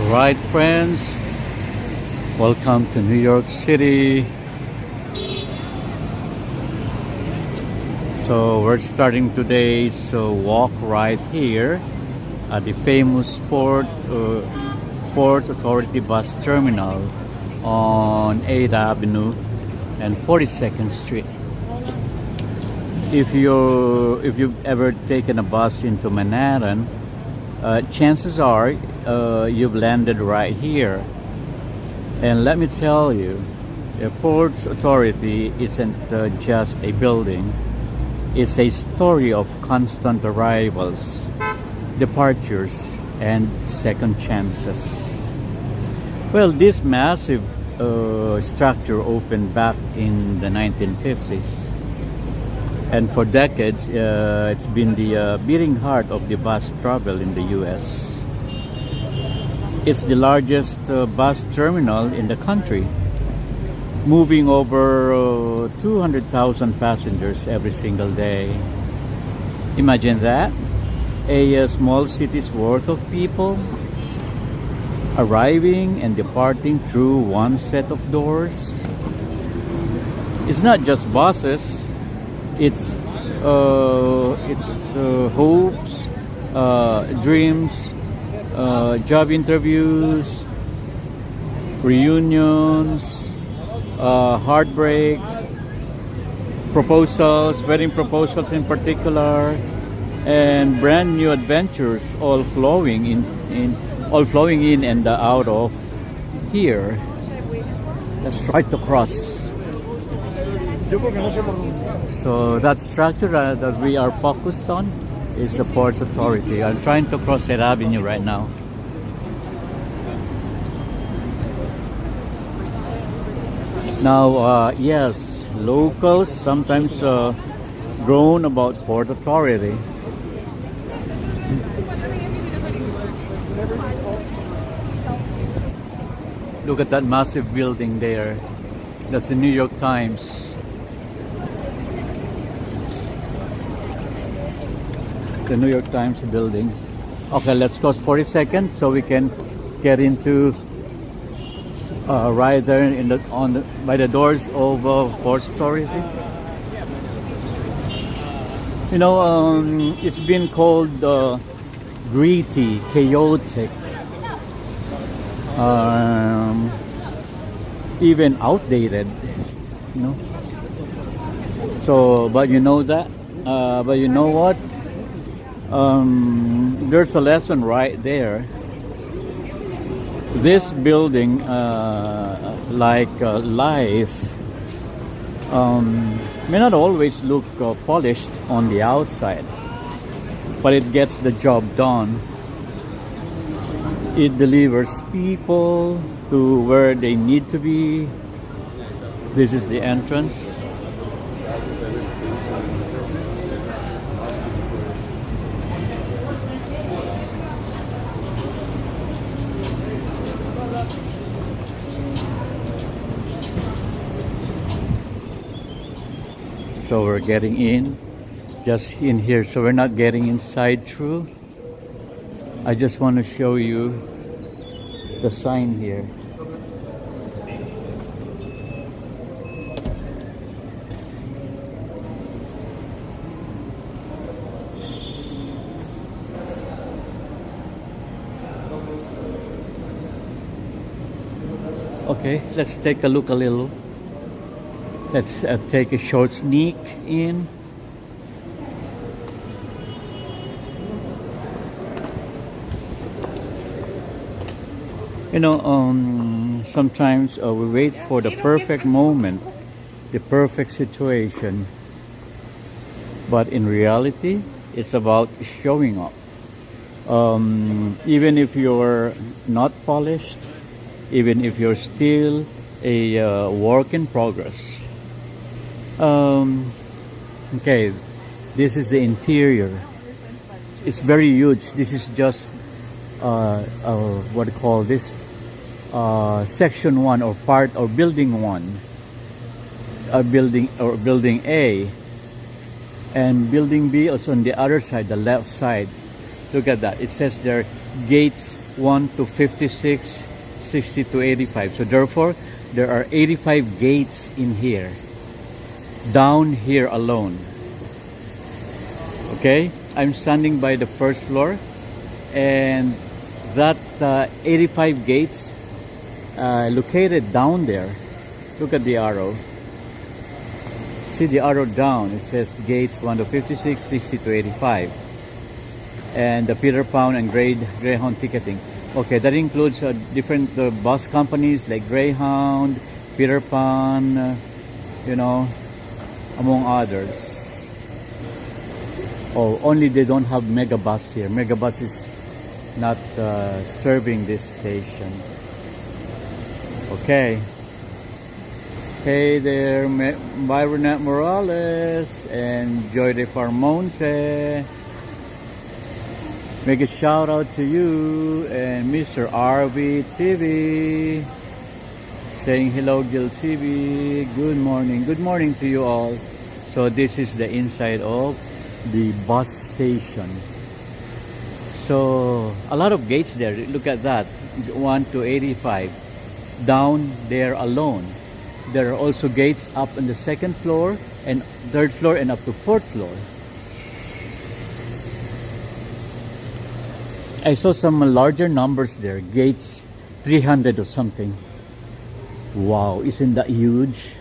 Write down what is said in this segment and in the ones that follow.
Alright friends, welcome to New York City. So we're starting today's walk right here at the famous Port Authority bus terminal on 8th Avenue and 42nd Street. If you've ever taken a bus into Manhattan, chances are you've landed right here. And let me tell you, the Port Authority isn't just a building. It's a story of constant arrivals, departures, and second chances. Well, this massive structure opened back in the 1950s. And for decades, it's been the beating heart of the bus travel in the U.S. It's the largest bus terminal in the country, moving over 200,000 passengers every single day. Imagine that, a small city's worth of people arriving and departing through one set of doors. It's not just buses. It's hopes, dreams, job interviews, reunions, heartbreaks, proposals, wedding proposals in particular, and brand new adventures, all flowing in and out of here. Let's try to cross. So that structure that we are focused on is the Port Authority. I'm trying to cross that avenue right now. Now, yes, locals sometimes groan about Port Authority. Look at that massive building there. That's the New York Times. The New York Times building. Okay, let's cross 42nd so we can get into right there by the doors of Port Authority. You know, it's been called gritty, chaotic, even outdated. You know. So, but you know that. But you know what? There's a lesson right there. This building, like life, may not always look polished on the outside, but it gets the job done. It delivers people to where they need to be. This is the entrance. So we're getting in, just in here. So we're not getting inside through. I just want to show you the sign here. Okay, let's take a look a little. Let's take a short sneak in. You know, sometimes we wait for the perfect moment, the perfect situation. But in reality, it's about showing up. Even if you're not polished, even if you're still a work in progress. Okay, this is the interior. It's very huge. This is just what do you call this? Section 1 or part or building 1. Building A, and building B also on the other side, the left side. Look at that. It says there, gates 1 to 56, 60 to 85. So therefore, there are 85 gates in here, down here alone. Okay, I'm standing by the first floor, and that 85 gates located down there. Look at the arrow. See the arrow down, it says gates 1 to 56, 60 to 85. And the Peter Pan and Greyhound ticketing. Okay, that includes different bus companies like Greyhound, Peter Pan, you know, among others. Oh, only they don't have Megabus here. Megabus is not serving this station. Okay. Hey there, Byron Morales and Joy de Farmonte. Make a shout out to you and Mr. RV TV. Saying hello, Gil TV. Good morning to you all. So this is the inside of the bus station. So a lot of gates there. Look at that, 1 to 85 down there alone. There are also gates up on the second floor and third floor and up to fourth floor. I saw some larger numbers there, gates 300 or something. Wow, isn't that huge?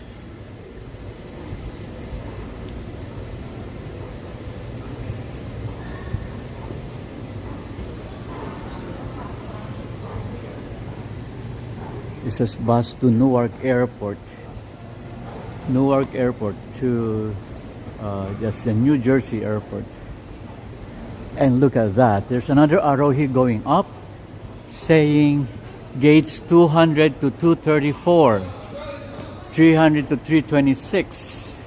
It says bus to Newark Airport. Newark Airport to just the New Jersey Airport. And look at that. There's another arrow here going up saying gates 200 to 234, 300 to 326,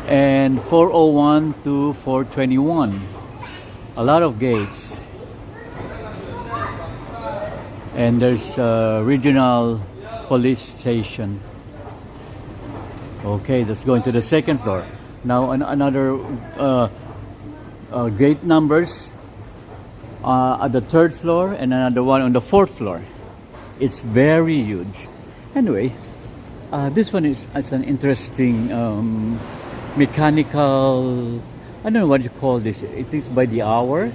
and 401 to 421. A lot of gates. And there's a regional police station. Okay, let's go into the second floor. Now another gate numbers at the third floor and another one on the fourth floor. It's very huge. Anyway, this one is an interesting mechanical, I don't know what you call this. It is by the hour.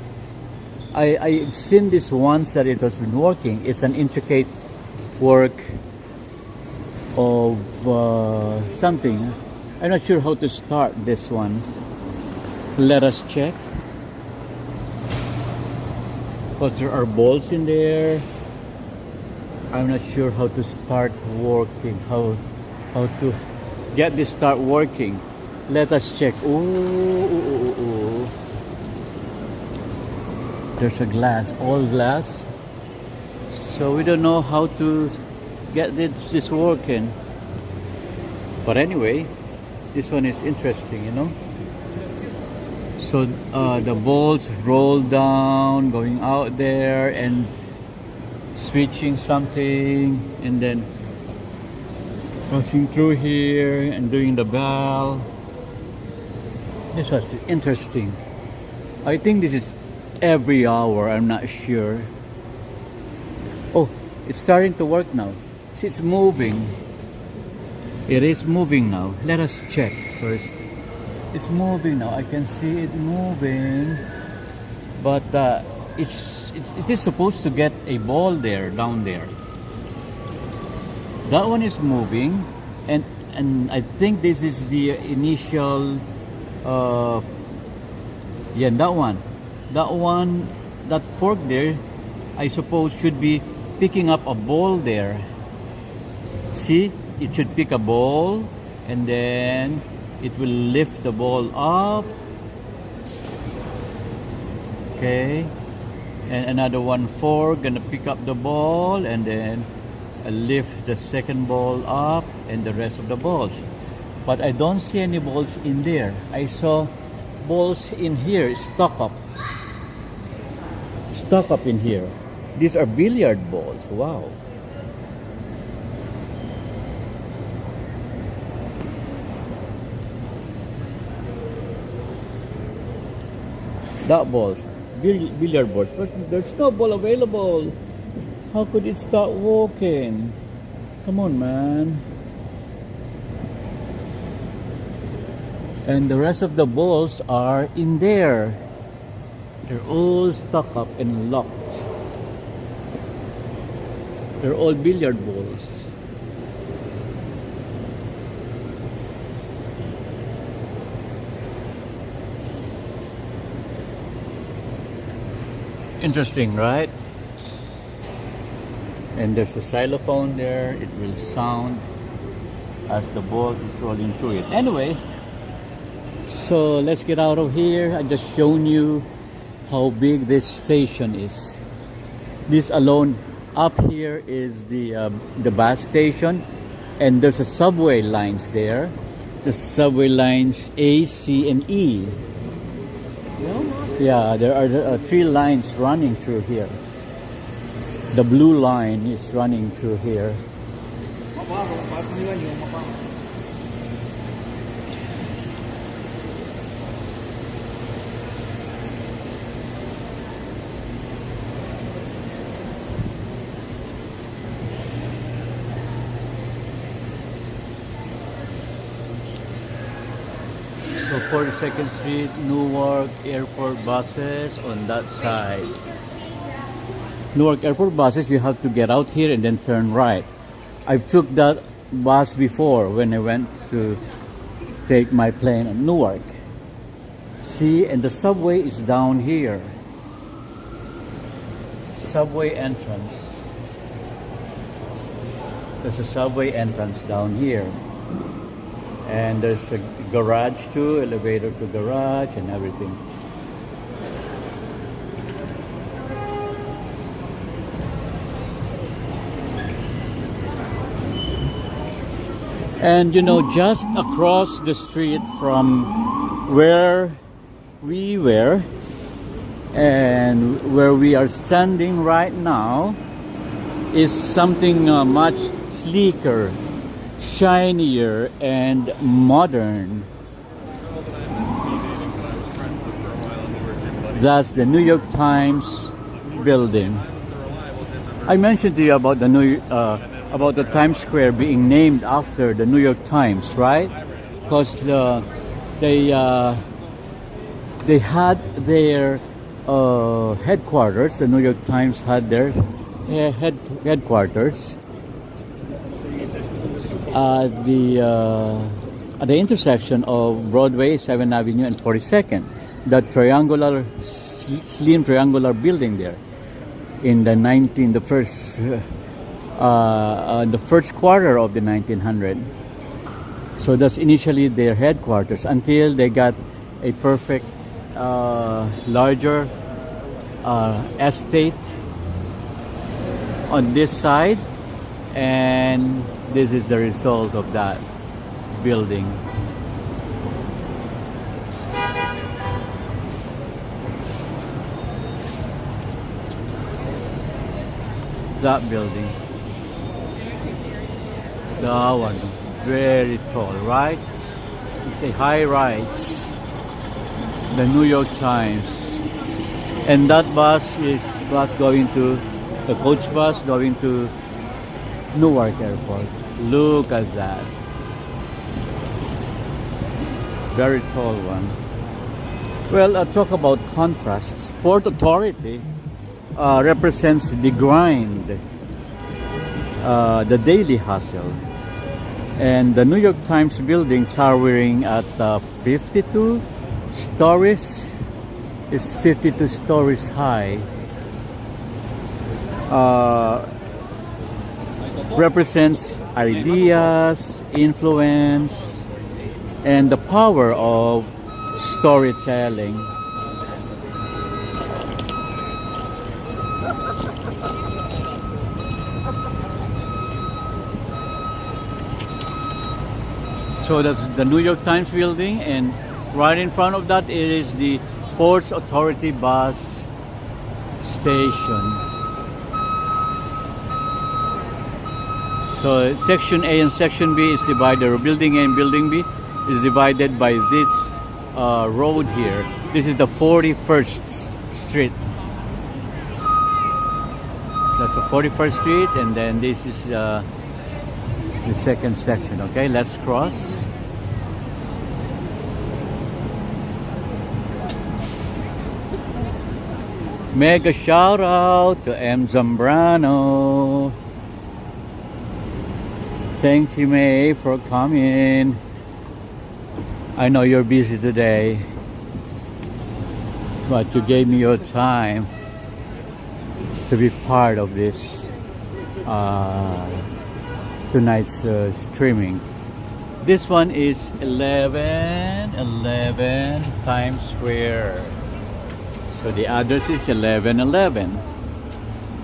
I've seen this once that it has been working. It's an intricate work of something. I'm not sure how to start this one. Let us check. Because there are balls in there. I'm not sure how to start working. How to get this start working. Let us check. Ooh. There's a glass, all glass. So we don't know how to get this working. But anyway, this one is interesting, you know. So the bolts roll down, going out there and switching something, and then passing through here and doing the bell. This was interesting. I think this is every hour, I'm not sure. Oh, it's starting to work now. See, it's moving. It is moving now. Let us check first. It's moving now. I can see it moving. But it is supposed to get a ball there, down there. That one is moving. And I think this is the initial... yeah, that one. That fork there, I suppose should be picking up a ball there. See, it should pick a ball and then it will lift the ball up. Okay, and another one fork gonna pick up the ball and then lift the second ball up and the rest of the balls. But I don't see any balls in there. I saw balls in here, stuck up in here. These are billiard balls. Wow. That balls. billiard boards, but there's no ball available. How could it start working? Come on, man. And the rest of the balls are in there. They're all stuck up and locked. They're all billiard balls. Interesting, right? And there's the xylophone there. It will sound as the ball is rolling through it. Anyway, so let's get out of here. I just shown you how big this station is. This alone up here is the bus station, and there's a subway lines there. The subway lines A, C, and E. Yeah, there are 3 lines running through here. The blue line is running through here. So 42nd Street, Newark Airport buses on that side. Newark Airport buses, you have to get out here and then turn right. I took that bus before when I went to take my plane at Newark. See, and the subway is down here. Subway entrance. There's a subway entrance down here. And there's a garage too, elevator to garage and everything. And you know, just across the street from where we were and where we are standing right now is something much sleeker, shinier, and modern. That's the New York Times building. I mentioned to you about the Times Square being named after the New York Times, right? Because they had their headquarters. The New York Times had their headquarters at the intersection of Broadway, 7th Avenue, and 42nd. That triangular, slim triangular building there in the first quarter of the 1900s. So that's initially their headquarters until they got a perfect larger estate on this side, and this is the result of that building. That building. That one, very tall, right? It's a high rise. The New York Times. And that bus is going to, the coach bus going to Newark Airport. Look at that. Very tall one. Well, talk about contrasts. Port Authority represents the grind, the daily hustle. And the New York Times building, towering at 52 stories, is 52 stories high, represents ideas, influence, and the power of storytelling. So that's the New York Times building, and right in front of that is the Ports Authority bus station. So section A and section B is divided, or building A and building B is divided by this road here. This is the 41st Street. That's the 41st Street, and then this is the second section. Okay, let's cross. Mega shout out to M. Zambrano. Thank you, May, for coming. I know you're busy today, but you gave me your time to be part of this tonight's streaming. This one is 1111 Times Square. So the address is 1111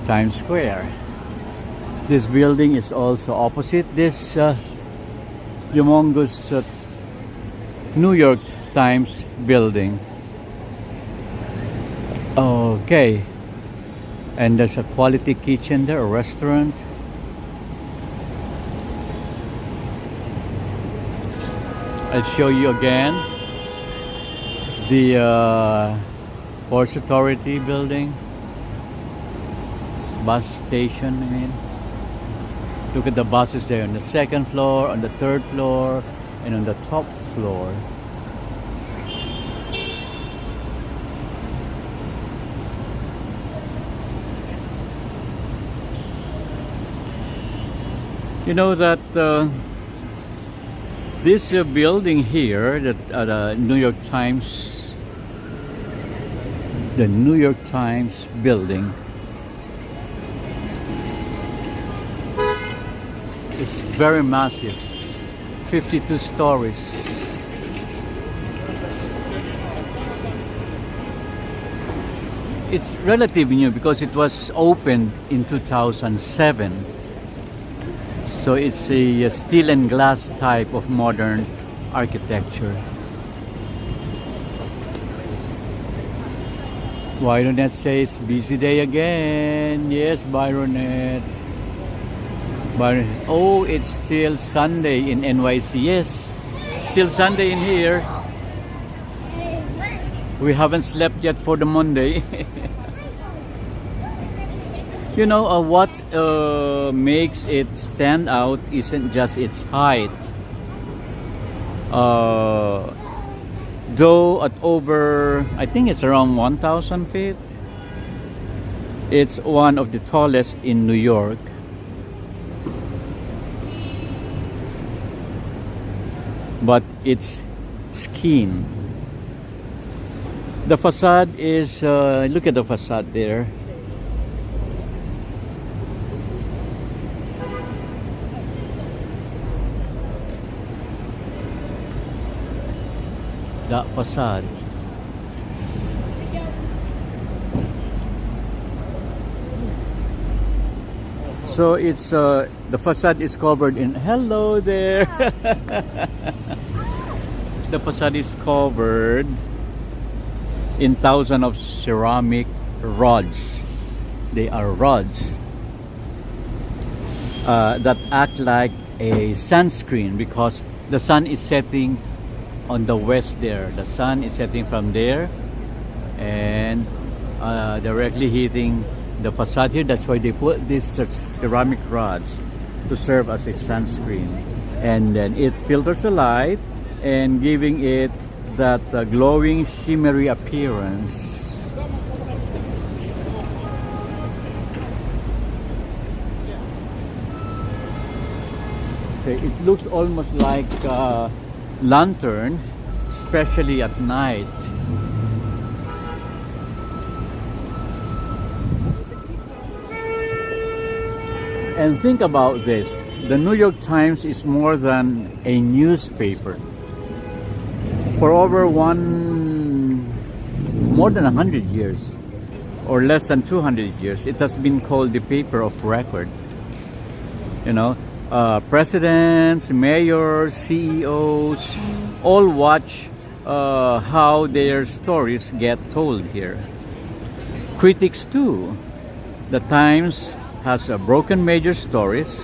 Times Square. This building is also opposite this humongous New York Times building. Okay. And there's a quality kitchen there, a restaurant. I'll show you again the Ports Authority building, bus station. I mean, look at the buses there on the second floor, on the third floor, and on the top floor. You know that this building here, that the New York Times building, is very massive, 52 stories. It's relatively new because it was opened in 2007. So it's a steel and glass type of modern architecture. Byronette says, busy day again. Yes, Byronette. Byron says, oh, it's still Sunday in NYC. Yes, still Sunday in here. We haven't slept yet for the Monday. You know, what makes it stand out isn't just its height. Though at over, I think it's around 1,000 feet, it's one of the tallest in New York. But its skin. The facade is, look at the facade there. That facade. So it's the facade is covered in, hello there. The facade is covered in thousands of ceramic rods. They are rods that act like a sunscreen because the sun is setting on the west there. The sun is setting from there and directly hitting the facade here. That's why they put these ceramic rods to serve as a sunscreen, and then it filters the light and giving it that glowing shimmery appearance. Okay, it looks almost like lantern, especially at night. And think about this, the New York Times is more than a newspaper. For over more than 100 years, or less than 200 years, it has been called the paper of record. You know, presidents, mayors, CEOs, all watch how their stories get told here. Critics too. The Times has broken major stories,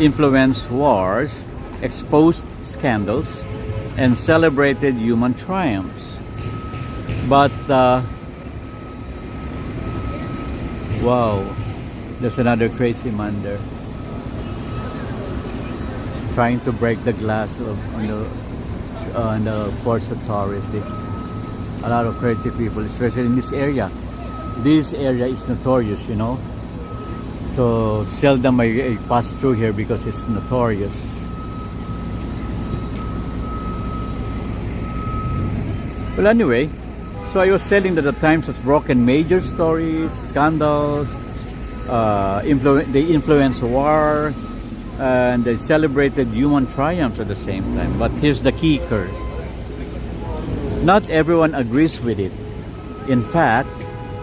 influenced wars, exposed scandals, and celebrated human triumphs. But Wow, there's another crazy man there, trying to break the glass on the Ports Authority. A lot of crazy people, especially in this area. This area is notorious, you know. So seldom I pass through here because it's notorious. Well, anyway, so I was telling that the Times has broken major stories, scandals, they influence war, and they celebrated human triumphs at the same time. But here's the kicker. Not everyone agrees with it. In fact,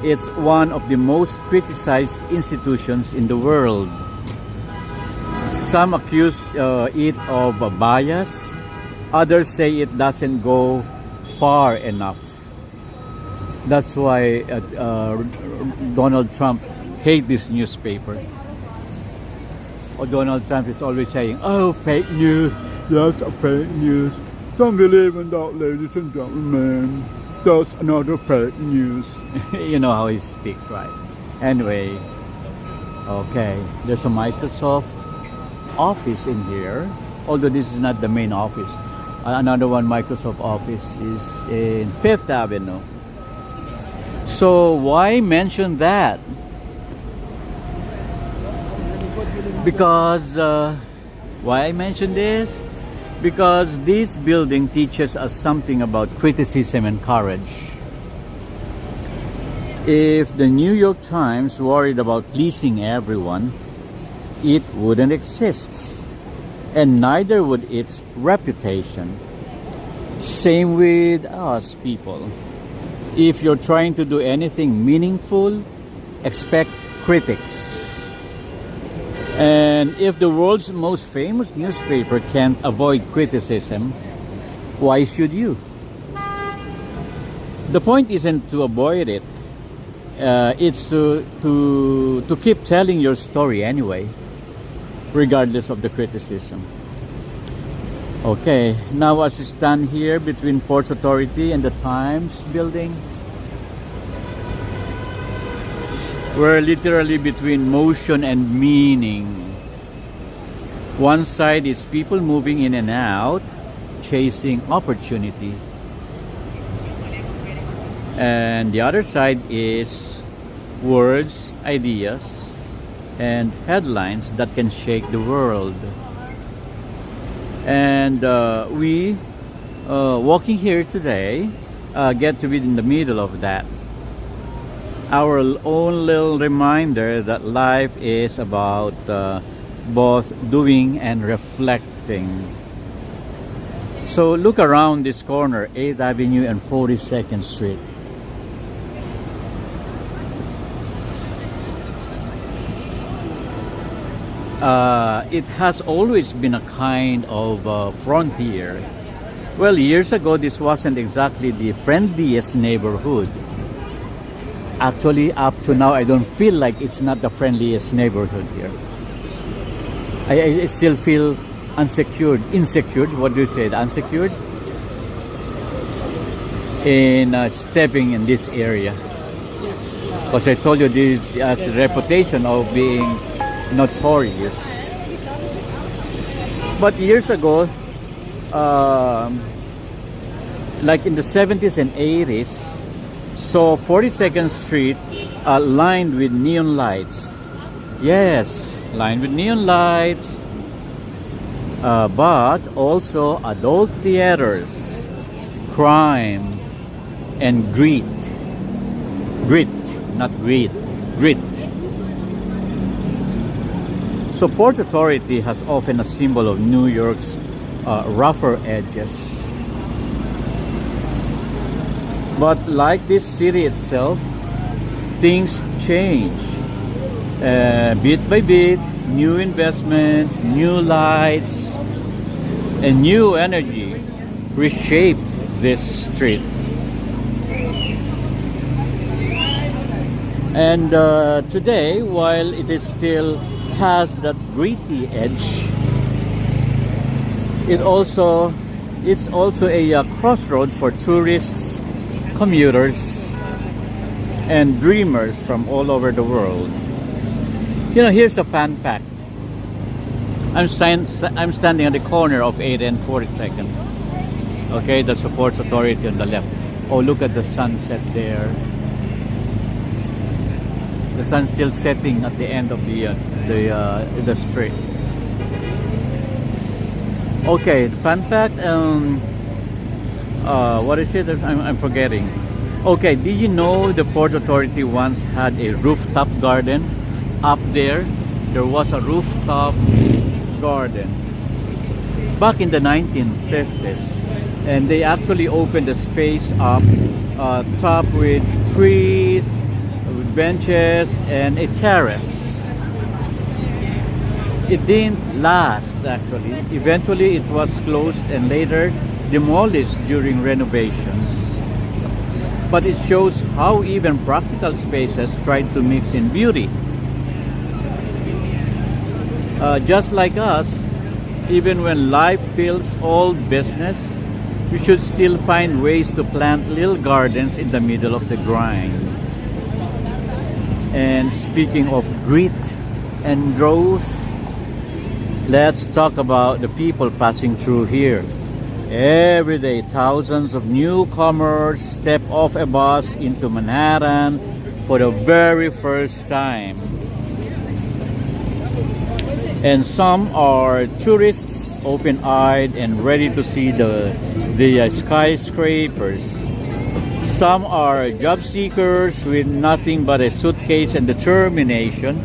it's one of the most criticized institutions in the world. Some accuse it of a bias. Others say it doesn't go far enough. That's why Donald Trump hates this newspaper. Donald Trump is always saying, "Oh, fake news, that's a fake news. Don't believe in that, ladies and gentlemen. That's another fake news." You know how he speaks, right? Anyway, okay, there's a Microsoft office in here, although this is not the main office. Another one, Microsoft office, is in Fifth Avenue. So why mention that? Because why I mention this? Because this building teaches us something about criticism and courage. If the New York Times worried about pleasing everyone, it wouldn't exist, and neither would its reputation. Same with us people. If you're trying to do anything meaningful, expect critics. And if the world's most famous newspaper can't avoid criticism, why should you? The point isn't to avoid it. It's to keep telling your story anyway, regardless of the criticism. Okay, now as we stand here between Ports Authority and the Times building, we're literally between motion and meaning. One side is people moving in and out, chasing opportunity. And the other side is words, ideas, and headlines that can shake the world. And we, walking here today, get to be in the middle of that. Our own little reminder that life is about both doing and reflecting. So look around this corner, 8th Avenue and 42nd Street. It has always been a kind of frontier. Well, years ago, this wasn't exactly the friendliest neighborhood. Actually, up to now, I don't feel like it's not the friendliest neighborhood here. I still feel insecure. What do you say? Unsecured? In stepping in this area. Because I told you this has a reputation of being notorious. But years ago, like in the 70s and 80s, so 42nd Street lined with neon lights. Yes, lined with neon lights, but also adult theaters, crime, and grit, not greed, grit. So Port Authority has often a symbol of New York's rougher edges. But like this city itself, things change. Bit by bit, new investments, new lights, and new energy reshaped this street. And today, while it is still has that gritty edge, it's also a crossroad for tourists, commuters, and dreamers from all over the world. You know, here's a fun fact. I'm standing at the corner of 8th and 42nd. Okay, the Sports Authority on the left. Oh, look at the sunset there. The sun's still setting at the end of the street. Okay, fun fact. What is it? I'm forgetting. Okay, did you know the Port Authority once had a rooftop garden up there? There was a rooftop garden back in the 1950s, and they actually opened the space up top with trees, with benches, and a terrace. It didn't last actually. Eventually it was closed and later demolished during renovations. But it shows how even practical spaces try to mix in beauty. Just like us, even when life feels all business, we should still find ways to plant little gardens in the middle of the grind. And speaking of grit and growth, let's talk about the people passing through here. Every day, thousands of newcomers step off a bus into Manhattan for the very first time. And some are tourists, open-eyed and ready to see the skyscrapers. Some are job seekers with nothing but a suitcase and determination.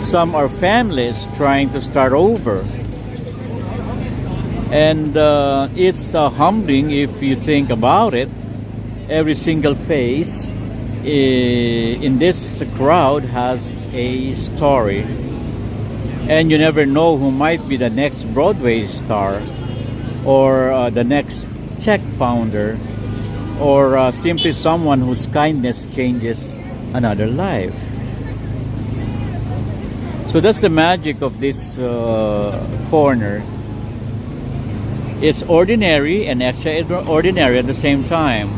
Some are families trying to start over. And it's humbling if you think about it. Every single face in this crowd has a story. And you never know who might be the next Broadway star, or the next tech founder, or simply someone whose kindness changes another life. So that's the magic of this corner. It's ordinary and extraordinary at the same time.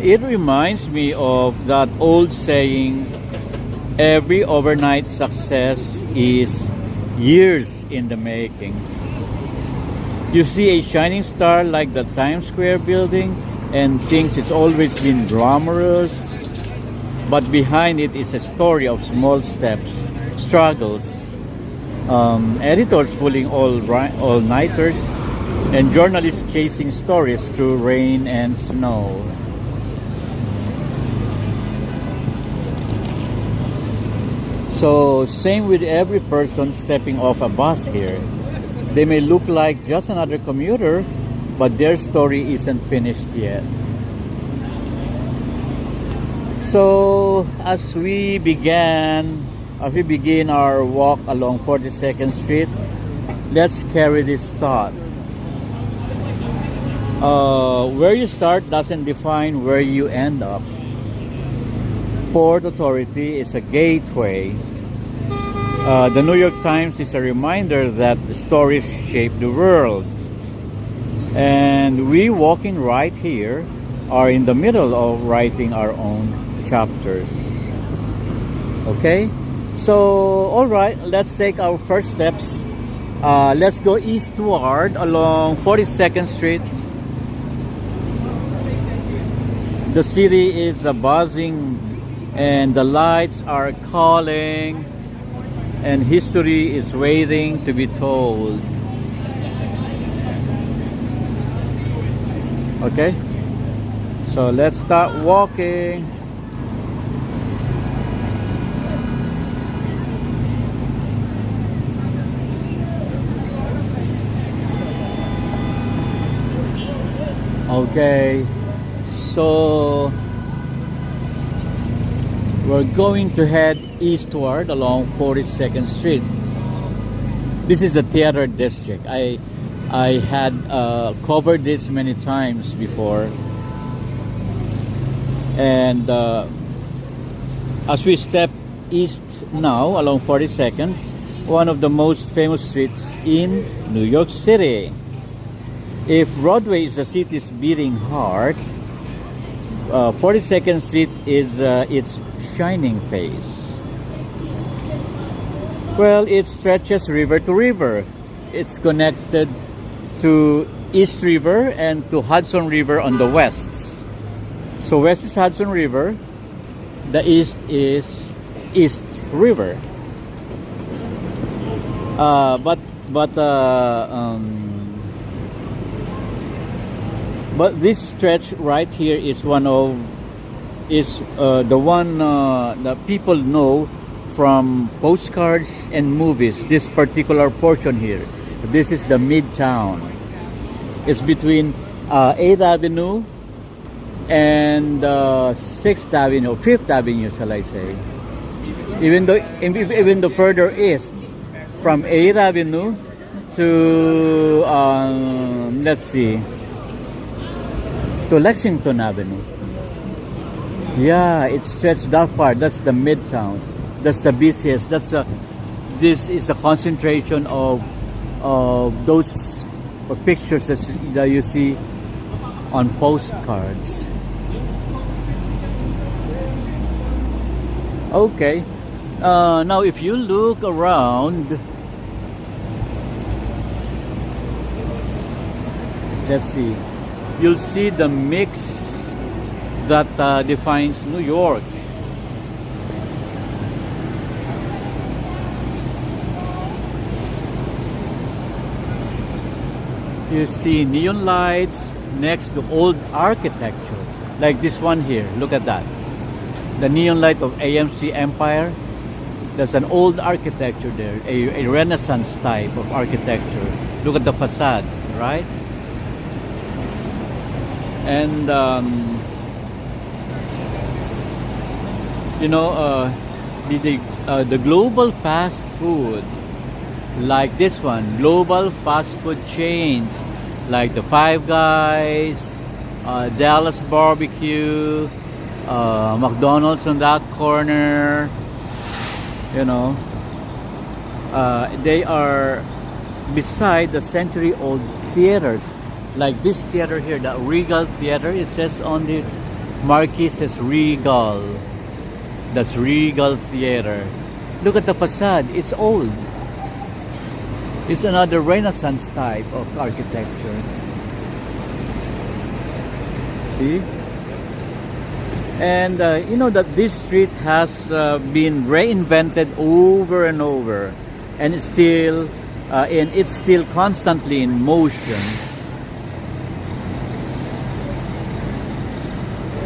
It reminds me of that old saying, every overnight success is years in the making. You see a shining star like the Times Square building and thinks it's always been glamorous, but behind it is a story of small steps, struggles, editors pulling all-nighters, and journalists chasing stories through rain and snow. So same with every person stepping off a bus here. They may look like just another commuter, but their story isn't finished yet. So as we begin our walk along 42nd Street, let's carry this thought. Where you start doesn't define where you end up. Port Authority is a gateway. The New York Times is a reminder that the stories shape the world. And we walking right here are in the middle of writing our own chapters. Okay? So, alright, let's take our first steps. Let's go eastward along 42nd Street. The city is buzzing and the lights are calling. And history is waiting to be told. Okay? So let's start walking. Okay. So we're going to head eastward along 42nd Street. This is the theater district. I had covered this many times before. And as we step east now along 42nd, one of the most famous streets in New York City. If Broadway is the city's beating heart, 42nd Street is its shining face. Well, it stretches river to river. It's connected to East River and to Hudson River on the west. So west is Hudson River, the east is East River. But this stretch right here is the one that people know from postcards and movies. This particular portion here, this is the Midtown. It's between 8th Avenue and 6th Avenue, 5th Avenue, shall I say? Even though further east, from 8th Avenue to let's see, to Lexington Avenue. Yeah, it's stretched that far. That's the Midtown. That's the busiest. This is the concentration of those pictures that you see on postcards. Okay. Now, if you look around, let's see. You'll see the mix that defines New York. You see neon lights next to old architecture, like this one here. Look at that. The neon light of AMC Empire. There's an old architecture there, a Renaissance type of architecture. Look at the facade, right? And the global fast food, like this one, global fast food chains like the Five Guys, Dallas Barbecue, McDonald's on that corner, they are beside the century-old theaters, like this theater here, the Regal Theater. It says on the marquee, it says Regal. That's Regal Theater. Look at the facade, it's old. It's another Renaissance type of architecture. See? And that this street has been reinvented over and over, and it's still constantly in motion.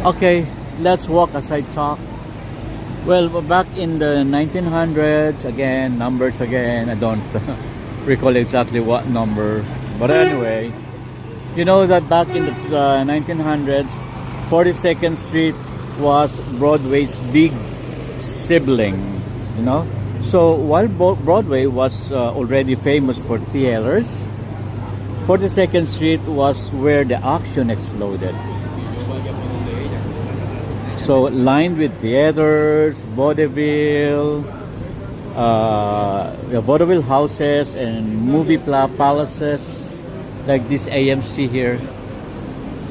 Okay, let's walk as I talk. Well, back in the 1900s, again, numbers again, I don't recall exactly what number, but anyway, you know that back in the 1900s, 42nd Street was Broadway's big sibling, So while Broadway was already famous for theaters, 42nd Street was where the action exploded. So lined with theaters, vaudeville houses and movie palaces, like this AMC here.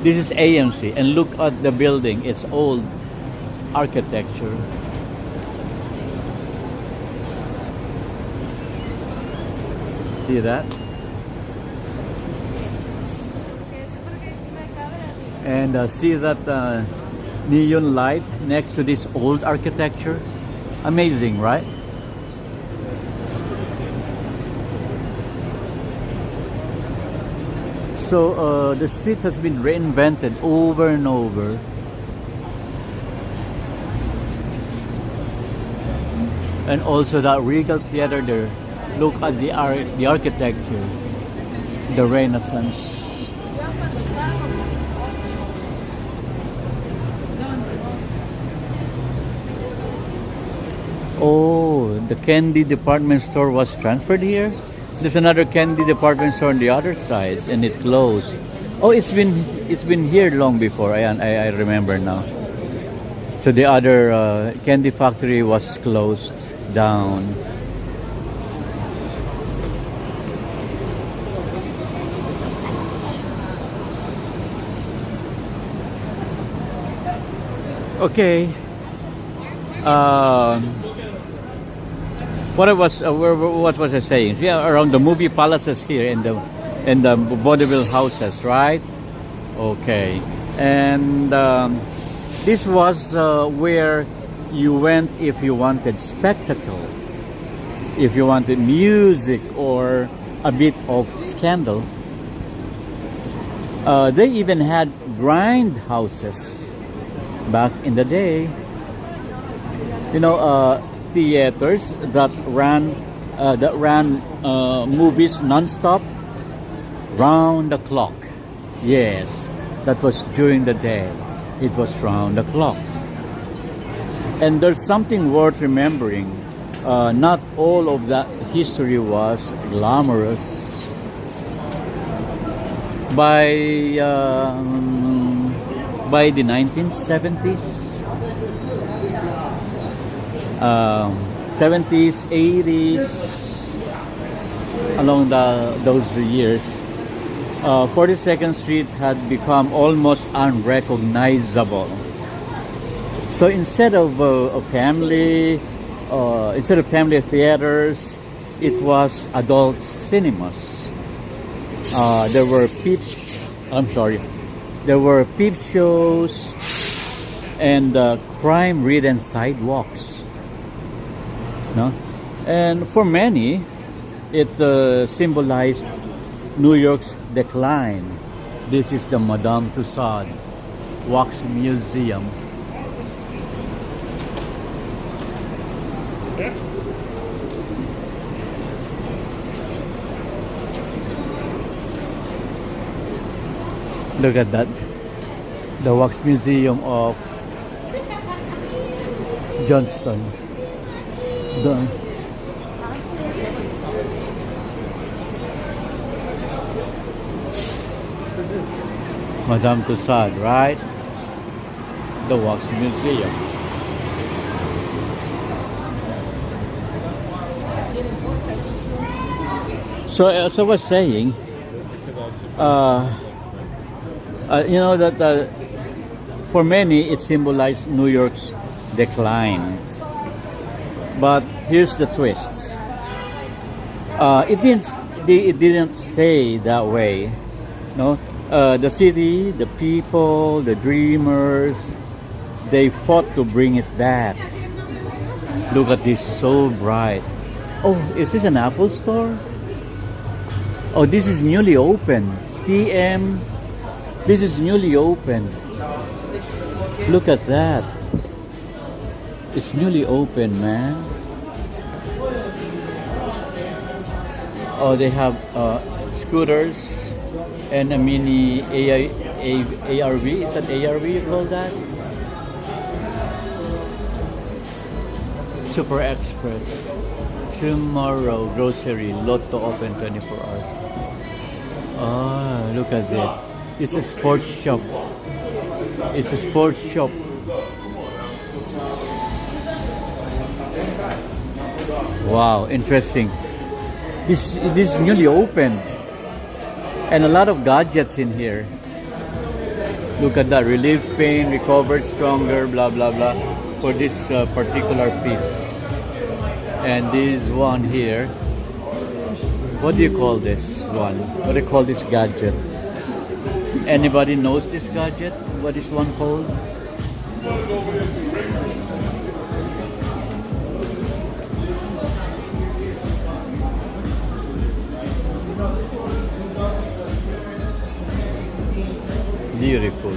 This is AMC, and look at the building. It's old architecture. See that? And see that neon light next to this old architecture? Amazing, right? So the street has been reinvented over and over. And also that Regal Theater there. Look at the architecture, the Renaissance. Oh, the candy department store was transferred here. There's another candy department store on the other side, and it closed. Oh, it's been here long before. I remember now. So the other candy factory was closed down. Okay. Um, what was I saying? Yeah, around the movie palaces here and the vaudeville houses, right? Okay. And this was where you went if you wanted spectacle, if you wanted music or a bit of scandal. They even had grind houses back in the day. You know, theaters that ran movies non-stop, round the clock. Yes, that was during the day. It was round the clock. And there's something worth remembering. Not all of that history was glamorous. By the 1970s, 70s, 80s, along those years, 42nd Street had become almost unrecognizable. So instead of family theaters, it was adult cinemas. There were peep shows and crime-ridden sidewalks. No? And for many, it symbolized New York's decline. This is the Madame Tussauds Wax Museum. Look at that. The Wax Museum of Johnston. Madame Tussauds, right? The Wax Museum. So as I was saying, you know that for many it symbolized New York's decline. But here's the twist. It didn't stay that way. No, the city, the people, the dreamers, they fought to bring it back. Look at this, so bright. Oh, is this an Apple store? Oh, this is newly open. TM. This is newly open. Look at that. It's newly open, man. Oh, they have scooters and a mini ARV. Is that ARV you call that? Super Express. Tomorrow, grocery. Lotto open 24 hours. Oh, look at that. It's a sports shop. It's a sports shop. Wow, interesting. This is newly opened. And a lot of gadgets in here. Look at that. Relieve pain, recover stronger, blah, blah, blah. For this particular piece. And this one here. What do you call this one? What do you call this gadget? Anybody knows this gadget? What is one called? Beautiful.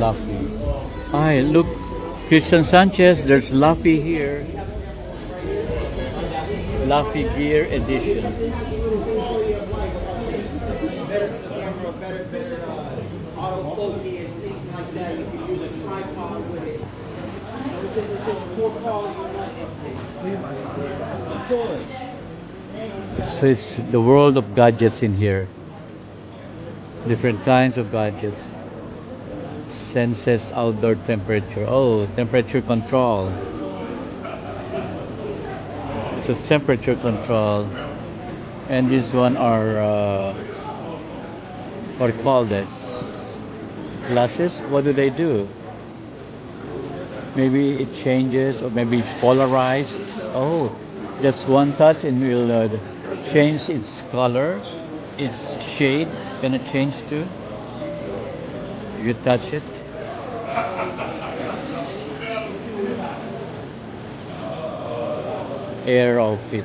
Luffy. Hi, look, Christian Sanchez, there's Luffy here. Luffy Gear Edition. So it's the world of gadgets in here. Different kinds of gadgets. Senses outdoor temperature. Oh, temperature control. It's a temperature control. And this one are what do you call this? Glasses? What do they do? Maybe it changes, or maybe it's polarized. Oh, just one touch and will change its color, its shade. Gonna change too. You touch it. Air outfit.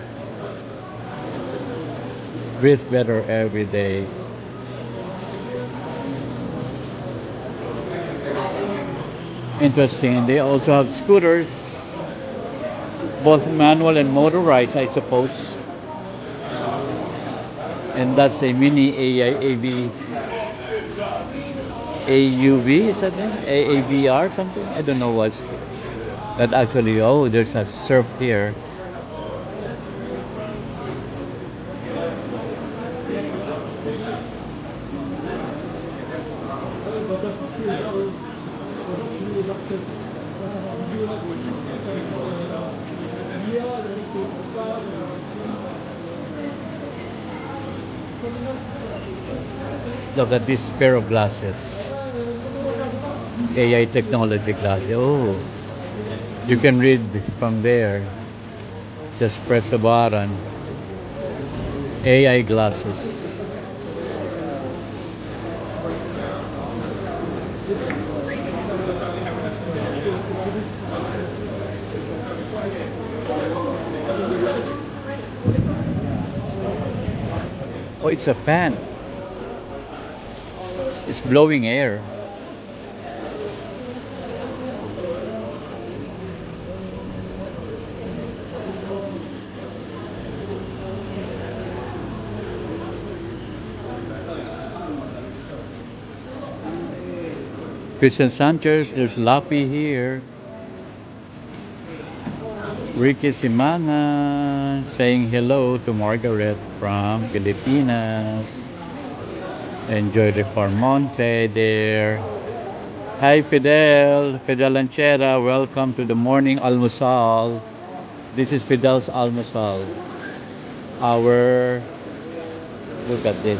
Breathe better every day. Interesting. They also have scooters, both manual and motorized, I suppose. And that's a mini AUV, is that it? AAVR something? I don't know what's that actually. Oh, there's a surf here. Look at this pair of glasses. AI technology glasses. Oh, you can read from there. Just press the button. AI glasses. Oh, it's a fan. It's blowing air. Christian Sanchez, there's Lapi here. Ricky Simana saying hello to Margaret from Pilipinas. Enjoy the Farmonte there. Hi Fidel, Fidel Lanchera, welcome to the morning almusal. This is Fidel's almusal. Look at this.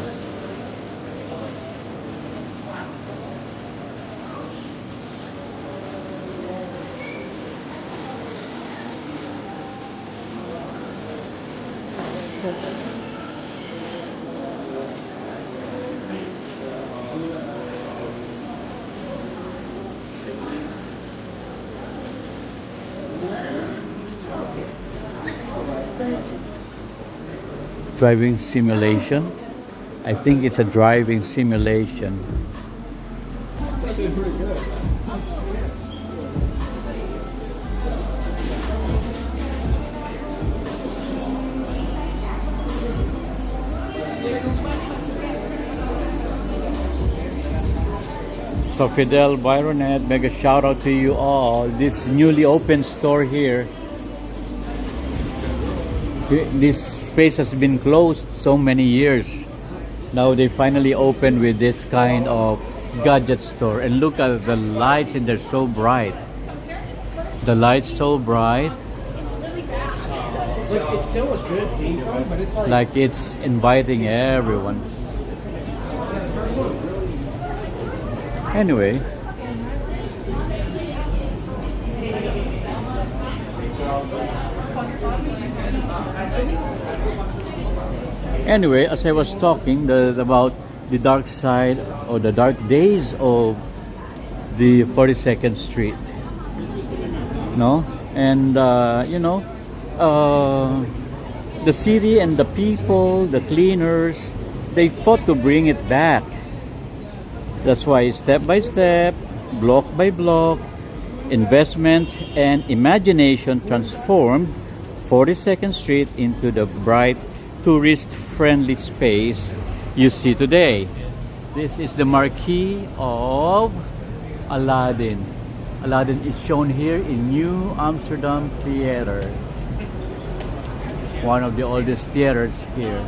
Driving simulation. I think it's a driving simulation. So Fidel Byronet, mega shout out to you all. This newly opened store here. This space has been closed so many years. Now they finally open with this kind of gadget store. And look at the lights in there, so bright. The lights so bright. It's still a good theme song, but it's like it's inviting everyone. Anyway, as I was talking about the dark side or the dark days of the 42nd Street, no, and the city and the people, the cleaners, they fought to bring it back. That's why step by step, block by block, investment and imagination transformed 42nd Street into the bright, tourist-friendly space you see today. This is the marquee of Aladdin. Aladdin is shown here in New Amsterdam Theater. One of the oldest theaters here.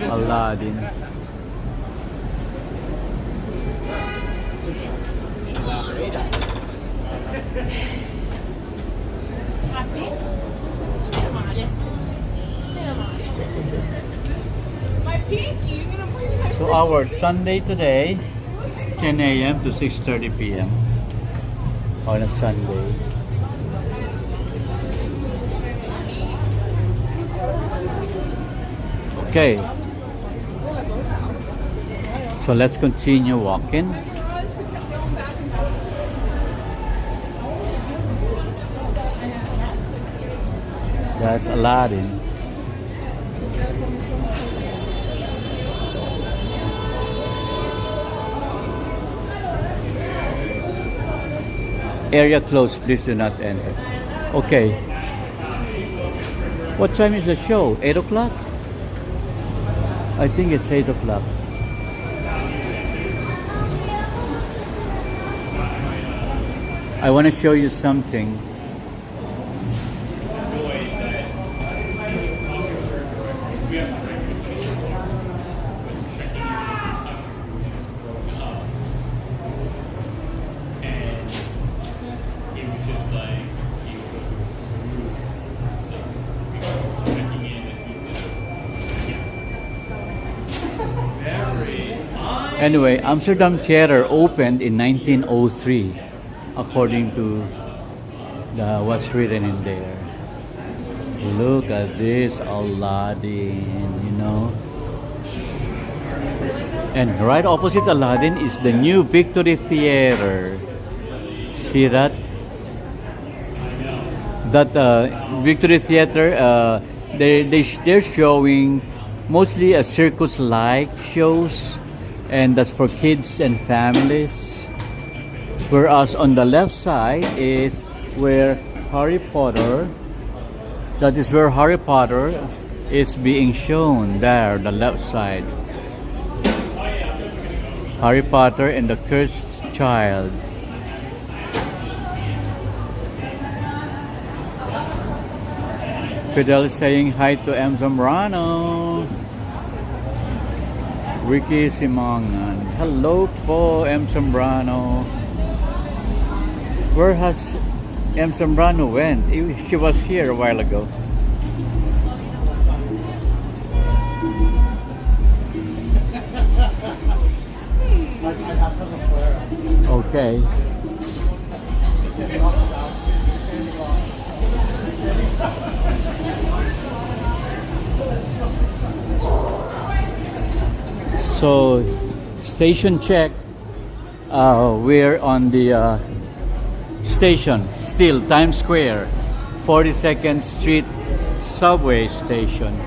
Aladdin. So our Sunday today, 10 a.m. to 6:30 p.m. on a Sunday. Okay. So let's continue walking. That's Aladdin. Area closed, please do not enter. Okay. What time is the show? 8 o'clock? I think it's 8 o'clock. I want to show you something. Anyway, Amsterdam Theater opened in 1903, according to what's written in there. Look at this Aladdin, you know. And right opposite Aladdin is the new Victory Theater. See that? That Victory Theater, they're showing mostly a circus-like shows. And that's for kids and families. Whereas on the left side is where Harry Potter, that is where Harry Potter is being shown there, the left side. Harry Potter and the Cursed Child. Fidel is saying hi to M. Zambrano. Ricky Simangan. Hello po, M. Zambrano. Where has M. Zambrano went? She was here a while ago. Okay. So, station check. We're on the station, still Times Square, 42nd Street subway station.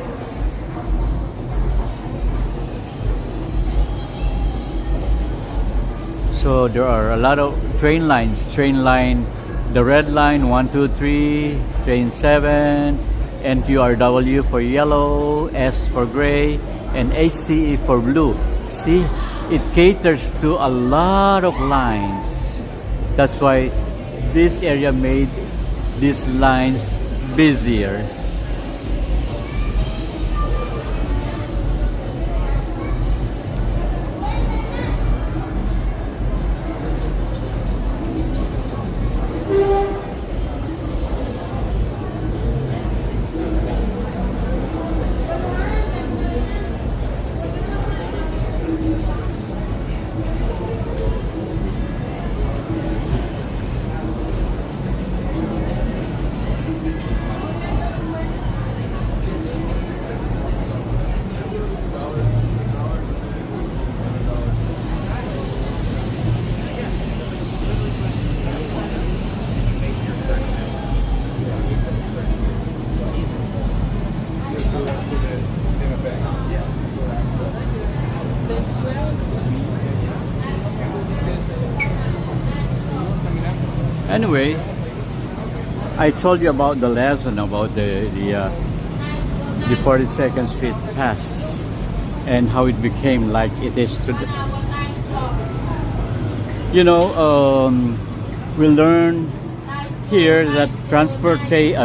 So there are a lot of train lines. Train line, the red line 123, train 7, NQRW for yellow, S for gray, and HCE for blue. See, it caters to a lot of lines. That's why this area made these lines busier. Anyway, I told you about the lesson about the 42nd Street pasts and how it became like it is today. You know, We learn here that transformation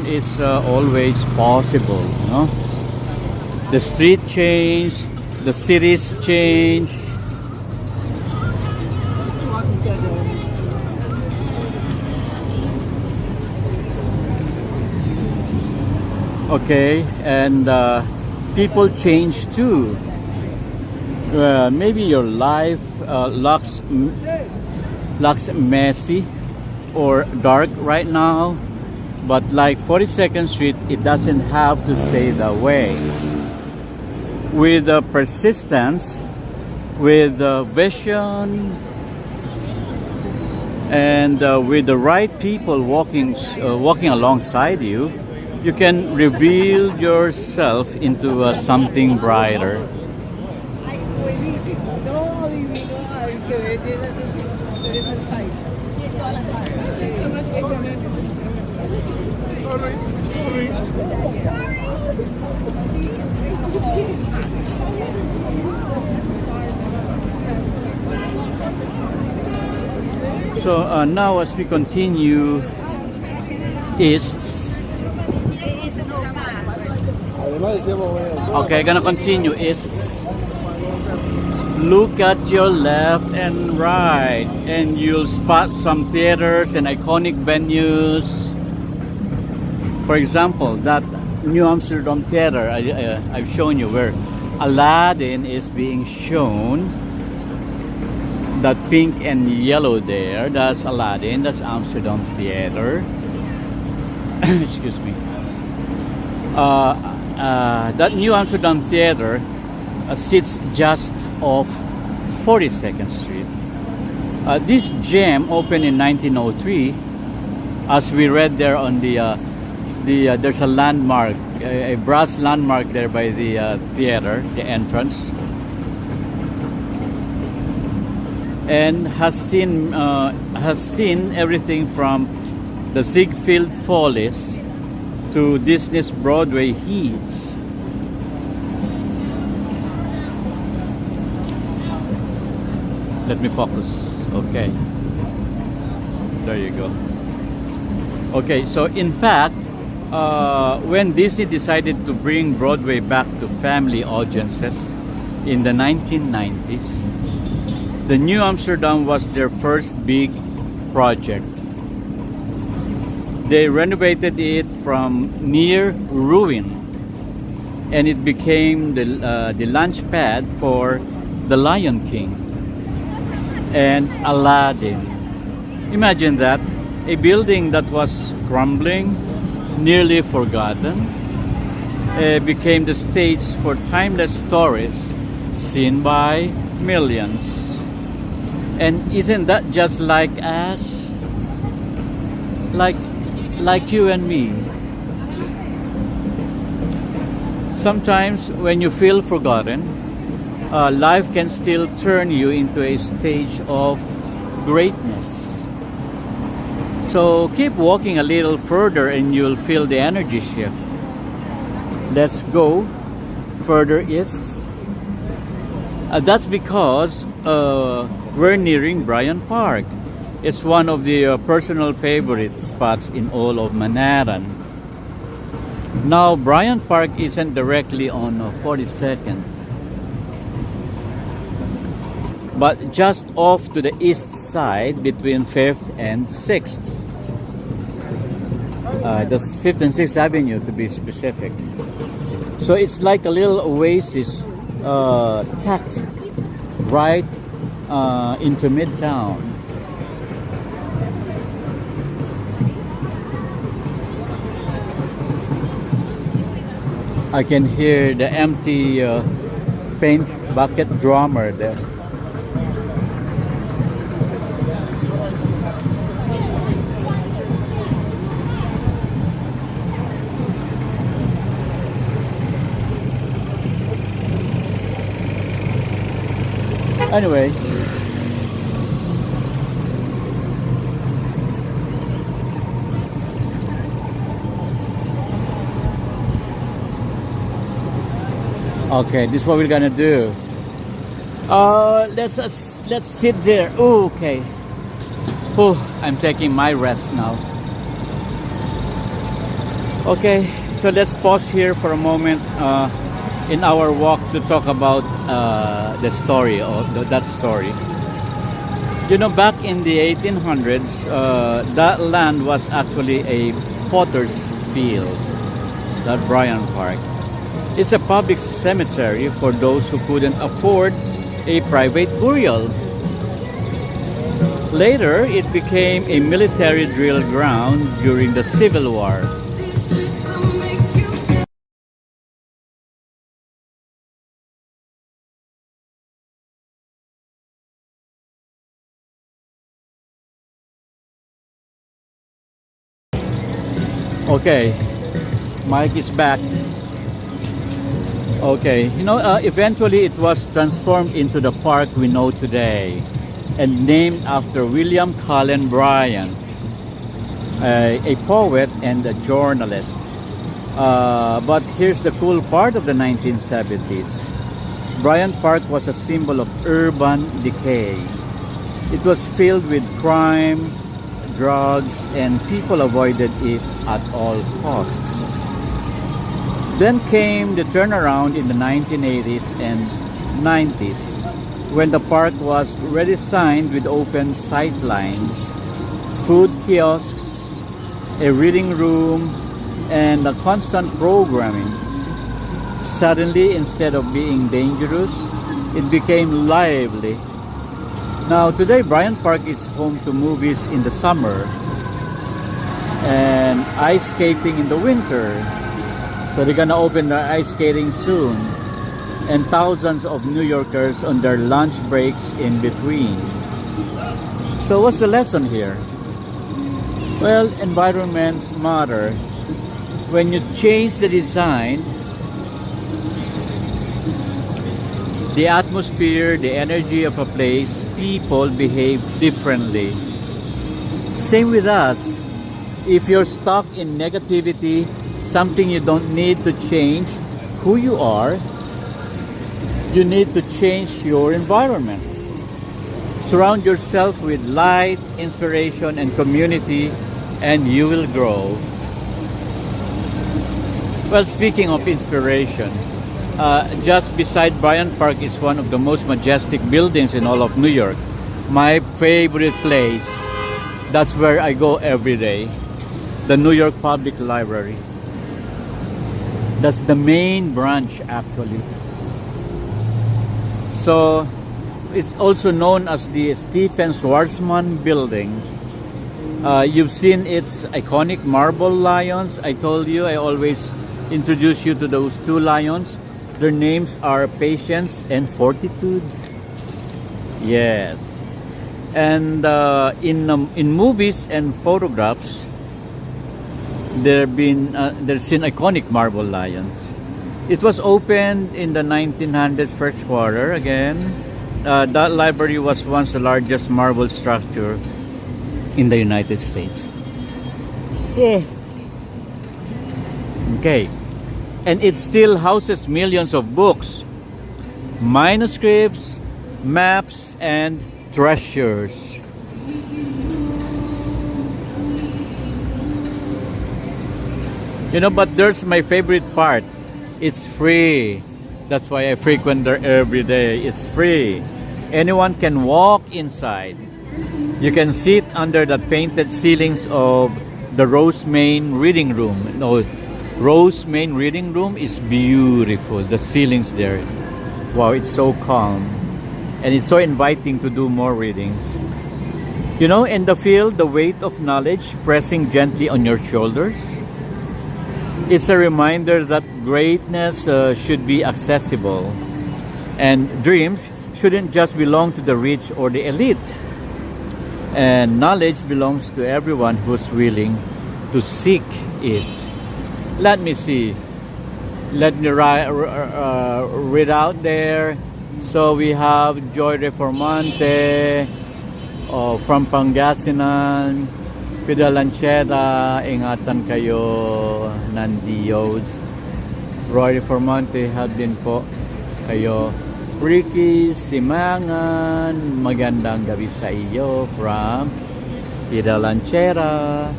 is always possible. You know? The street change, the cities change. Okay, and people change too. Maybe your life looks messy or dark right now, but like 42nd Street, it doesn't have to stay that way. With persistence, with vision, and with the right people walking alongside you, you can reveal yourself into something brighter. So now as we continue east. Okay, gonna continue east. Look at your left and right, and you'll spot some theaters and iconic venues. For example, that New Amsterdam Theater I've shown you, where Aladdin is being shown. That pink and yellow there, that's Aladdin, that's Amsterdam Theater. Excuse me. That New Amsterdam Theater sits just off 42nd Street. This gem opened in 1903. As we read there on there's a landmark, a brass landmark there by the theater, the entrance, and has seen everything from the Ziegfeld Follies to Disney's Broadway hits. Let me focus. Okay. There you go. Okay, so in fact, when Disney decided to bring Broadway back to family audiences in the 1990s, the New Amsterdam was their first big project. They renovated it from near ruin, and it became the launch pad for The Lion King and Aladdin. Imagine that, a building that was crumbling, nearly forgotten, became the stage for timeless stories seen by millions. And isn't that just like us? Like you and me. Sometimes when you feel forgotten, life can still turn you into a stage of greatness. So keep walking a little further and you'll feel the energy shift. Let's go further east. That's because we're nearing Bryant Park. It's one of the personal favorite spots in all of Manhattan. Now, Bryant Park isn't directly on 42nd, but just off to the east side between 5th and 6th. That's 5th and 6th Avenue to be specific. So it's like a little oasis tucked right into Midtown. I can hear the empty paint bucket drummer there. Anyway, okay, this is what we're gonna do. Let's sit there. Ooh, okay. Oh, I'm taking my rest now. Okay, so let's pause here for a moment in our walk to talk about the story of that story. You know, back in the 1800s, that land was actually a potter's field, that Bryant Park. It's a public cemetery for those who couldn't afford a private burial. Later, it became a military drill ground during the Civil War. Okay, Mike is back. Okay, you know, eventually it was transformed into the park we know today and named after William Cullen Bryant, a poet and a journalist. But here's the cool part of the 1970s. Bryant Park was a symbol of urban decay. It was filled with crime, drugs, and people avoided it at all costs. Then came the turnaround in the 1980s and 90s when the park was redesigned with open sightlines, food kiosks, a reading room, and a constant programming. Suddenly, instead of being dangerous, it became lively. Now, today, Bryant Park is home to movies in the summer and ice skating in the winter. So they're gonna open their ice skating soon. And thousands of New Yorkers on their lunch breaks in between. So what's the lesson here? Well, environments matter. When you change the design, the atmosphere, the energy of a place, people behave differently. Same with us. If you're stuck in negativity, something you don't need to change who you are, you need to change your environment. Surround yourself with light, inspiration, and community, and you will grow. Well, speaking of inspiration, just beside Bryant Park is one of the most majestic buildings in all of New York. My favorite place. That's where I go every day. The New York Public Library. That's the main branch, actually. So, it's also known as the Stephen Schwarzman Building. You've seen its iconic marble lions. I told you, I always introduce you to those two lions. Their names are Patience and Fortitude. Yes. And in movies and photographs, there's seen iconic marble lions. It was opened in the 1900s first quarter again. That library was once the largest marble structure in the United States. Yeah. Okay. And it still houses millions of books, manuscripts, maps, and treasures. You know, but there's my favorite part. It's free. That's why I frequent there every day. It's free. Anyone can walk inside. You can sit under the painted ceilings of the Rosemane Reading Room. No, Rosemane Reading Room is beautiful. The ceilings there. Wow, it's so calm. And it's so inviting to do more readings. You know, and to feel the weight of knowledge pressing gently on your shoulders. It's a reminder that greatness should be accessible. And dreams shouldn't just belong to the rich or the elite. And knowledge belongs to everyone who's willing to seek it. Let me see. Let me read out there. So we have Joy Reformante from Pangasinan. Fidel Lanchera, ingatan kayo ng Diyos. Roy Reformante, help din po kayo. Ricky Simangan, magandang gabi sa iyo from Ida Lanchera.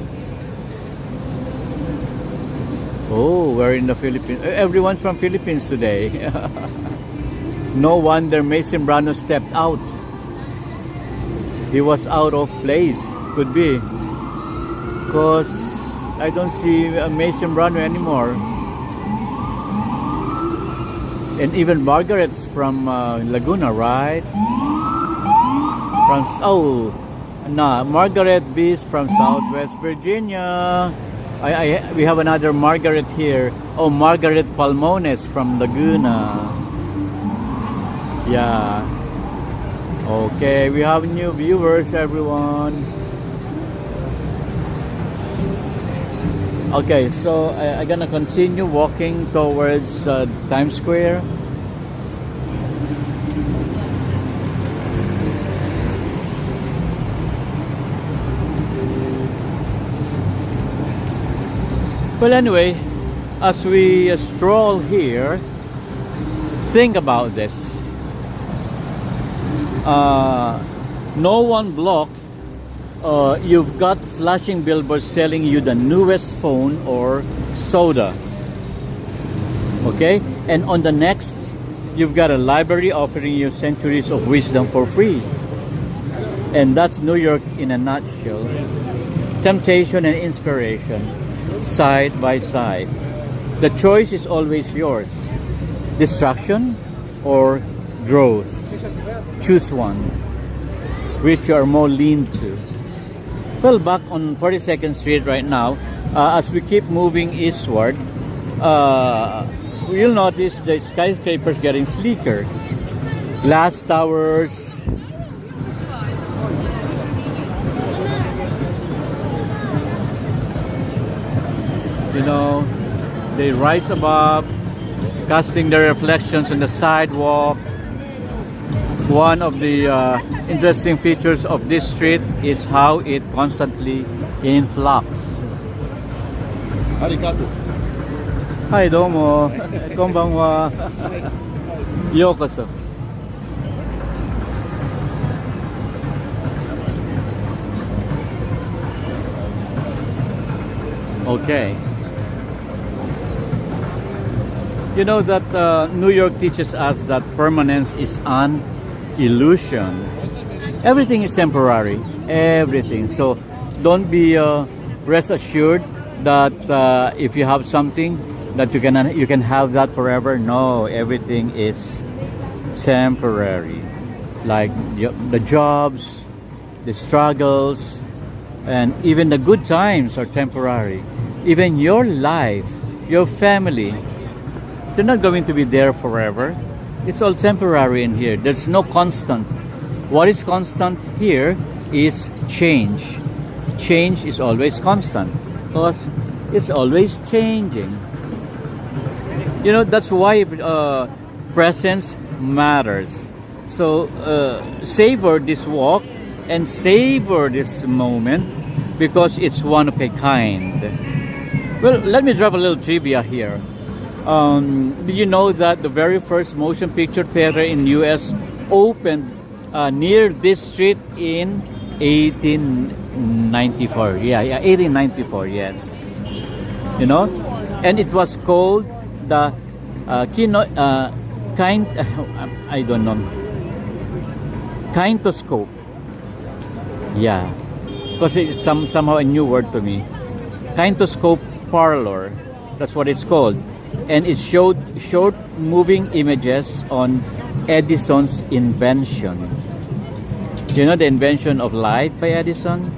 Oh, we're in the Philippines. Everyone's from Philippines today. No wonder Mason Brano stepped out. He was out of place. Could be. Because I don't see Mason Brano anymore. And even Margaret's from Laguna, right? Margaret B is from Southwest Virginia. We have another Margaret here. Oh, Margaret Palmones from Laguna. Yeah. Okay, we have new viewers, everyone. Okay, so I'm gonna continue walking towards Times Square. Well, anyway, as we stroll here, think about this. No one block, you've got flashing billboards selling you the newest phone or soda. Okay? And on the next, you've got a library offering you centuries of wisdom for free. And that's New York in a nutshell. Temptation and inspiration, side by side. The choice is always yours. Distraction or growth. Choose one. Which you are more lean to. Well, back on 42nd Street right now, as we keep moving eastward, you'll notice the skyscrapers getting sleeker. Glass towers. You know, they rise above, casting their reflections on the sidewalk. One of the interesting features of this street is how it constantly in flux. Arigato. Hi, domo. Konbanwa. Yokoso. Okay. You know that New York teaches us that permanence is an illusion. Everything is temporary. Everything. So don't be rest assured that if you have something that you can have that forever. No, everything is temporary. Like the jobs, the struggles, and even the good times are temporary. Even your life, your family, they're not going to be there forever. It's all temporary in here. There's no constant. What is constant here is change. Change is always constant because it's always changing. You know, that's why presence matters. So savor this walk and savor this moment because it's one of a kind. Well, let me drop a little trivia here. Did you know that the very first motion picture theater in US opened near this street in 1894? Yeah, 1894, yes. You know? And it was called the Kinetoscope. Yeah. Because it's somehow a new word to me. Kinetoscope parlor. That's what it's called. And it showed short moving images on Edison's invention. You know the invention of light by Edison?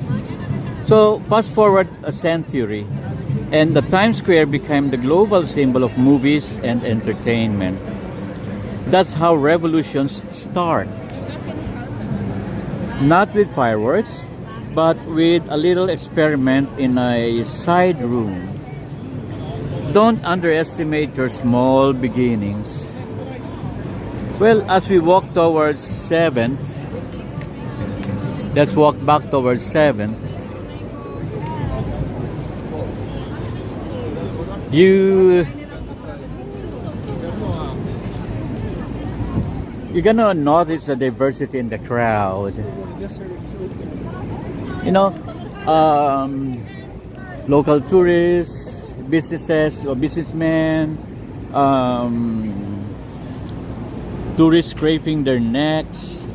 So fast forward a century and the Times Square became the global symbol of movies and entertainment. That's how revolutions start. Not with fireworks, but with a little experiment in a side room. Don't underestimate your small beginnings. Well, as we walk towards 7th, let's walk back towards 7th. you're gonna notice the diversity in the crowd. You know, local tourists, businesses or businessmen, tourists scraping their necks,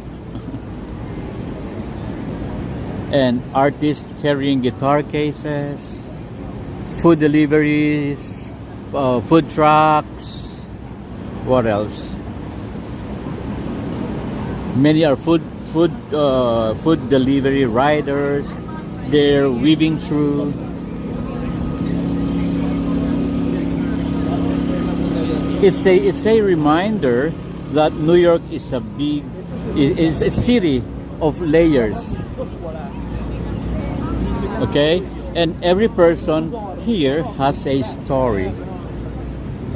and artists carrying guitar cases, food deliveries, food trucks. What else? Many are food delivery riders. They're weaving through. It's a reminder that New York is is a city of layers. Okay, and every person here has a story,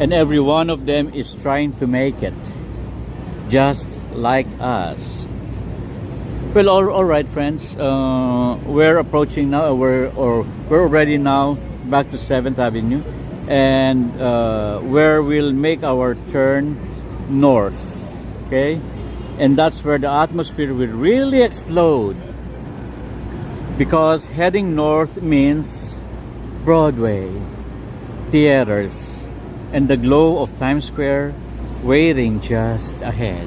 and every one of them is trying to make it, just like us. Well, all right, friends. We're approaching now. We're already now back to 7th Avenue, and where we'll make our turn north. Okay, and that's where the atmosphere will really explode, because heading north means Broadway, theaters, and the glow of Times Square waiting just ahead.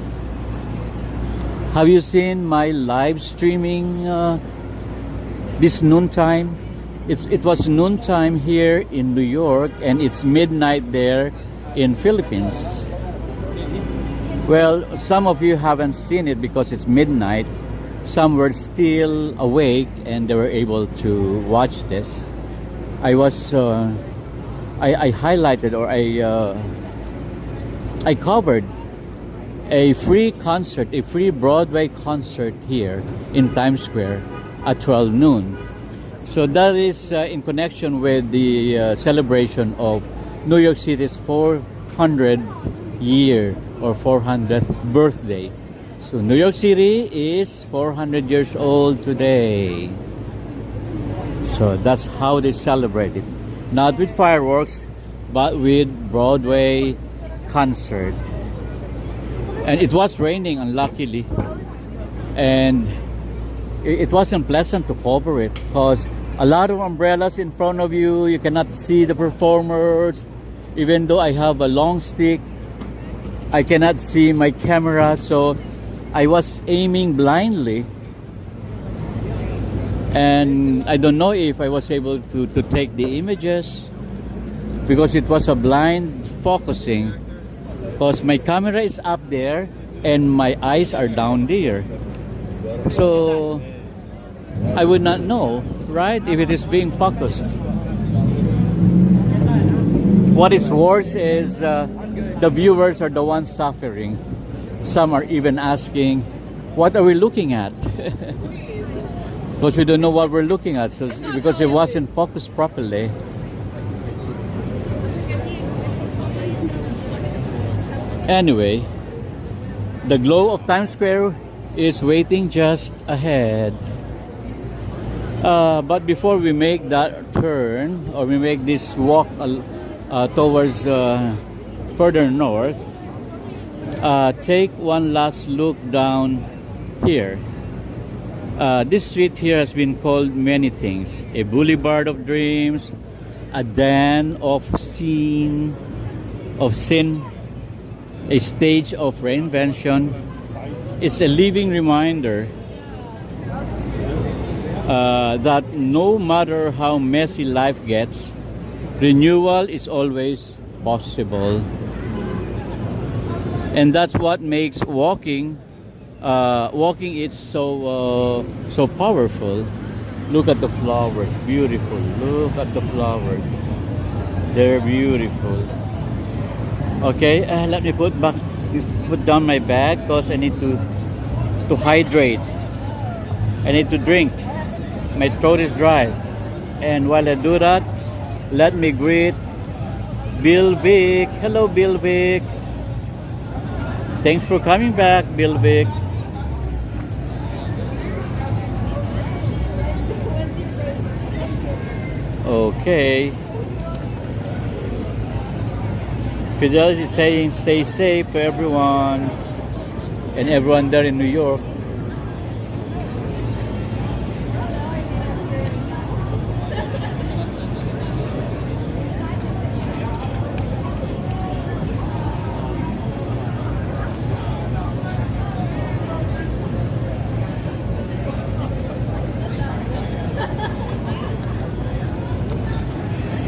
Have you seen my live streaming this noontime? It was noontime here in New York, and it's midnight there in Philippines. Well, some of you haven't seen it because it's midnight. Some were still awake and they were able to watch this. I was I highlighted, or I covered a free concert, a free Broadway concert here in Times Square at 12 noon. So that is in connection with the celebration of New York City's 400th year or 400th birthday. So New York City is 400 years old today. So that's how they celebrate it. Not with fireworks, but with Broadway concert. And it was raining, unluckily, and it wasn't pleasant to cover it because a lot of umbrellas in front of you. You cannot see the performers. Even though I have a long stick, I cannot see my camera, so I was aiming blindly, and I don't know if I was able to take the images because it was a blind focusing. Because my camera is up there and my eyes are down there, so I would not know, right, if it is being focused. What is worse is the viewers are the ones suffering. Some are even asking, what are we looking at? Because we don't know what we're looking at, so because it wasn't focused properly. Anyway, the glow of Times Square is waiting just ahead. But before we make that turn, or we make this walk towards further north, take one last look down here. This street here has been called many things: a boulevard of dreams, a den of sin, a stage of reinvention. It's a living reminder that no matter how messy life gets, renewal is always possible. And that's what makes walking it's so powerful. Look at the flowers, beautiful. Look at the flowers, they're beautiful. Okay, let me put down my bag because I need to hydrate. I need to drink. My throat is dry. And while I do that, let me greet Bill Vic. Hello, Bill Vic. Thanks for coming back, Bill Vic. Okay. Fidel is saying stay safe, everyone. and everyone there in New York.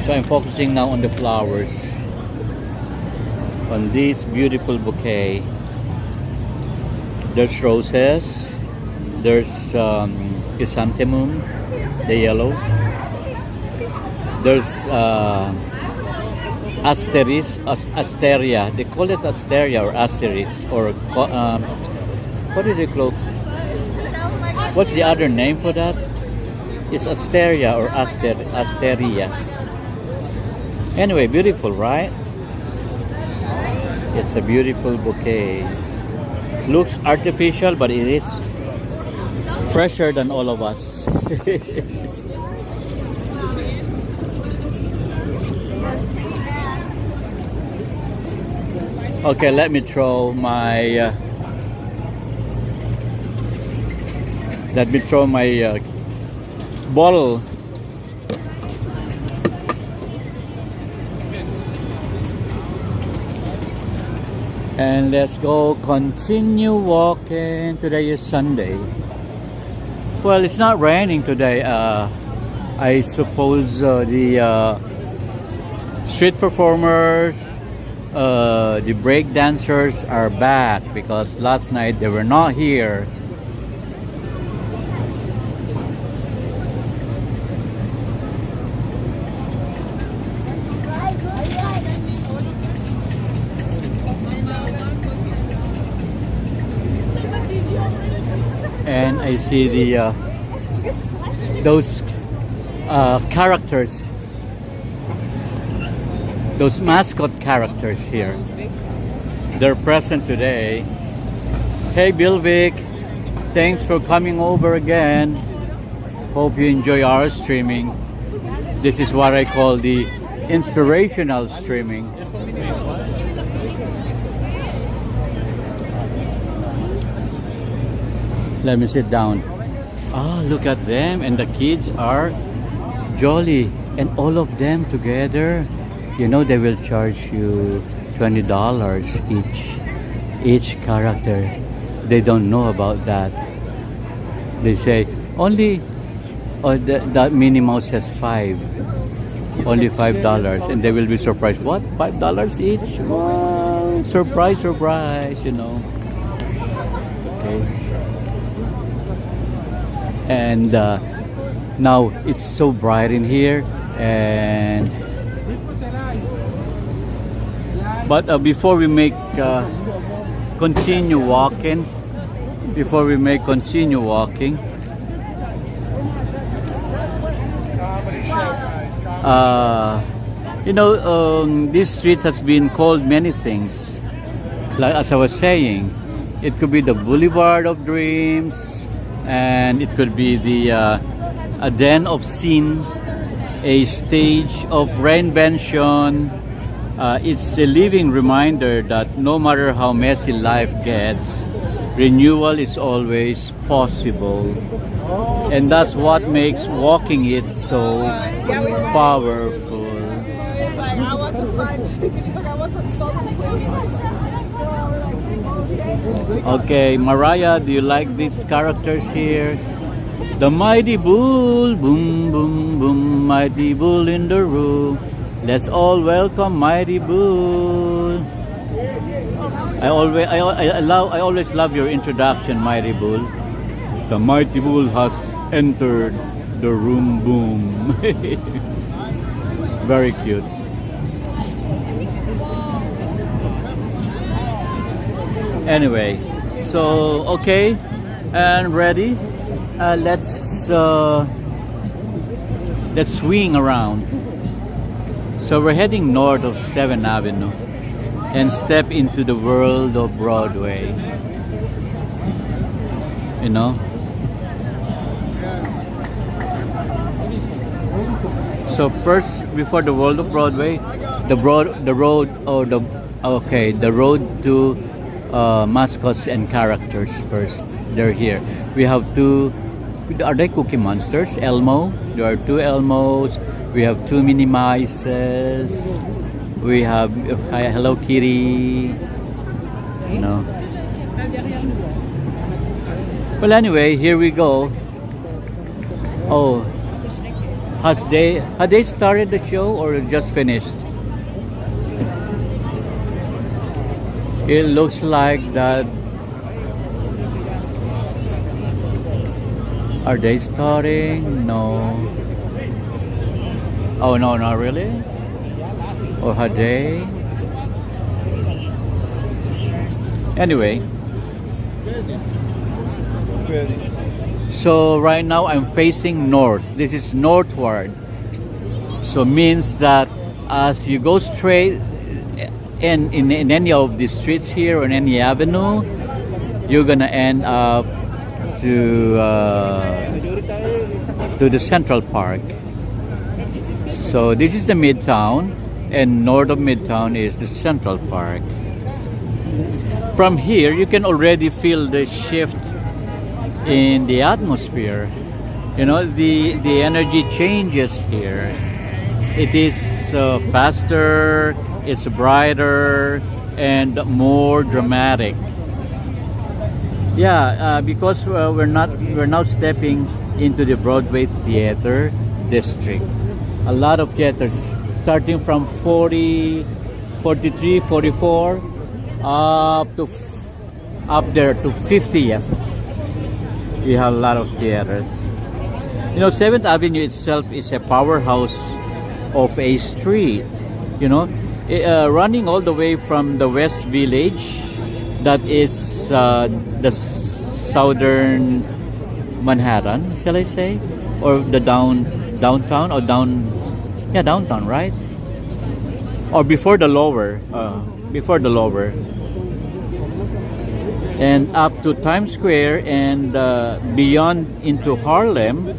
So I'm focusing now on the flowers, on this beautiful bouquet. There's roses, there's chrysanthemum, the yellow. There's asteria. They call it asteria or asteris or what do they call? What's the other name for that? It's asteria or asterias. Anyway, beautiful, right? It's a beautiful bouquet. Looks artificial, but it is fresher than all of us. Okay, let me throw my bottle. And let's go continue walking. Today is Sunday. Well, it's not raining today. I suppose the street performers, the break dancers are back because last night they were not here. And I see the those characters, those mascot characters here. They're present today. Hey Bill Vic, thanks for coming over again. Hope you enjoy our streaming. This is what I call the inspirational streaming. Let me sit down. Ah, look at them, and the kids are jolly, and all of them together. You know they will charge you $20 each character. They don't know about that. They say only that Minnie Mouse says only $5, and they will be surprised. What? $5 each? Wow! Surprise, surprise! You know. Okay. And now it's so bright in here, and but before we make continue walking, you know, this street has been called many things. Like as I was saying, it could be the Boulevard of Dreams, and it could be the a den of sin, a stage of reinvention. It's a living reminder that no matter how messy life gets, renewal is always possible, and that's what makes walking it so powerful. Okay, Mariah, do you like these characters here? The mighty bull, boom, boom, boom, mighty bull in the room. Let's all welcome mighty bull. I always love your introduction, mighty bull. The mighty bull has entered the room, boom. Very cute. Anyway, so okay, and ready. Let's swing around. So we're heading north of 7th Avenue and step into the world of Broadway. You know. So first, before the world of Broadway, the road to mascots and characters first. They're here. We have two. Are they Cookie Monsters? Elmo. There are two Elmos. We have two Minnie Mices. We have Hello Kitty. You know. Well, anyway, here we go. Oh, had they started the show or just finished? It looks like that. Are they starting? No. Oh no, not really. Or had they? Anyway. So right now I'm facing north. This is northward. So means that as you go straight in any of the streets here or in any avenue, you're gonna end up to the Central Park. So this is the Midtown, and north of Midtown is the Central Park. From here, you can already feel the shift in the atmosphere. You know, the energy changes here. It is faster, it's brighter, and more dramatic. Yeah, because we're now stepping into the Broadway theater district. A lot of theaters starting from 40, 43, 44 up there to 50th. You have a lot of theaters. You know, 7th Avenue itself is a powerhouse of a street. You know, running all the way from the West Village, that is the southern Manhattan, shall I say, or the downtown or downtown, right? Or before the lower, and up to Times Square and beyond into Harlem.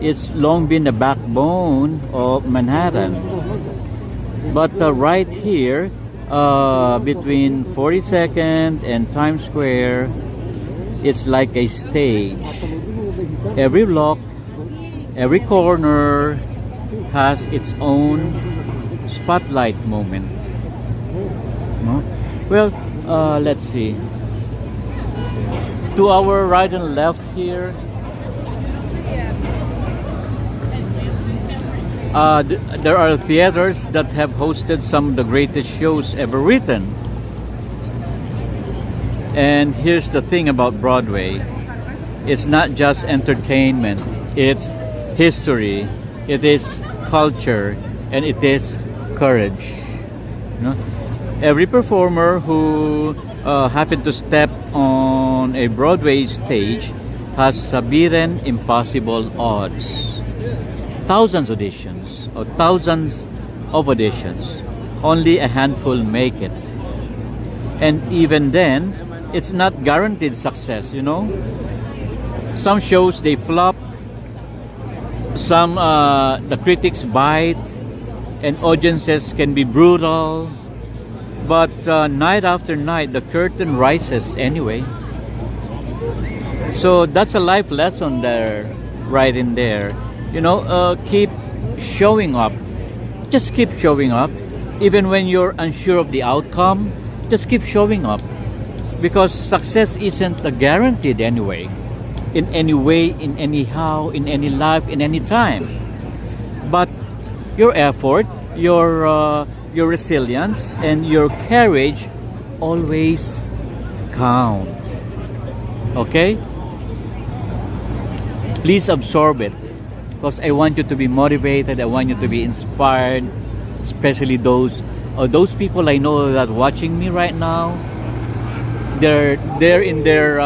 It's long been the backbone of Manhattan. But right here, between 42nd and Times Square, it's like a stage. Every block, every corner has its own spotlight moment. No? Well, let's see. To our right and left here, there are theaters that have hosted some of the greatest shows ever written. And here's the thing about Broadway. It's not just entertainment. It's history. It is culture. And it is courage. You know? Every performer who happened to step on a Broadway stage has beaten impossible odds. Thousands of auditions. Only a handful make it. And even then, it's not guaranteed success, you know. Some shows, they flop. Some, the critics bite. And audiences can be brutal. But night after night, the curtain rises anyway. So that's a life lesson there, right in there. You know, keep showing up. Just keep showing up. Even when you're unsure of the outcome, just keep showing up. Because success isn't guaranteed anyway. In any way, in any how, in any life, in any time. But your effort, your resilience, and your courage always count. Okay? Please absorb it. Because I want you to be motivated. I want you to be inspired. Especially those people I know that watching me right now. They're in their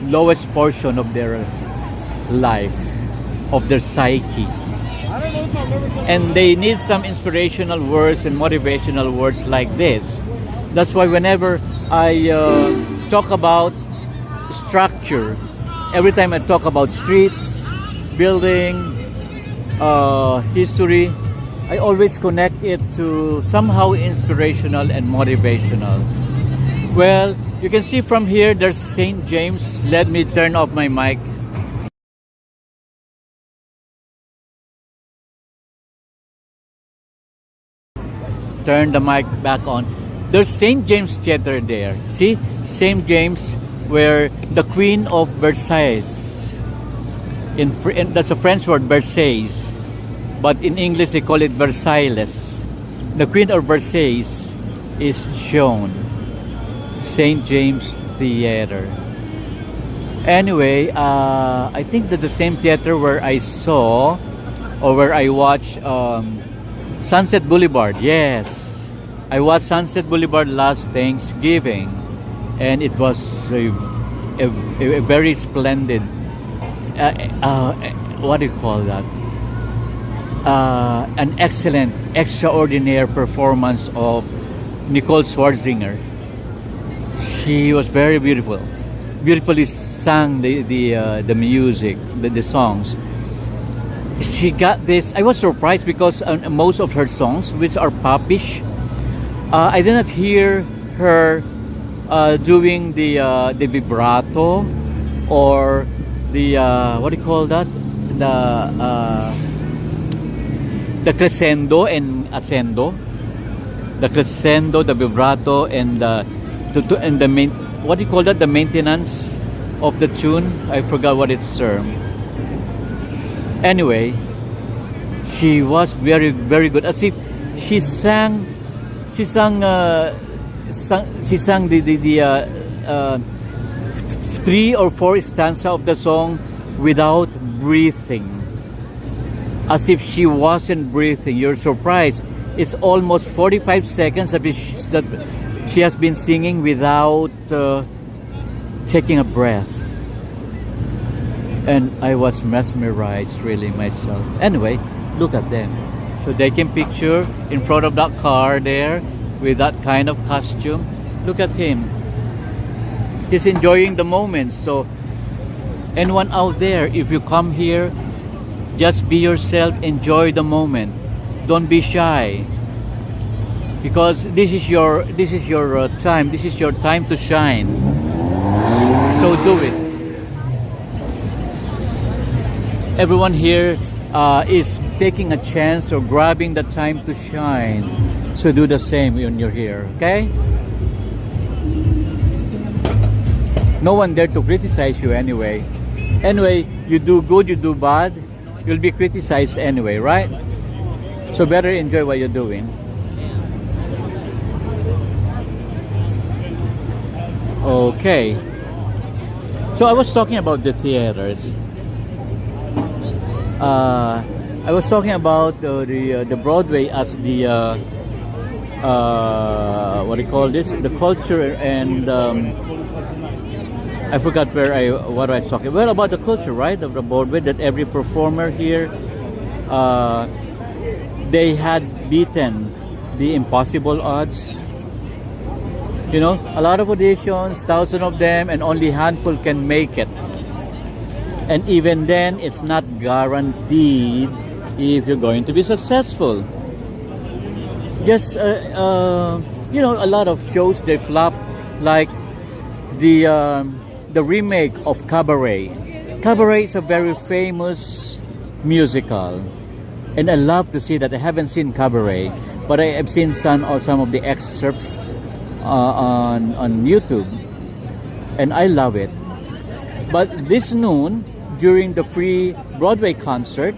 lowest portion of their life, of their psyche. And they need some inspirational words and motivational words like this. That's why whenever I talk about structure, every time I talk about streets, building, history, I always connect it to somehow inspirational and motivational. Well, You can see from here there's St. James. Let me turn off my mic. Turn the mic back on. There's St. James Theater there. See? St. James, where the Queen of Versailles, that's a French word, Versailles, but in English they call it Versailles. The Queen of Versailles is shown. St. James Theater. Anyway, I think that's the same theater where I saw, or where I watched Sunset Boulevard. Yes, I watched Sunset Boulevard last Thanksgiving, and it was a very splendid, what do you call that? An excellent, extraordinary performance of Nicole Scherzinger. She was very beautiful, beautifully sang the music, the songs. She got this. I was surprised because most of her songs, which are popish, I did not hear her doing the vibrato or the what do you call that, the crescendo and ascendo, the crescendo, the vibrato, and and the main, what do you call that, the maintenance of the tune. I forgot what it's termed. Anyway, she was very, very good. As if she sang the 3 or 4 stanza of the song without breathing. As if she wasn't breathing. You're surprised. It's almost 45 seconds that she has been singing without taking a breath. And I was mesmerized really myself. Anyway, look at them. So they can picture in front of that car there with that kind of costume. Look at him. He's enjoying the moment. So anyone out there, if you come here, just be yourself, enjoy the moment. Don't be shy. Because this is your time. This is your time to shine. So do it. Everyone here is taking a chance or grabbing the time to shine. So do the same when you're here, okay? No one there to criticize you anyway. Anyway, you do good, you do bad, you'll be criticized anyway, right? So better enjoy what you're doing. Okay. So I was talking about the theaters. I was talking about the Broadway as the what do you call this? The culture, and I forgot what I was talking. Well, about the culture, right, of the Broadway. That every performer here, they had beaten the impossible odds. You know, a lot of auditions, thousands of them, and only handful can make it. And even then, it's not guaranteed if you're going to be successful. Just, you know, a lot of shows, they flop, like the remake of Cabaret. Cabaret is a very famous musical. And I love to see that. I haven't seen Cabaret, but I have seen some of the excerpts on YouTube. And I love it. But this noon, during the free Broadway concert,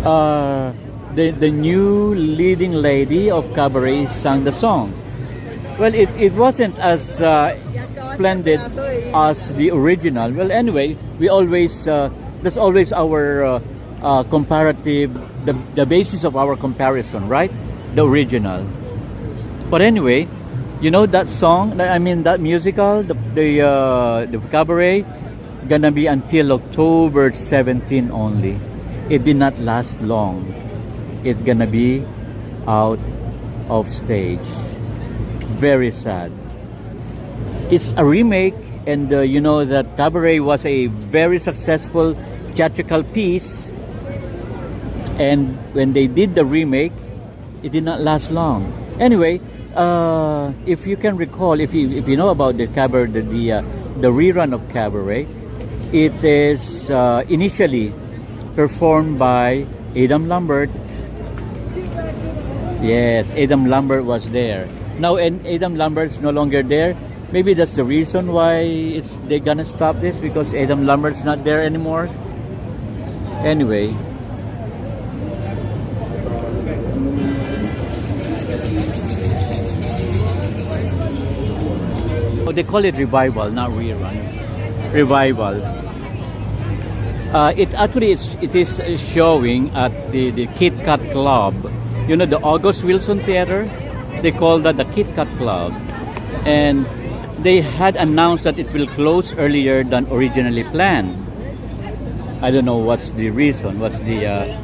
the new leading lady of Cabaret sang the song. Well, it wasn't as splendid as the original. Well, anyway, we always that's always our comparative, the basis of our comparison, right? The original. But anyway, you know that song, I mean that musical, the Cabaret, gonna be until October 17 only. It did not last long. It's gonna be out of stage. Very sad. It's a remake, and you know that Cabaret was a very successful theatrical piece, and when they did the remake, it did not last long. Anyway, if you can recall, if you know about the cabaret, the rerun of cabaret, it is initially performed by Adam Lambert. Yes, Adam Lambert was there. Now, and Adam Lambert's no longer there. Maybe that's the reason why they're gonna stop this, because Adam Lambert's not there anymore. Anyway. Oh, they call it revival, not rerun. Revival. It is showing at the Kit Kat Club. You know, the August Wilson Theater? They call that the Kit Kat Club. And they had announced that it will close earlier than originally planned. I don't know what's the reason, but there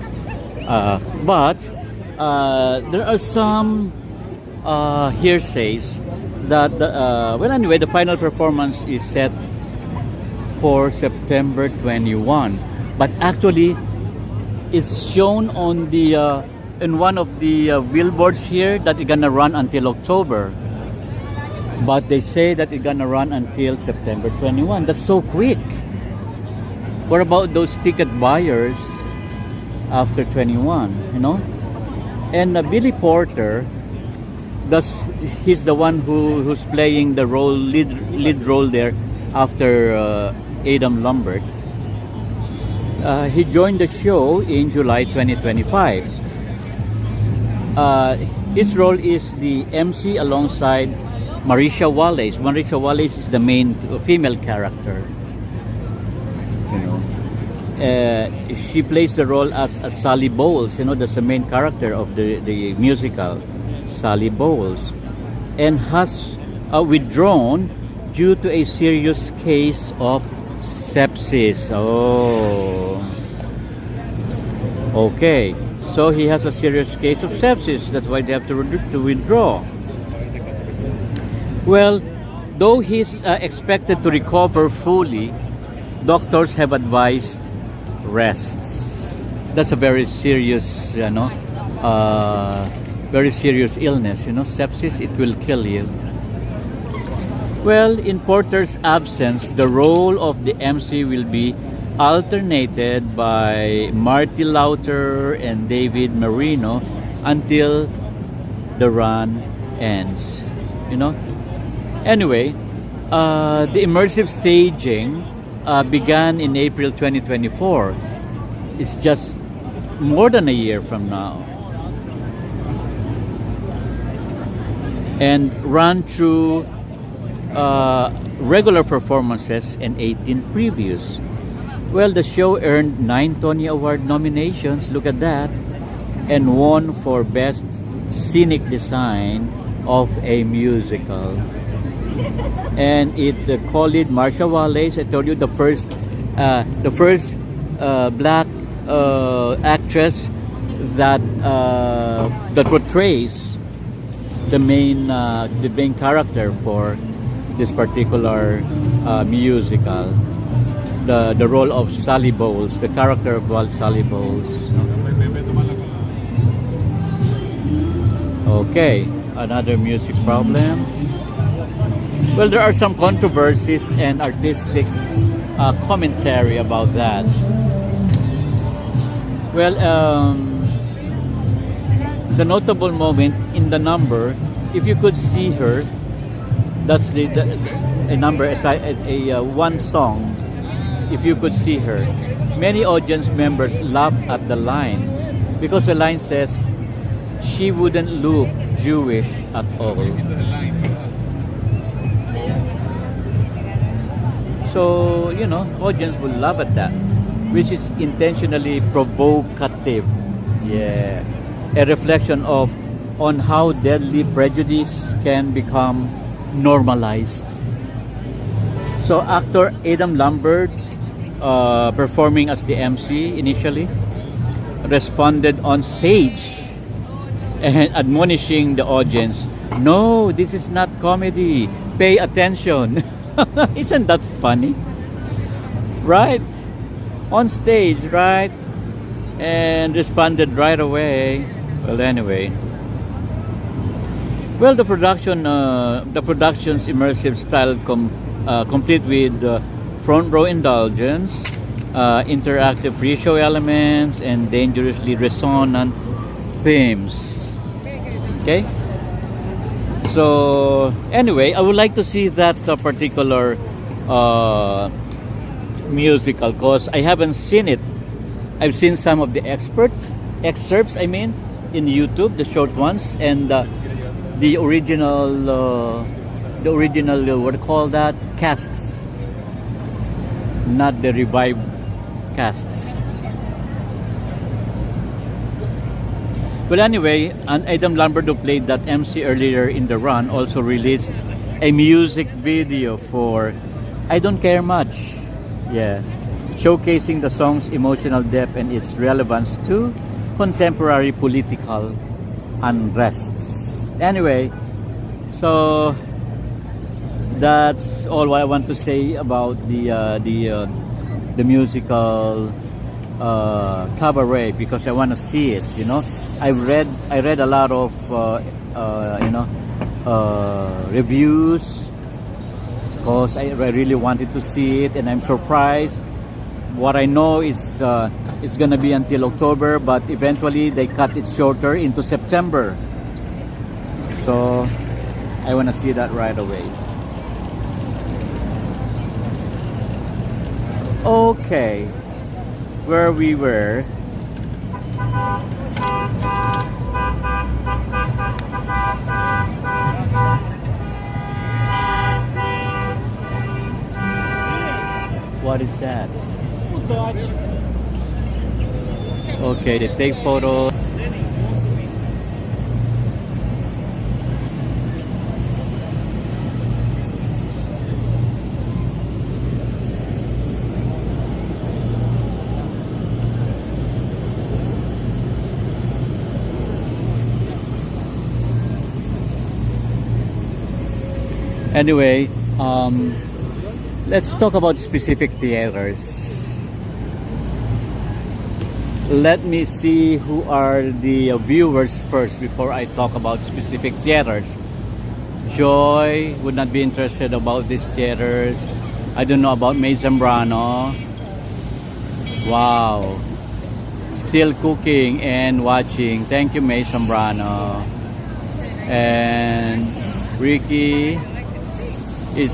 are some hearsays that, well, anyway, the final performance is set for September 21. But actually, it's shown on the in one of the billboards here that it's gonna run until October. But they say that it's gonna run until September 21. That's so quick. What about those ticket buyers after 21, you know? And Billy Porter, he's the one who's playing the lead role there after Adam Lambert. He joined the show in July 2025. His role is the MC alongside Marisha Wallace. Marisha Wallace is the main female character. You know, she plays the role as Sally Bowles. You know, that's the main character of the musical, Sally Bowles, and has withdrawn due to a serious case of sepsis. Oh, okay. So he has a serious case of sepsis. That's why they have to withdraw. Well, though he's expected to recover fully, doctors have advised rest. That's a very serious, very serious illness. You know, sepsis, it will kill you. Well, in Porter's absence, the role of the MC will be alternated by Marty Lauter and David Marino until the run ends. You know? Anyway, the immersive staging began in April 2024. It's just more than a year from now. And ran through regular performances and 18 previews. Well, the show earned 9 Tony Award nominations, look at that, and won for Best Scenic Design of a Musical. And it co-lead Marsha Wallace. I told you the first black actress that portrays the main character for this particular musical. The role of Sally Bowles, the character of Sally Bowles. Okay, another music problem. Well, there are some controversies and artistic commentary about that. Well, the notable moment in the number, if you could see her, that's a number, one song. If you could see her, many audience members laughed at the line because the line says she wouldn't look Jewish at all. So, you know, audience will laugh at that, which is intentionally provocative. Yeah, a reflection on how deadly prejudice can become normalized. So actor Adam Lambert, performing as the MC initially, responded on stage and admonishing the audience, "No, this is not comedy. Pay attention." Isn't that funny? Right? On stage, right? And responded right away. Well, anyway. Well, the production's immersive style complete with front row indulgence, interactive pre-show elements, and dangerously resonant themes. Okay. So anyway, I would like to see that particular musical, cause I haven't seen it. I've seen some of the excerpts. I mean, in YouTube, the short ones, and the original what do you call that, casts, not the revived casts. Well, anyway, Adam Lambert, who played that MC earlier in the run, also released a music video for I Don't Care Much. Yeah, showcasing the song's emotional depth and its relevance to contemporary political unrests. Anyway, so that's all what I want to say about the musical cabaret, because I want to see it. You know, I read a lot of reviews, because I really wanted to see it, and I'm surprised. What I know is it's gonna be until October, but eventually they cut it shorter into September. So I want to see that right away. Okay, where we were. What is that? Okay, they take photos. Anyway, let's talk about specific theaters. Let me see who are the viewers first before I talk about specific theaters. Joy would not be interested about these theaters. I don't know about May Zambrano. Wow. Still cooking and watching. Thank you, May Zambrano. And Ricky is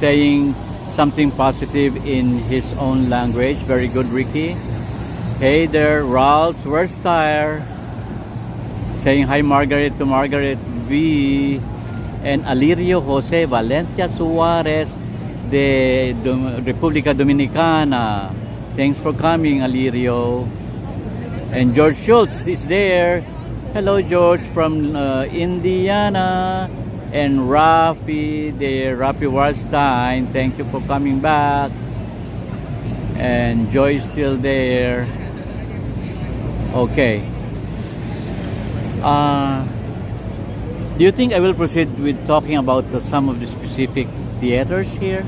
saying something positive in his own language. Very good, Ricky. Hey there, Ralph, where's Tyre? Saying hi, Margaret, to Margaret V. And Alirio Jose Valencia Suarez de República Dominicana. Thanks for coming, Alirio. And George Schultz is there. Hello, George, from Indiana. And Rafi, the Rafi Warstein, thank you for coming back. And Joy is still there. Okay. Do you think I will proceed with talking about some of the specific theaters here?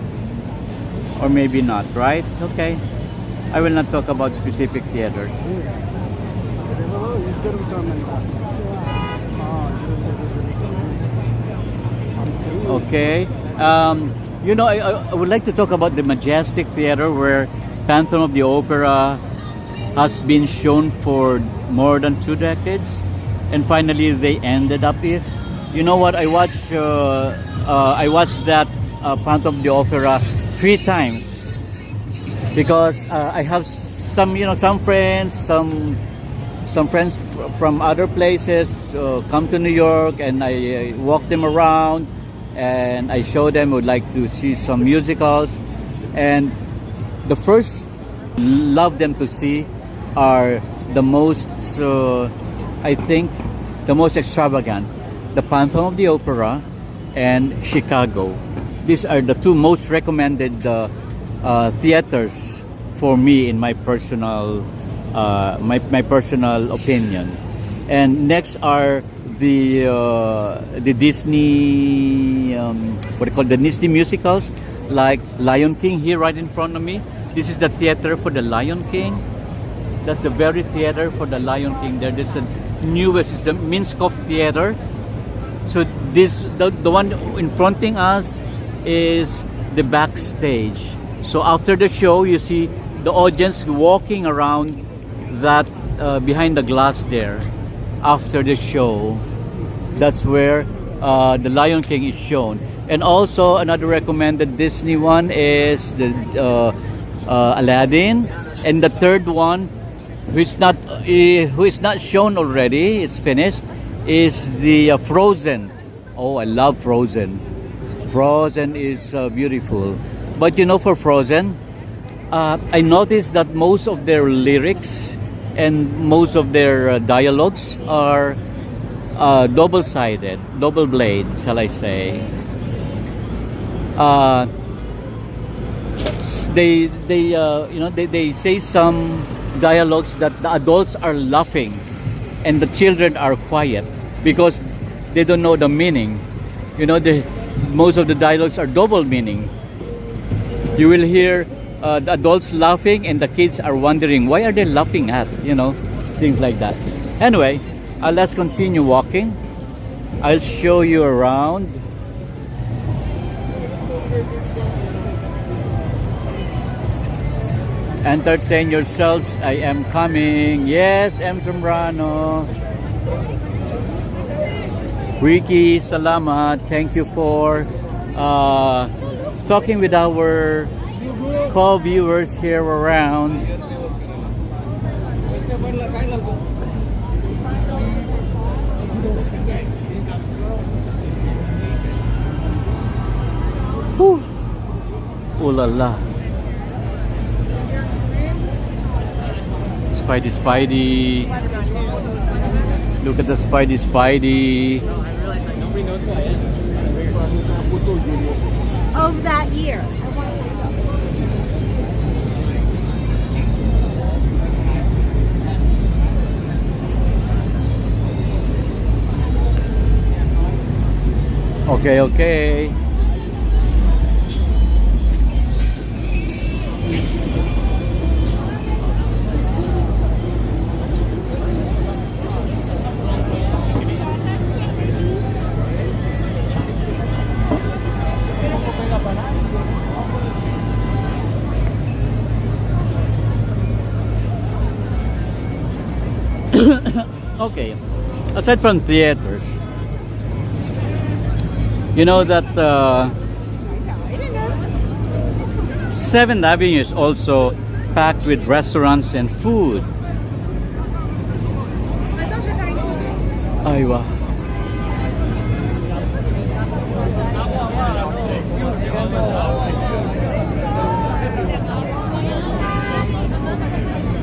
Or maybe not, right? Okay. I will not talk about specific theaters. Okay. You know, I would like to talk about the Majestic Theater, where Phantom of the Opera has been shown for more than 2 decades, and finally they ended up here. You know what? I watched that Phantom of the Opera 3 times, because I have some friends, some friends from other places come to New York, and I walk them around. And I show them would like to see some musicals, and the first love them to see are the most I think the most extravagant, the Phantom of the Opera and Chicago. These are the 2 most recommended theaters for me in my personal my personal opinion. And next are the Disney what do you call the Disney musicals, like Lion King here right in front of me. This is the theater for the Lion King. That's the very theater for the Lion King. There is a newest, it's the Minskoff Theater. So this the one in fronting us is the backstage. So after the show, you see the audience walking around that behind the glass there. After the show, that's where the Lion King is shown. And also another recommended Disney one is the Aladdin, and the third one, who is not shown already, it's finished, is the Frozen. Oh, I love Frozen. Frozen is beautiful. But you know, for Frozen, I noticed that most of their lyrics and most of their dialogues are double-sided, double blade, shall I say. They say some dialogues that the adults are laughing and the children are quiet because they don't know the meaning. You know, most of the dialogues are double meaning. You will hear the adults laughing and the kids are wondering why are they laughing at, you know, things like that. Anyway, let's continue walking. I'll show you around. Entertain yourselves. I am coming. Yes, M. Zambrano. Ricky, salamat. Thank you for talking with our co-viewers here around. Whew. Oh la la. Spidey. Look at the Spidey. Nobody knows who I am. Of that year. Okay. Okay, aside from theaters, you know that 7th Avenue is also packed with restaurants and food. Aywa.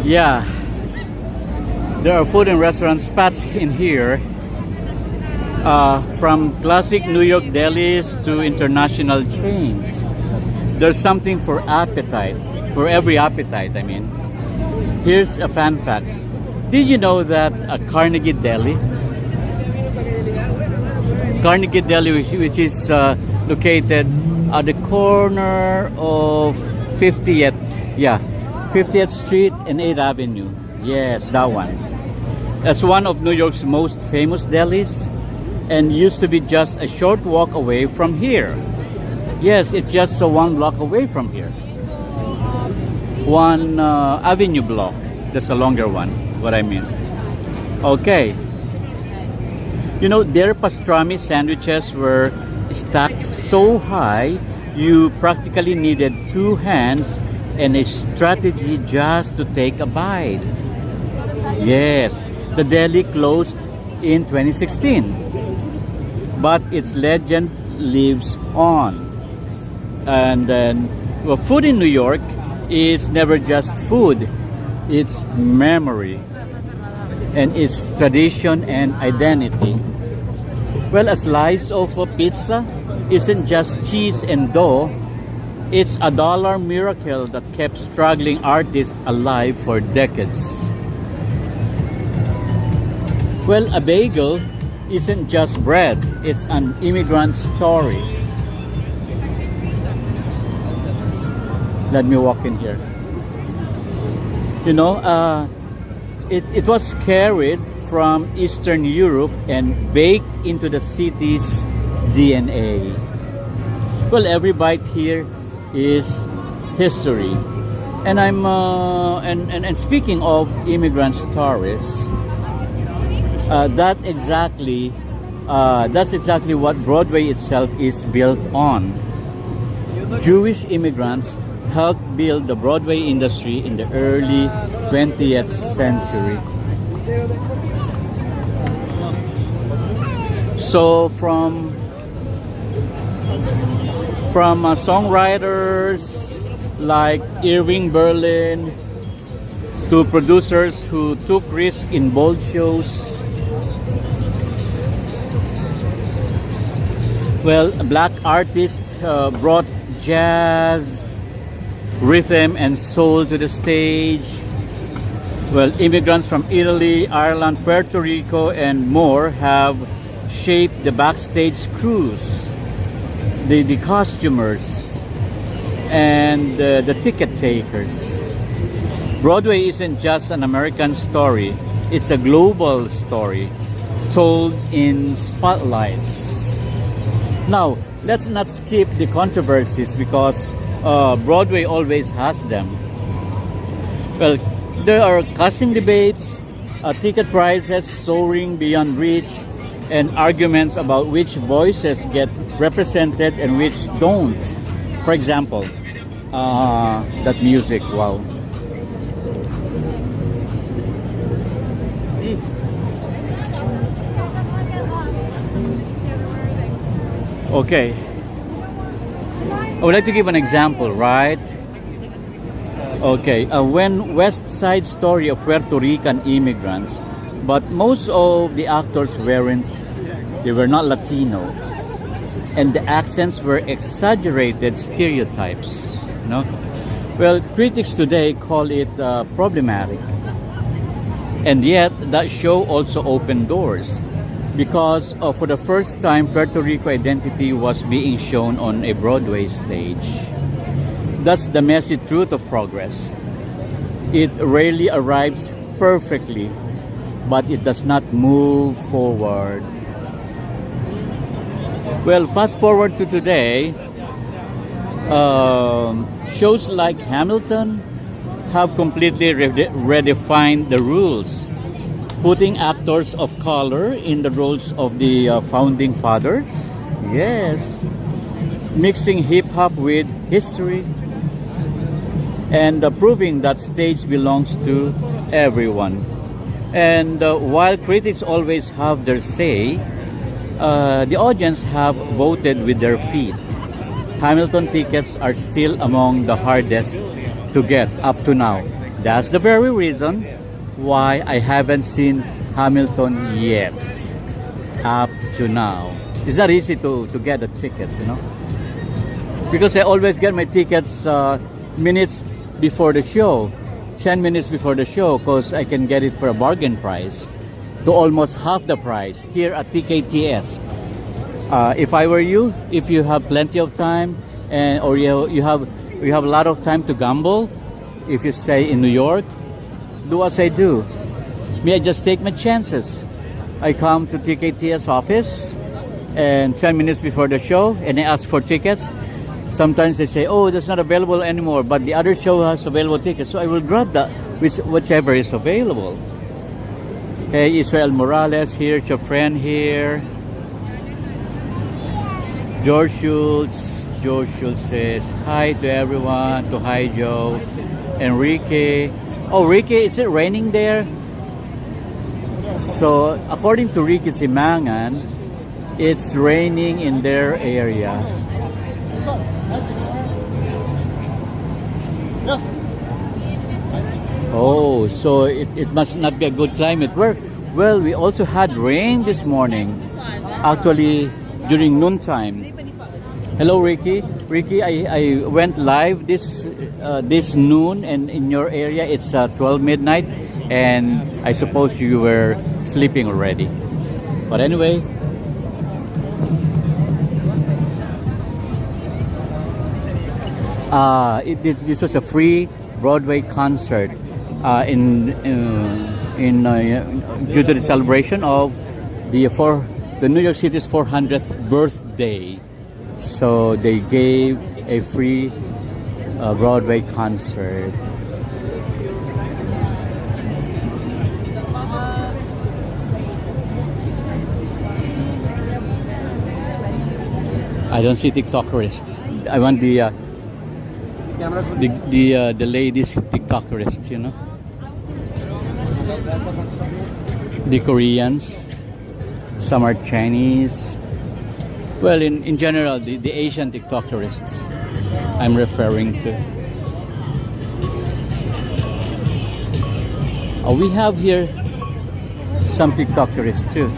Yeah. There are food and restaurant spots in here, from classic New York delis to international chains. There's something for appetite, for every appetite, I mean. Here's a fun fact. Did you know that a Carnegie Deli, which is located at the corner of 50th Street and 8th Avenue. Yes, that one. That's one of New York's most famous delis and used to be just a short walk away from here. Yes, it's just a 1 block away from here. One avenue block. That's a longer one, what I mean. Okay. You know, their pastrami sandwiches were stacked so high, you practically needed 2 hands and a strategy just to take a bite. Yes, the deli closed in 2016, but its legend lives on. And then, well, food in New York is never just food, it's memory and it's tradition and identity. Well, a slice of a pizza isn't just cheese and dough, it's a dollar miracle that kept struggling artists alive for decades. Well, a bagel isn't just bread, it's an immigrant story. Let me walk in here. You know, it was carried from Eastern Europe and baked into the city's DNA. Well, every bite here is history. And and speaking of immigrant stories, that's exactly what Broadway itself is built on. Jewish immigrants helped build the Broadway industry in the early 20th century. So from songwriters like Irving Berlin to producers who took risks in bold shows. Well, black artists brought jazz, rhythm, and soul to the stage. Well, immigrants from Italy, Ireland, Puerto Rico, and more have shaped the backstage crews, the costumers, and the ticket takers. Broadway isn't just an American story, it's a global story told in spotlights. Now, let's not skip the controversies because Broadway always has them. Well, there are casting debates, ticket prices soaring beyond reach, and arguments about which voices get represented and which don't. For example, that music, wow. Okay. I would like to give an example, right? Okay, when West Side Story of Puerto Rican immigrants, but most of the actors they were not Latino, and the accents were exaggerated stereotypes, you know? Well, critics today call it problematic, and yet that show also opened doors because for the first time Puerto Rico identity was being shown on a Broadway stage. That's the messy truth of progress. It rarely arrives perfectly, but it does not move forward. Well, fast forward to today, shows like Hamilton have completely redefined the rules, putting actors of color in the roles of the founding fathers. Yes. Mixing hip-hop with history, and proving that stage belongs to everyone. And while critics always have their say, the audience have voted with their feet. Hamilton tickets are still among the hardest to get up to now. That's the very reason why I haven't seen Hamilton yet up to now. It's not easy to get the tickets, you know, because I always get my tickets minutes before the show, 10 minutes before the show, because I can get it for a bargain price to almost half the price here at TKTS. If I were you, if you have plenty of time or you have a lot of time to gamble, if you stay in New York, do as I do. Me, I just take my chances. I come to TKTS office and 10 minutes before the show and I ask for tickets. Sometimes they say, oh, that's not available anymore, but the other show has available tickets. So I will grab that, whichever is available. Hey, Israel Morales here, your friend here. George Schultz says, hi to everyone, to hi Joe. Enrique. Oh, Ricky, is it raining there? So, according to Ricky Simangan, it's raining in their area. Oh, so it must not be a good climate. Well, we also had rain this morning. Actually, during noontime. Hello, Ricky. Ricky, I went live this noon, and in your area it's 12 midnight, and I suppose you were sleeping already. But anyway, this was a free Broadway concert in in due to the celebration of the New York City's 400th birthday. So they gave a free Broadway concert. I don't see TikTokerists. I want the ladies TikTokerists, you know. The Koreans, some are Chinese. Well, in general, the Asian TikTokerists I'm referring to. Oh, we have here some TikTokerists too.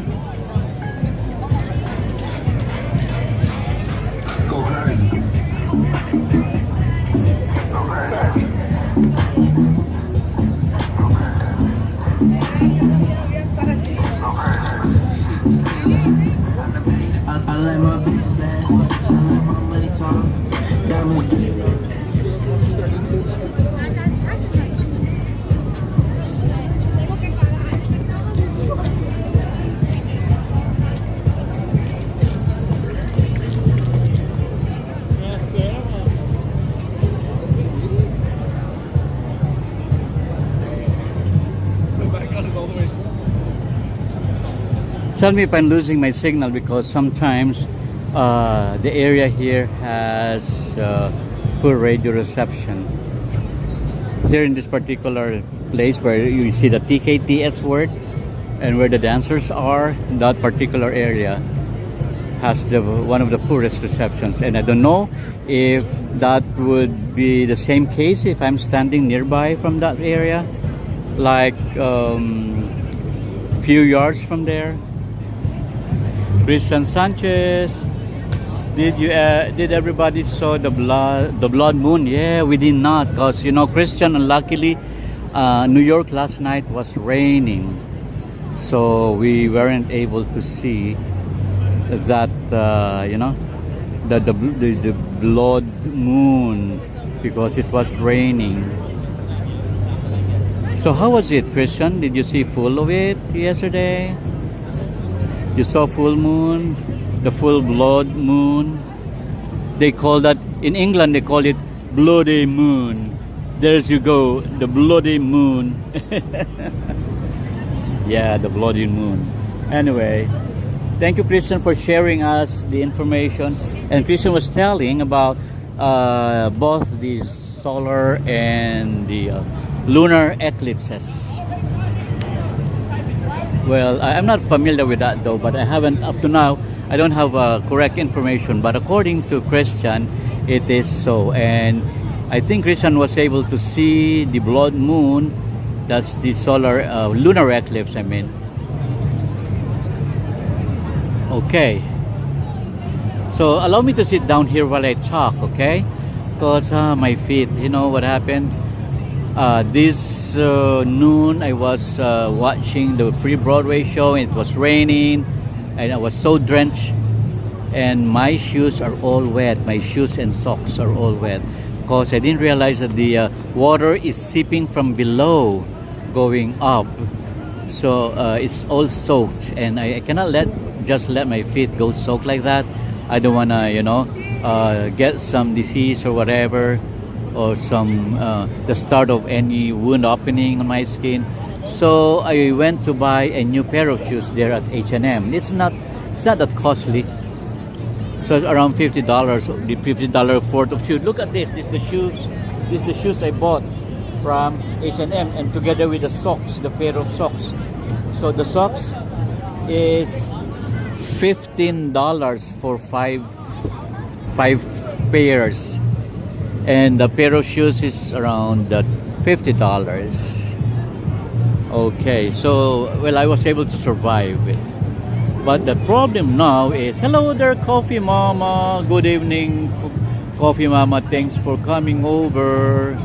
Tell me if I'm losing my signal, because sometimes the area here has poor radio reception. Here in this particular place where you see the TKTS word and where the dancers are, that particular area has one of the poorest receptions. And I don't know if that would be the same case if I'm standing nearby from that area, like few yards from there. Christian Sanchez, did everybody saw the blood moon? Yeah, we did not, because you know, Christian, unluckily New York last night was raining, so we weren't able to see that you know, the blood moon, because it was raining. So how was it, Christian? Did you see full of it yesterday? You saw full moon, the full blood moon. They call that, in England they call it bloody moon. There's you go, the bloody moon. Yeah, the bloody moon. Anyway, thank you, Christian, for sharing us the information. And Christian was telling about both the solar and the lunar eclipses. Well, I'm not familiar with that though, but I haven't, up to now, I don't have correct information. But according to Christian, it is so. And I think Christian was able to see the blood moon. That's the solar, lunar eclipse, I mean. Okay. So allow me to sit down here while I talk, okay? Because my feet, you know what happened? This noon I was watching the free Broadway show, and it was raining and I was so drenched, and my shoes are all wet. My shoes and socks are all wet because I didn't realize that the water is seeping from below going up, so it's all soaked, and I cannot just let my feet go soaked like that. I don't want to, you know, get some disease or whatever, or some the start of any wound opening on my skin. So I went to buy a new pair of shoes there at H&M. It's not that costly. So it's around $50, the $50 worth of shoes. Look at this. This is the shoes. This is the shoes I bought from H&M, and together with the socks, the pair of socks. So the socks is $15 for five pairs. And the pair of shoes is around $50. Okay, so well, I was able to survive it. But the problem now is, hello there, Coffee Mama. Good evening, Coffee Mama. Thanks for coming over.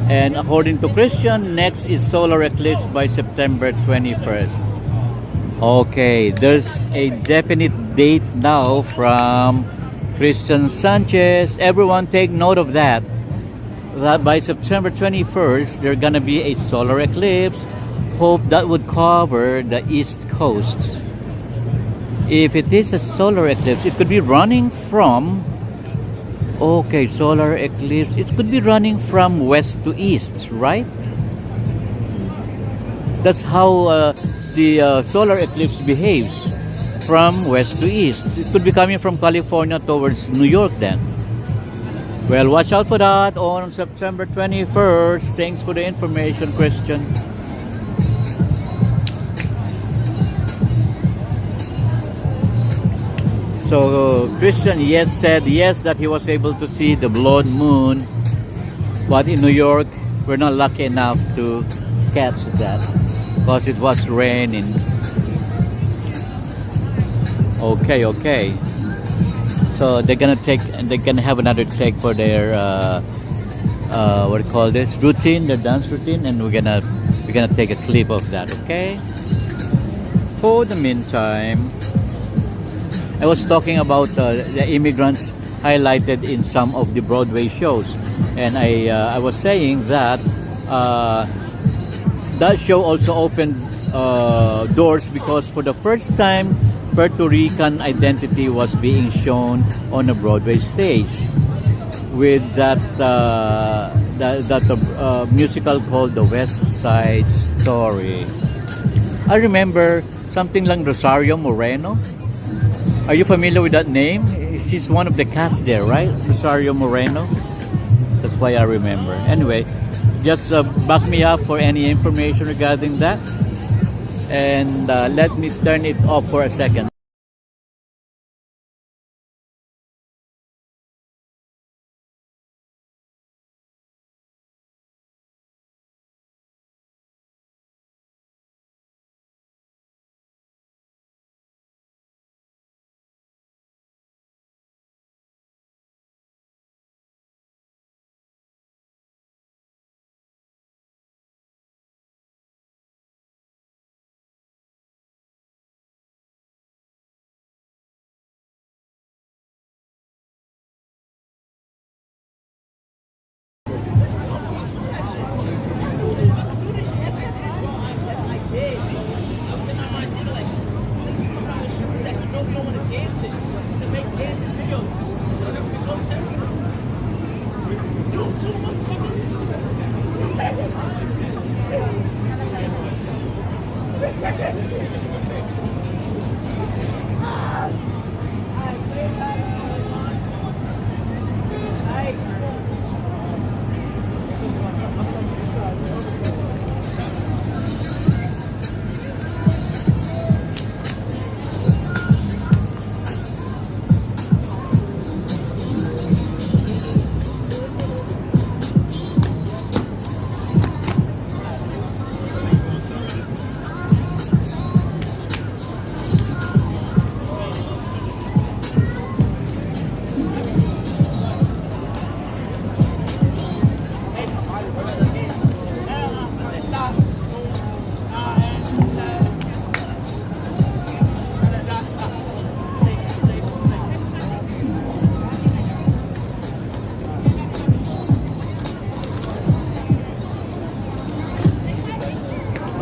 And according to Christian, next is solar eclipse by September 21st. Okay, there's a definite date now from Christian Sanchez. Everyone take note of that. That by September 21st, there's gonna be a solar eclipse hope that would cover the east coast. If it is a solar eclipse, it could be running from, okay, solar eclipse, it could be running from west to east, right? That's how the solar eclipse behaves, from west to east. It could be coming from California towards New York then. Well, watch out for that on September 21st. Thanks for the information, Christian. So Christian said yes that he was able to see the blood moon, but in New York we're not lucky enough to catch that because it was raining. Okay. So they're gonna have another take for their what do you call this, routine, their dance routine, and we're gonna take a clip of that. Okay. For the meantime, I was talking about the immigrants highlighted in some of the Broadway shows, and I was saying that that show also opened doors because for the first time Puerto Rican identity was being shown on a Broadway stage with that musical called The West Side Story. I remember something like Rosario Moreno. Are you familiar with that name? She's one of the cast there, right? Rosario Moreno. That's why I remember. Anyway, just back me up for any information regarding that. And let me turn it off for a second.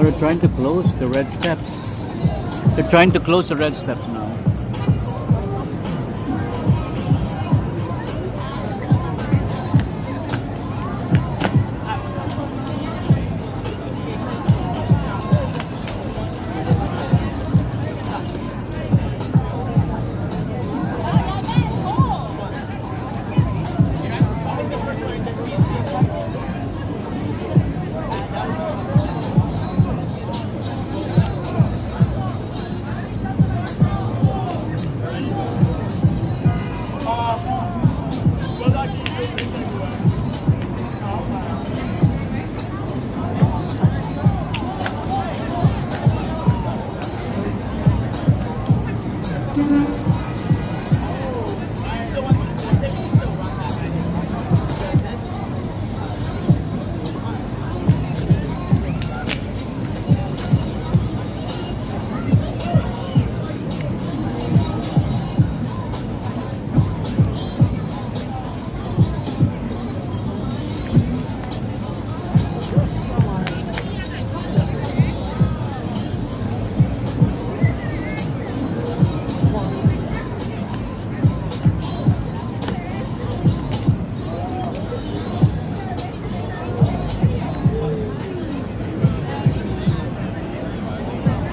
They're trying to close the red steps. They're trying to close the red steps now.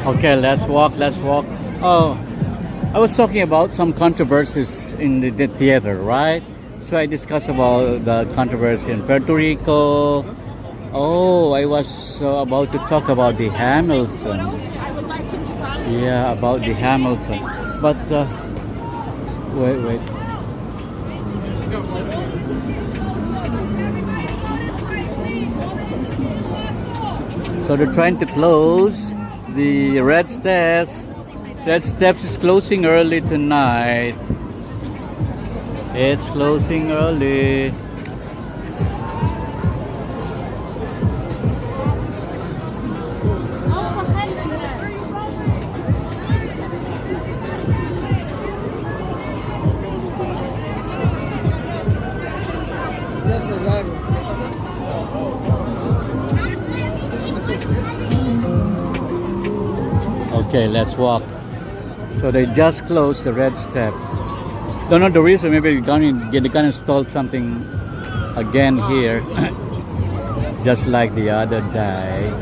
Okay, let's walk, let's walk. Oh, I was talking about some controversies in the theater, right? So I discussed about the controversy in Puerto Rico. Oh, I was about to talk about the Hamilton. Yeah, about the Hamilton. But, wait. So they're trying to close the Red Steps. Red Steps is closing early tonight. It's closing early. Okay, let's walk. So they just closed the Red Step. Don't know the reason. Maybe they're gonna install something again here, just like the other day.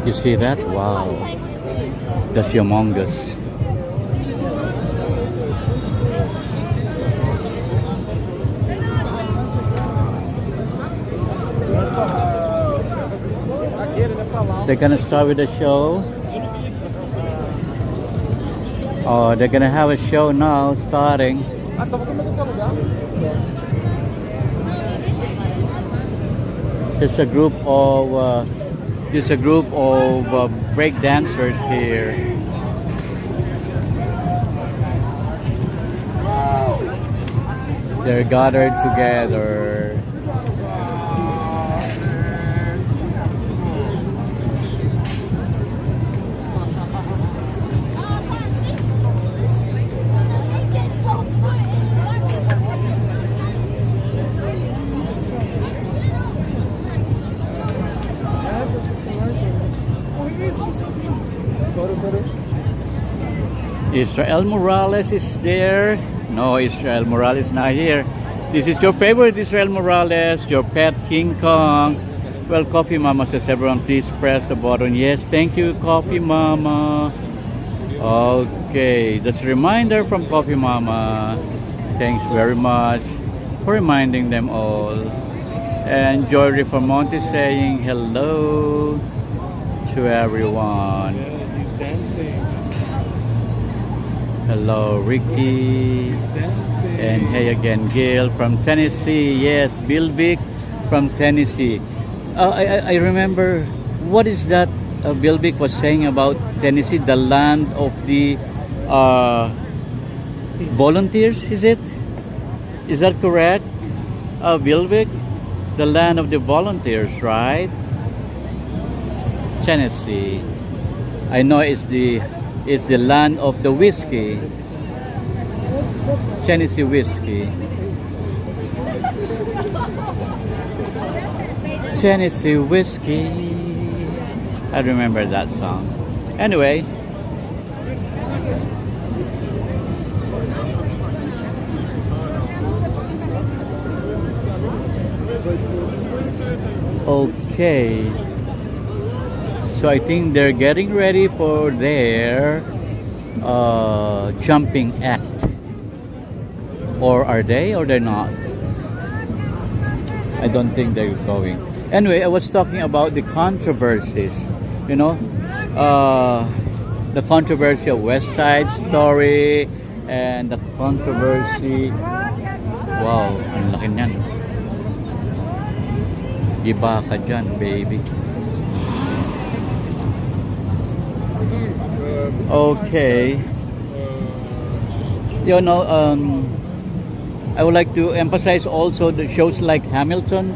You see that? Wow, that's humongous. They're gonna start with the show. Oh, they're gonna have a show now starting. There's a group of break dancers here. They're gathered together. Israel Morales is there. No, Israel Morales not here. This is your favorite Israel Morales, your pet King Kong. Well, Coffee Mama says, everyone please press the button. Yes, thank you, Coffee Mama. Okay, that's a reminder from Coffee Mama. Thanks very much for reminding them all. And Joy Rifamonte saying hello to everyone. Hello, Ricky. And hey again, Gail from Tennessee. Yes, Bill Vic from Tennessee. I remember, what is that Bill Vic was saying about Tennessee, the land of the volunteers, is it? Is that correct? Bill Vic? The land of the volunteers, right? Tennessee. I know it's the land of the whiskey. Tennessee whiskey. Tennessee whiskey. I remember that song. Anyway. Okay. So I think they're getting ready for their jumping act. Or are they, or they're not? I don't think they're going. Anyway, I was talking about the controversies. You know, the controversy of West Side Story and the controversy. Wow, ang laki niyan. Iba ka dyan, baby. Okay. You know, I would like to emphasize also the shows like Hamilton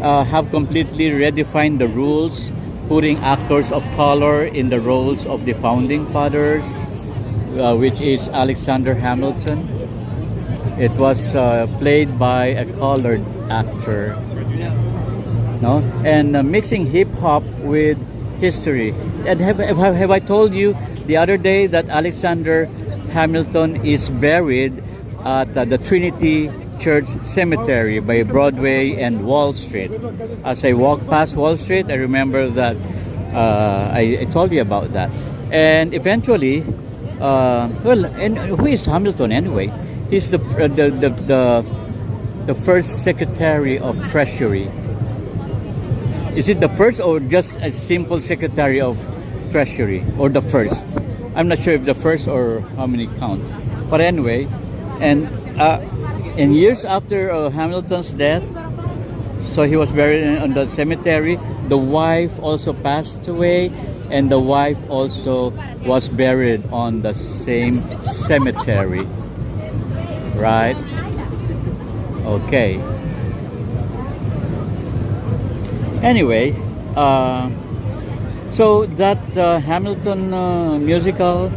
have completely redefined the rules, putting actors of color in the roles of the founding fathers, which is Alexander Hamilton. It was played by a colored actor, no? And mixing hip hop with history. And have I told you the other day that Alexander Hamilton is buried at the Trinity Church Cemetery by Broadway and Wall Street? As I walk past Wall Street, I remember that I told you about that. And eventually, well, and who is Hamilton anyway? He's the first Secretary of Treasury. Is it the first or just a simple Secretary of Treasury, or the first? I'm not sure if the first or how many count. But anyway, and years after Hamilton's death, so he was buried in the cemetery. The wife also passed away, and the wife also was buried on the same cemetery. Right? Okay. Anyway, so that Hamilton musical,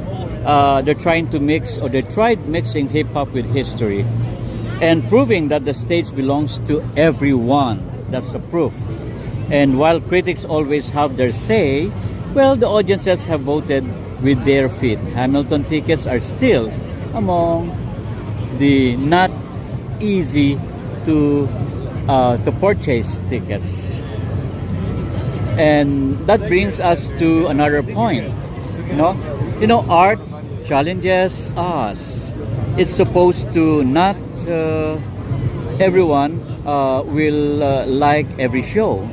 they're trying to mix, or they tried mixing hip hop with history, and proving that the stage belongs to everyone. That's the proof. And while critics always have their say, well, the audiences have voted with their feet. Hamilton tickets are still among the not easy to purchase tickets. And that brings us to another point. You know, art challenges us. It's supposed to not everyone will like every show,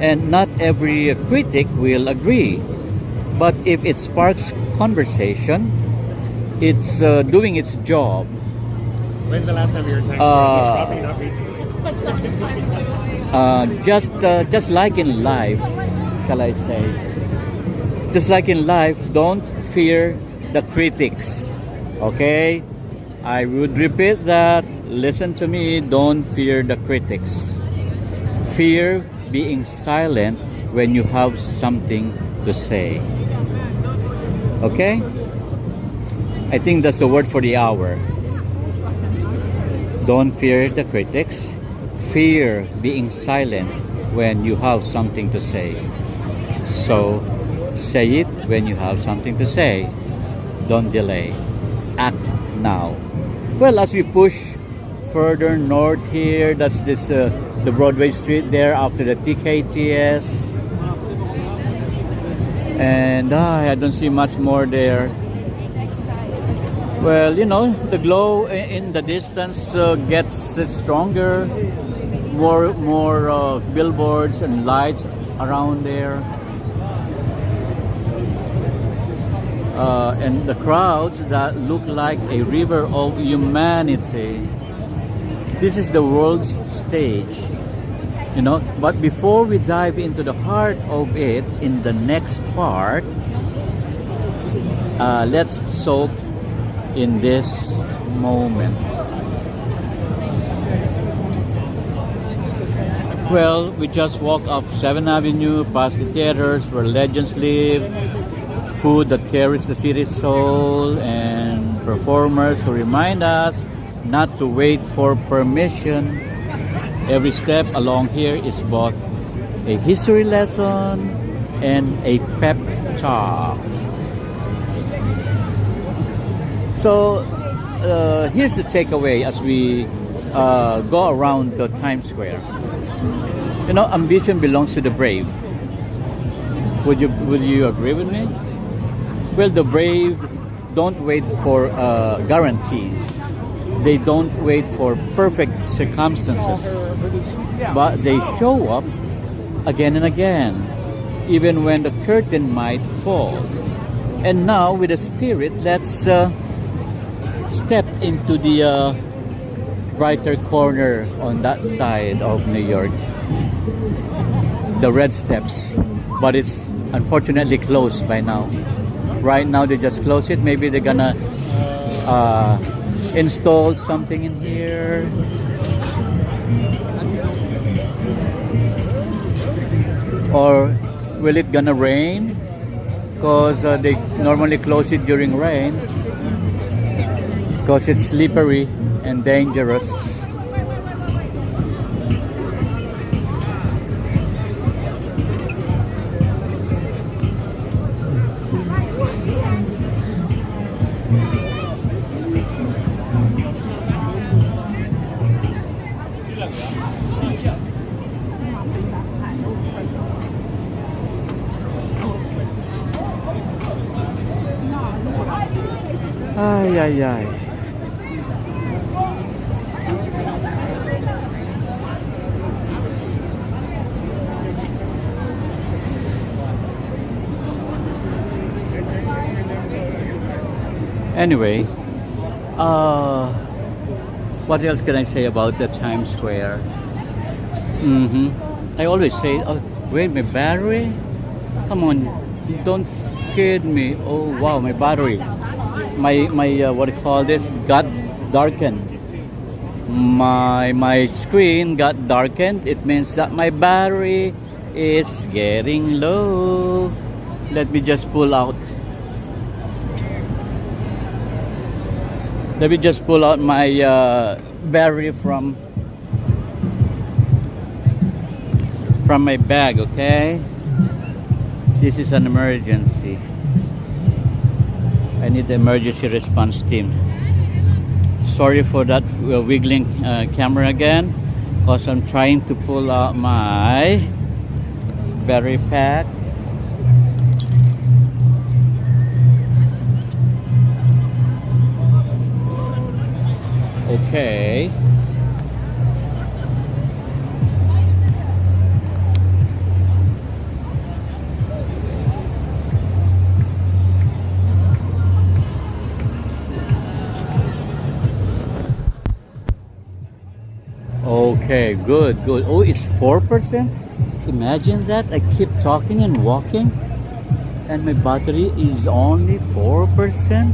and not every critic will agree. But if it sparks conversation, it's doing its job. When's the last time you were texting? Probably not recently. Just like in life, shall I say? Just like in life, don't fear the critics. Okay? I would repeat that. Listen to me. Don't fear the critics. Fear being silent when you have something to say. Okay? I think that's the word for the hour. Don't fear the critics. Fear being silent when you have something to say. So, say it when you have something to say. Don't delay. Act now. Well, as we push further north here, that's this the Broadway street there after the TKTS. And I don't see much more there. Well, the glow in the distance gets stronger. More billboards and lights around there. And the crowds that look like a river of humanity. This is the world's stage, But before we dive into the heart of it in the next part, let's soak in this moment. Well, we just walked up 7th Avenue, past the theaters where legends live, food that carries the city's soul, and performers who remind us not to wait for permission. Every step along here is both a history lesson and a pep talk. So here's the takeaway as we go around the Times Square. Ambition belongs to the brave. Would you agree with me? Well, the brave don't wait for guarantees. They don't wait for perfect circumstances, but they show up again and again, even when the curtain might fall. And now, with the spirit, let's step into the brighter corner on that side of New York. The red steps, but it's unfortunately closed by now. Right now they just close it. Maybe they're gonna install something in here. Or will it gonna rain? Because they normally close it during rain, because it's slippery and dangerous. Ay, ay, ay. Anyway, what else can I say about the Times Square? I always say, oh, wait, my battery? Come on, don't kid me. Oh wow, my battery, my what do you call this? Got darkened. My screen got darkened. It means that my battery is getting low. Let me just pull out. Let me just pull out my battery from my bag, okay? This is an emergency. I need the emergency response team. Sorry for that wiggling camera again, because I'm trying to pull out my battery pack. Okay. Okay, good, good. Oh, it's 4%? Imagine that. I keep talking and walking and my battery is only 4%.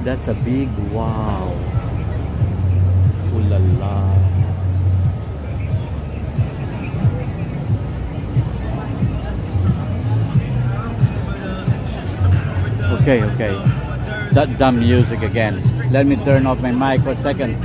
That's a big wow. Ooh la la. Okay, okay. That dumb music again. Let me turn off my mic for a second.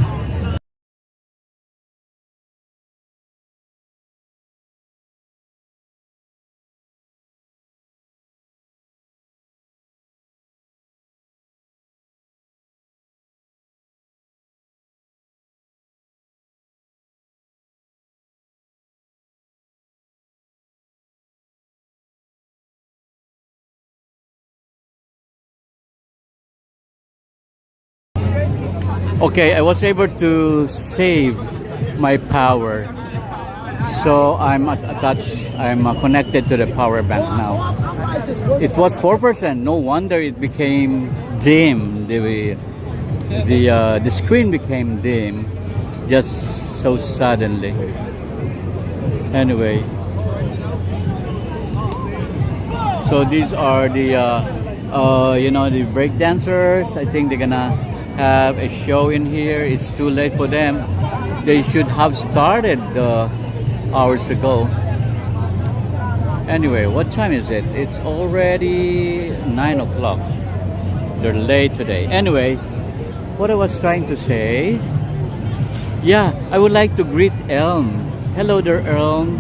Okay, I was able to save my power. So I'm attached, I'm connected to the power bank now. It was 4%. No wonder it became dim. The screen became dim just so suddenly. Anyway, so these are the the break dancers. I think they're gonna have a show in here. It's too late for them. They should have started hours ago. Anyway, what time is it? It's already 9 o'clock. They're late today. Anyway, what I was trying to say, yeah, I would like to greet Elm. Hello there, Elm.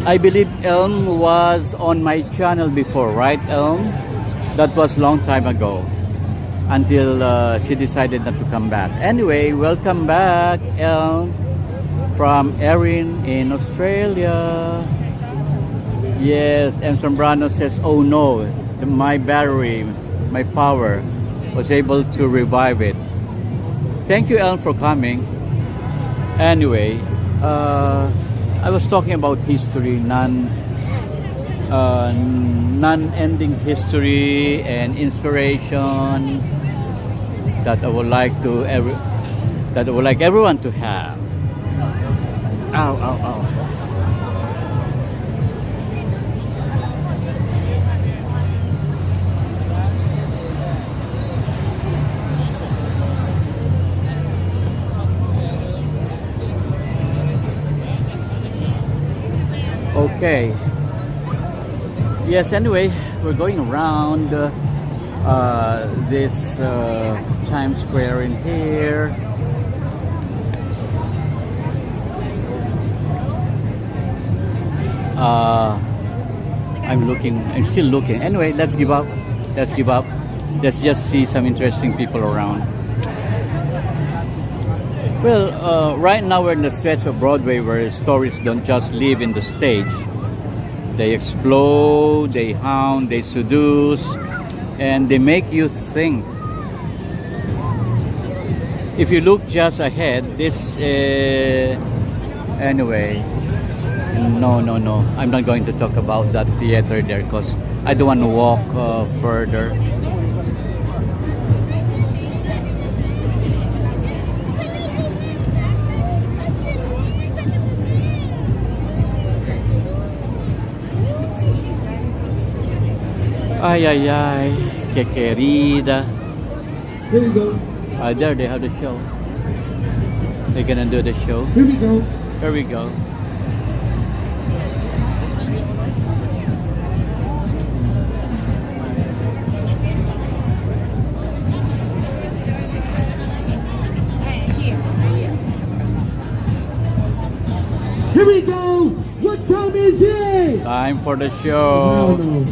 I believe Elm was on my channel before, right, Elm? That was long time ago, until she decided not to come back. Anyway, welcome back, Elm, from Erin in Australia. Yes, and Sombrano says, oh no, my battery, my power, was able to revive it. Thank you, Elm, for coming. Anyway, I was talking about history, non-ending history and inspiration that I would like everyone to have. Ow, ow, ow. Okay. Yes, anyway, we're going around this Times Square in here. I'm still looking. Anyway, let's give up. Let's give up. Let's just see some interesting people around. Well, right now we're in the stretch of Broadway where stories don't just live in the stage. They explode, they hound, they seduce, and they make you think. if you look just ahead, this anyway. No. I'm not going to talk about that theater there because I don't want to walk further. Ay, que querida. Here we go. There they have the show. They're gonna do the show. Here we go. Here we go. Here we go. What time is it? Time for the show. No.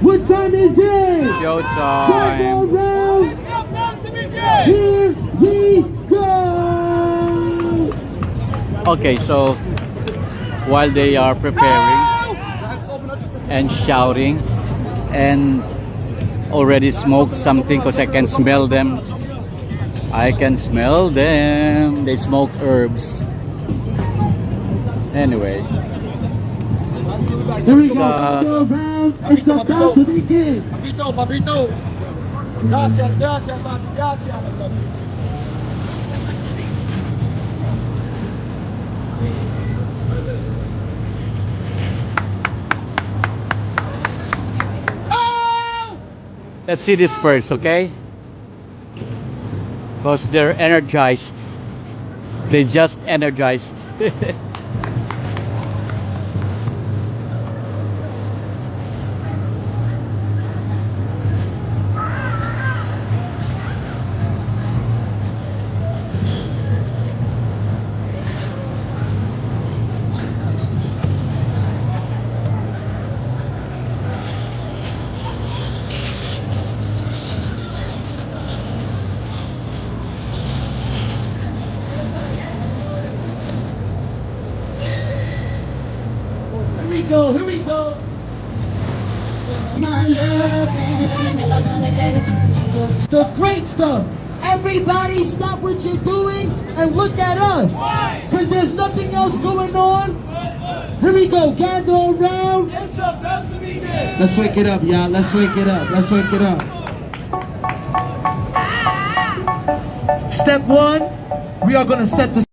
What time is it? Showtime. Final round. Here we go. Okay, so while they are preparing and shouting and already smoked something because I can smell them. I can smell them. They smoke herbs. Anyway. Here we go. Final round. It's about to begin. Papito. Gracias, papi, gracias. Let's see this first, okay? Because they're energized. They just energized. Here we go. My love. The great stuff. Everybody stop what you're doing and look at us. Because there's nothing else going on. Here we go. Gather around. It's about to begin. Let's wake it up, y'all. Let's wake it up. Let's wake it up. Step one, we are going to set the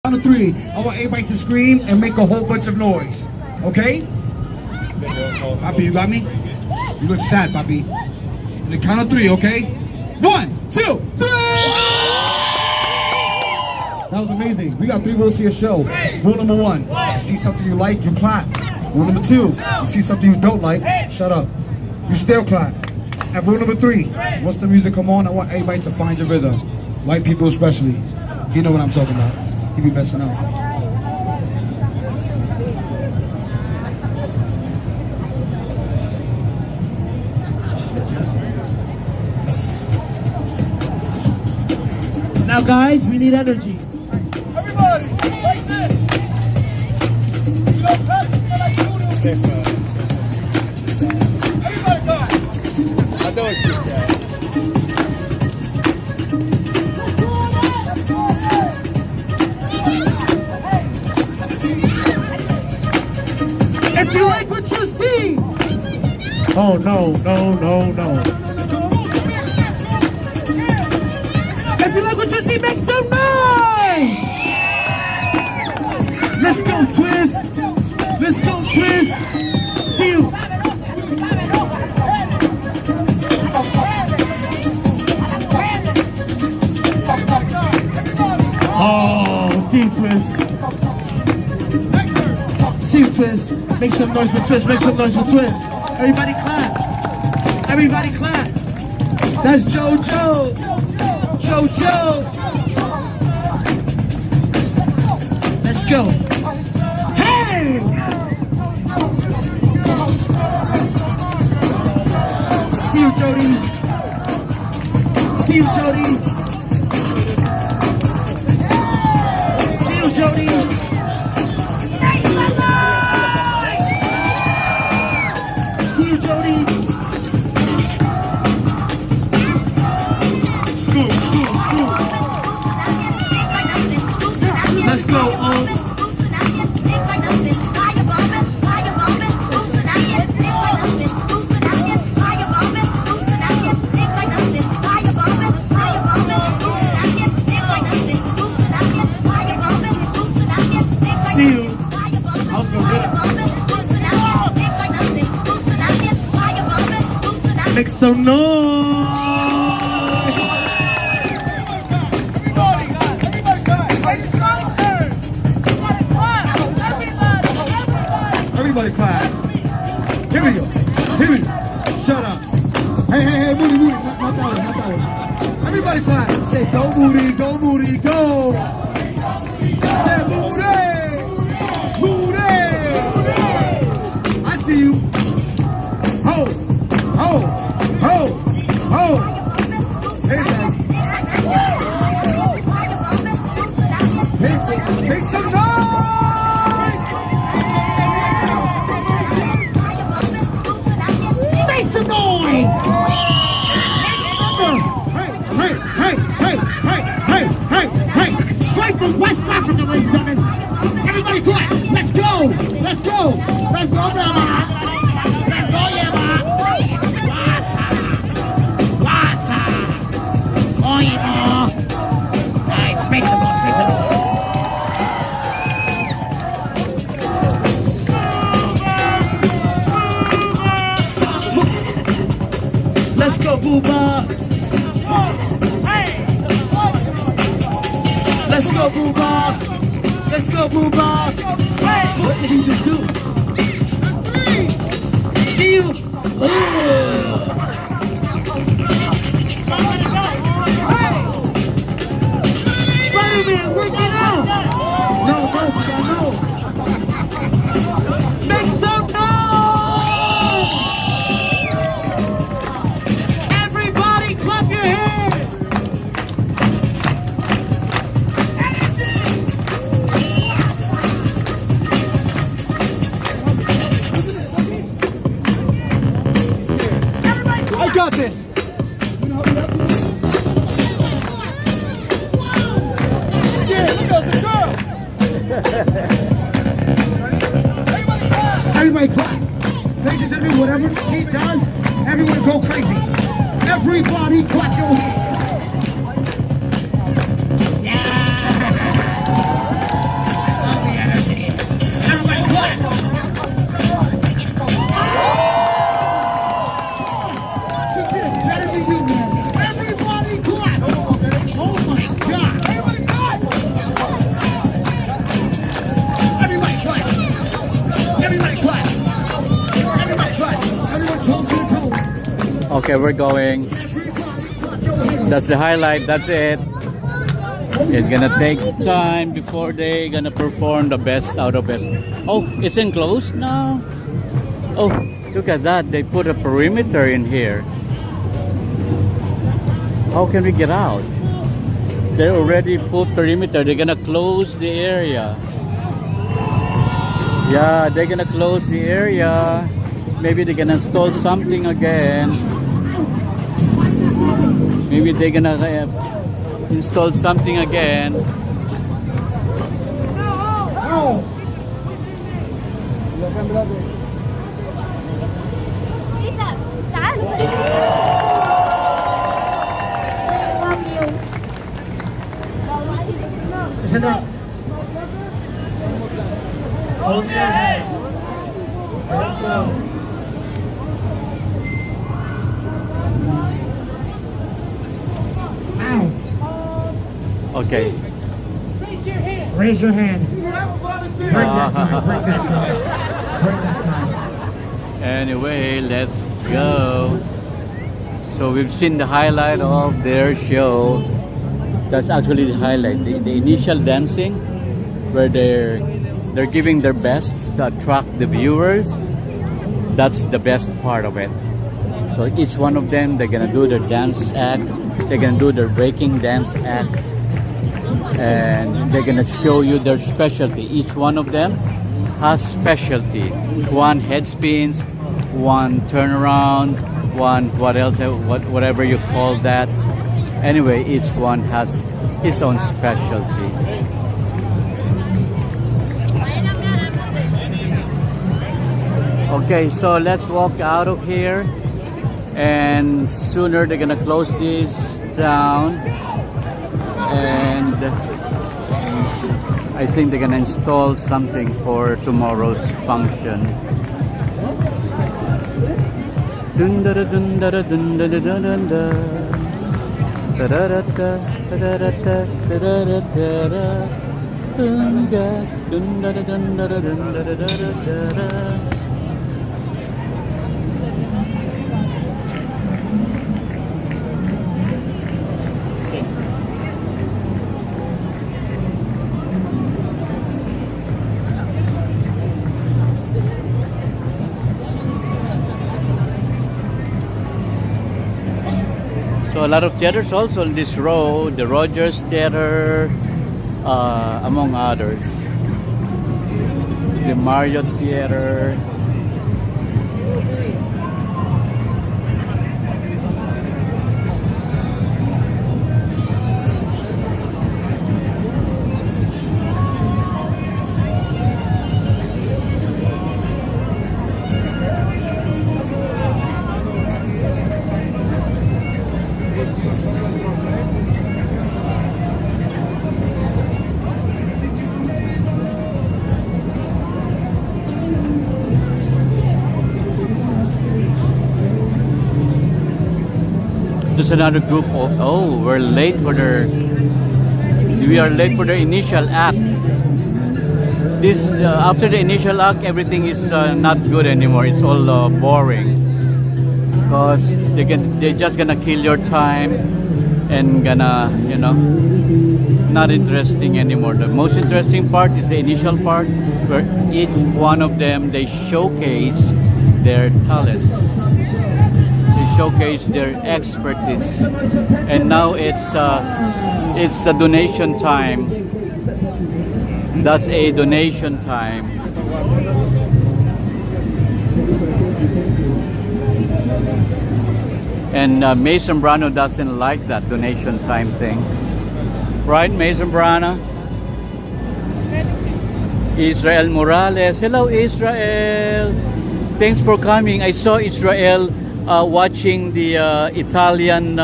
count of three, I want everybody to scream and make a whole bunch of noise. Okay? Papi, you got me? You look sad, Papi. On the count of three, okay? 1, 2, 3! That was amazing. We got 3 rules to your show. Rule number 1, you see something you like, you clap. Rule number 2, you see something you don't like, shut up. You still clap. And rule number 3, once the music come on, I want everybody to find your rhythm. White people especially. You know what I'm talking about. You be messing up. Now guys, we need energy. Everybody, like this. You don't touch it like you do. Everybody talk. I know it's just that. If you like what you see. Oh no. If you like what you see, make some noise. Let's go, Twist. Let's go, Twist. See you. Oh, see you, Twist. See you, Twist. Make some noise for Twist. Make some noise for Twist. Everybody clap. Everybody clap. That's JoJo. JoJo. Let's go. Hey! See you, Jody. See you, Jody. See you, Jody. See you, Jody. Scoop, scoop, scoop. Let's go, See you. I was gonna get it. Make some noise. Everybody clap. Here we go. Here we go. Shut up. Hey, Moody, not that one, not that one. Everybody clap. Say, go, Moody, go, Moody, go. Say, Moody. Moody. I see you. Ho, ho, ho, ho. Hey, son. Make some noise. Make some noise! Hey! Straight from West Africa, ladies and gentlemen. Everybody clap! Let's go! Let's go! Let's go, brother! Let's go, yeah, man! Wasa! Oh, yeah, man! Nice! Make some noise! Make some noise! Let's go, Booba! Let's go, Booba! Let's go, Booba! What did he just do? See you! Spider-Man, work it out! No, make some noise! Everybody clap your hands! I got this! Yeah, look at the girl! Everybody clap! Ladies and gentlemen, whatever she does, everyone go crazy! Everybody clap your hands! Okay, we're going. That's the highlight. That's it. It's gonna take time before they gonna perform the best out of best. Oh, it's enclosed now. Oh, look at that. They put a perimeter in here. How can we get out? They already put perimeter. They're gonna close the area. Yeah, they're gonna close the area. Maybe they're gonna install something again. Maybe they're gonna install something again. Listen up. Hold your head. Okay. Raise your hand. You have a volunteer. Bring that guy. Bring that guy. Bring that guy. Anyway, let's go. So we've seen the highlight of their show. That's actually the highlight. The initial dancing, where they're giving their best to attract the viewers. That's the best part of it. So each one of them, they're gonna do their dance act. They're gonna do their breaking dance act, and they're gonna show you their specialty. Each one of them has specialty. One head spins, one turnaround, one what else? Whatever you call that. Anyway, each one has its own specialty. Okay, so let's walk out of here, and sooner they're gonna close this down, and I think they're gonna install something for tomorrow's function. Dun da da dun da da dun da da dun dun da. Da da da da da da da da da da da. Dun da dun da da dun da da dun da da da da. So a lot of theaters also on this road, the Rogers Theater, among others. The Marriott Theater. There's another group of, oh, we are late for their initial act. This after the initial act, everything is not good anymore. It's all boring, because they're just gonna kill your time and gonna, you know, not interesting anymore. The most interesting part is the initial part, where each one of them, they showcase their talents. Showcase their expertise, and now it's a donation time. That's a donation time. And Mason Brano doesn't like that donation time thing, right, Mason Brano? Israel Morales, hello Israel, thanks for coming. I saw Israel watching the Italian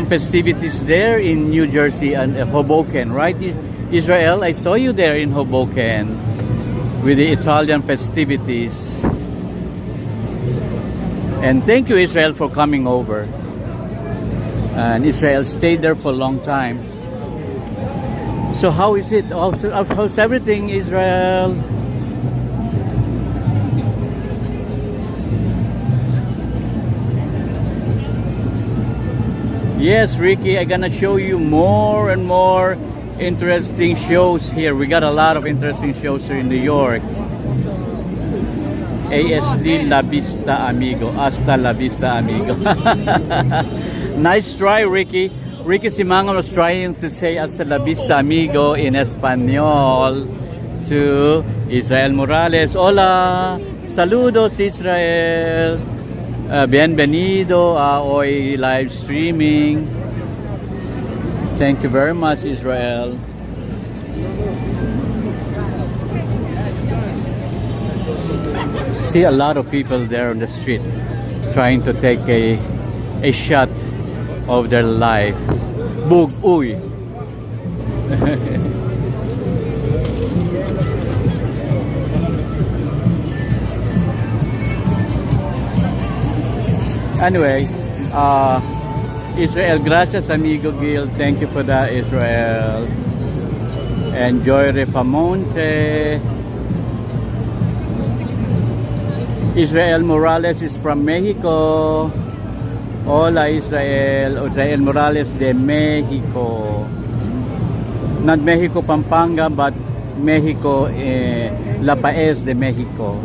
festivities there in New Jersey and Hoboken, right, Israel? I saw you there in Hoboken with the Italian festivities. And thank you, Israel, for coming over. And Israel stayed there for a long time. So how is it? How's everything, Israel? Yes, Ricky, I'm gonna show you more and more interesting shows here. We got a lot of interesting shows here in New York. ASD La Vista Amigo. Hasta la vista, amigo. Nice try, Ricky. Ricky Simango was trying to say hasta la vista, amigo in Espanol to Israel Morales. Hola, saludos, Israel. Bienvenido a hoy live streaming. Thank you very much, Israel. See a lot of people there on the street trying to take a shot of their life. Bug uy. Anyway, Israel, gracias amigo Gil. Thank you for that, Israel. Enjoy Repamonte. Israel Morales is from Mexico. Hola Israel. Israel Morales de Mexico. Not Mexico, Pampanga, but Mexico, La Paz de Mexico.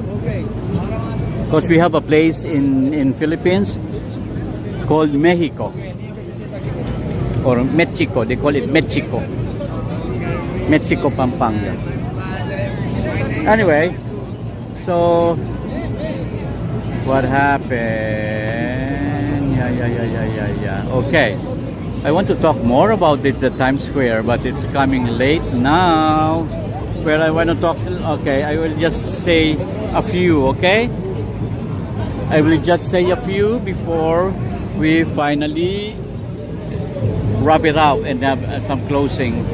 Because we have a place in Philippines called Mexico. Or Mexico, they call it Mexico. Mexico, Pampanga. Anyway, so what happened? Yeah. Okay. I want to talk more about the Times Square, but it's coming late now. Where I want to talk, okay, I will just say a few, okay? I will just say a few before we finally wrap it up and have some closing.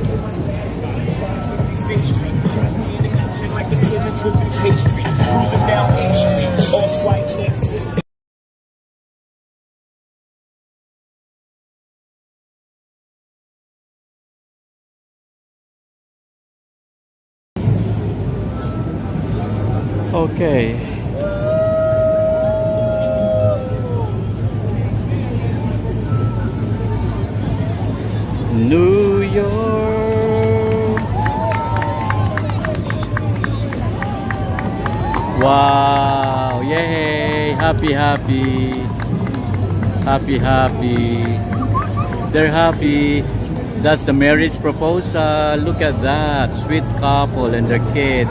Okay. New York. Wow. Yay. Happy. They're happy. That's the marriage proposal. Look at that. Sweet couple and their kid.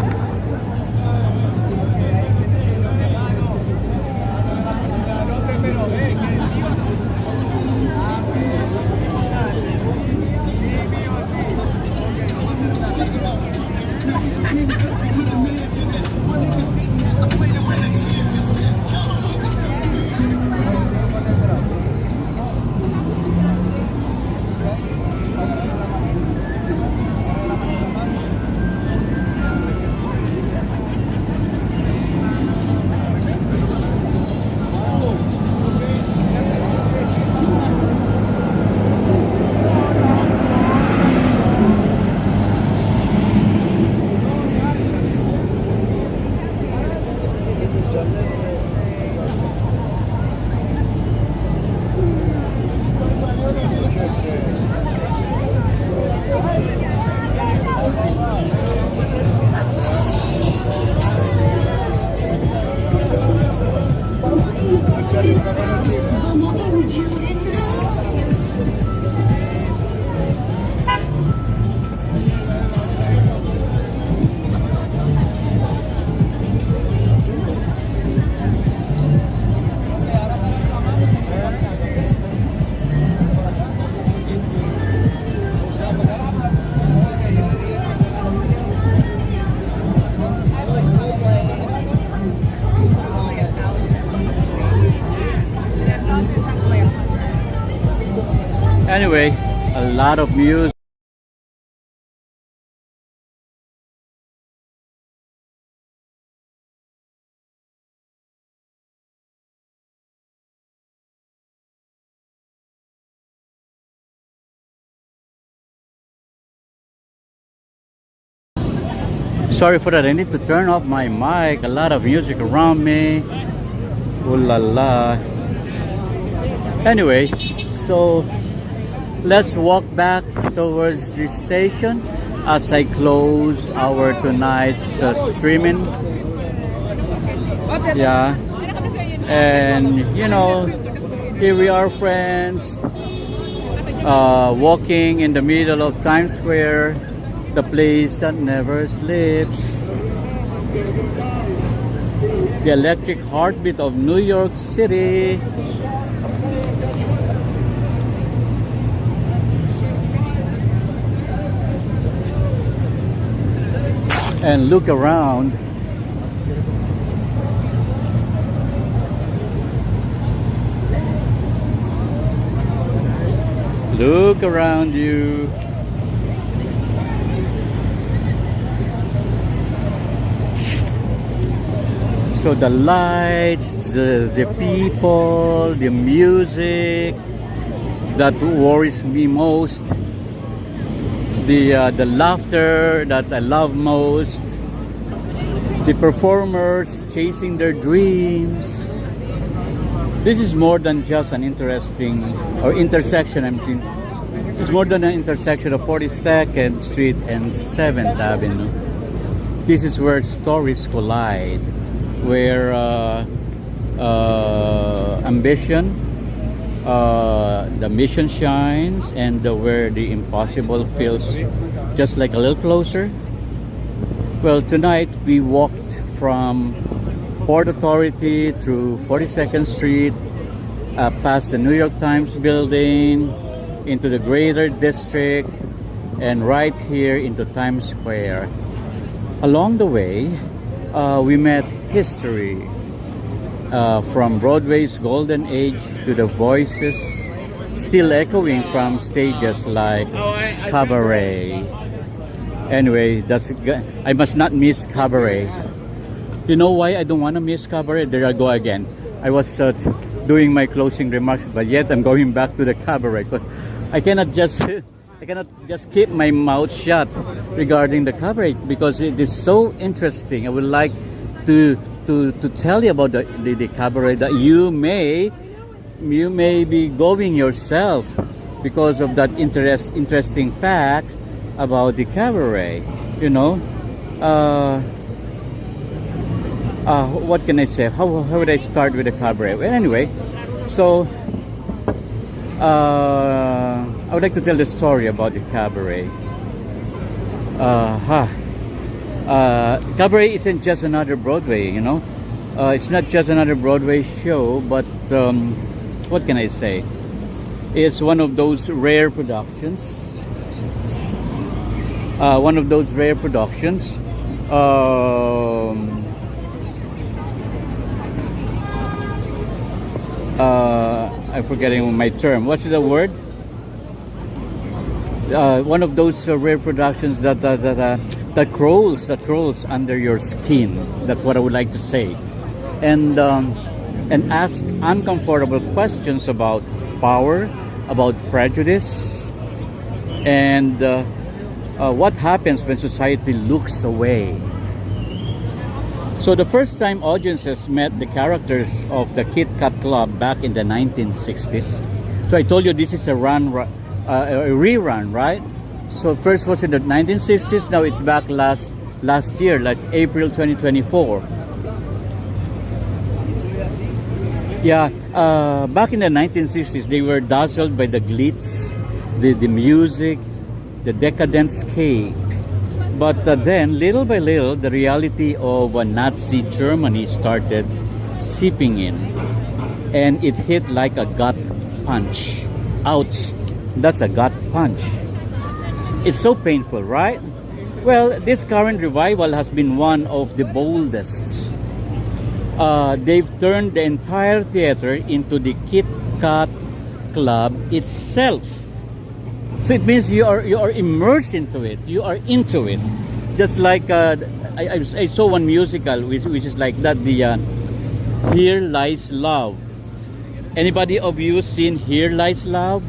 Anyway, a lot of music. Sorry for that, I need to turn off my mic. A lot of music around me. Ooh la la. Anyway, so let's walk back towards the station as I close our tonight's streaming. Yeah. And you know, here we are, friends, walking in the middle of Times Square, the place that never sleeps. The electric heartbeat of New York City. And look around. Look around you. So the lights, the people, the music, that worries me most, the laughter that I love most, the performers chasing their dreams. This is more than just an interesting or intersection. It's more than an intersection of 42nd Street and 7th Avenue. This is where stories collide, where ambition, the mission shines, and where the impossible feels just like a little closer. Well, tonight we walked from Port Authority through 42nd Street, past the New York Times building, into the greater district, and right here into Times Square. Along the way, we met history, from Broadway's golden age to the voices still echoing from stages like Cabaret. Anyway, I must not miss Cabaret. You know why I don't want to miss Cabaret? There I go again. I was doing my closing remarks, but yet I'm going back to the Cabaret because I cannot just keep my mouth shut regarding the Cabaret because it is so interesting. I would like to tell you about the Cabaret that you may be going yourself because of that interesting fact about the Cabaret. You know. What can I say? How would I start with the Cabaret? Well, anyway, so I would like to tell the story about the Cabaret. Cabaret isn't just another Broadway, you know. It's not just another Broadway show, but what can I say? It's one of those rare productions. I'm forgetting my term. What's the word? One of those rare productions that crawls under your skin. That's what I would like to say, and ask uncomfortable questions about power, about prejudice, and what happens when society looks away. So the first time audiences met the characters of the Kit Kat Club back in the 1960s. So I told you this is a rerun, right? So first was in the 1960s, now it's back last year, like April 2024. Yeah, back in the 1960s, they were dazzled by the glitz, the music, the decadent scape. But then, little by little, the reality of Nazi Germany started seeping in. And it hit like a gut punch. Ouch, that's a gut punch. It's so painful, right? Well, this current revival has been one of the boldest. They've turned the entire theater into the Kit Kat Club itself. So it means you are immersed into it. You are into it. Just like I saw one musical which is like that. The Here Lies Love. Anybody of you seen Here Lies Love?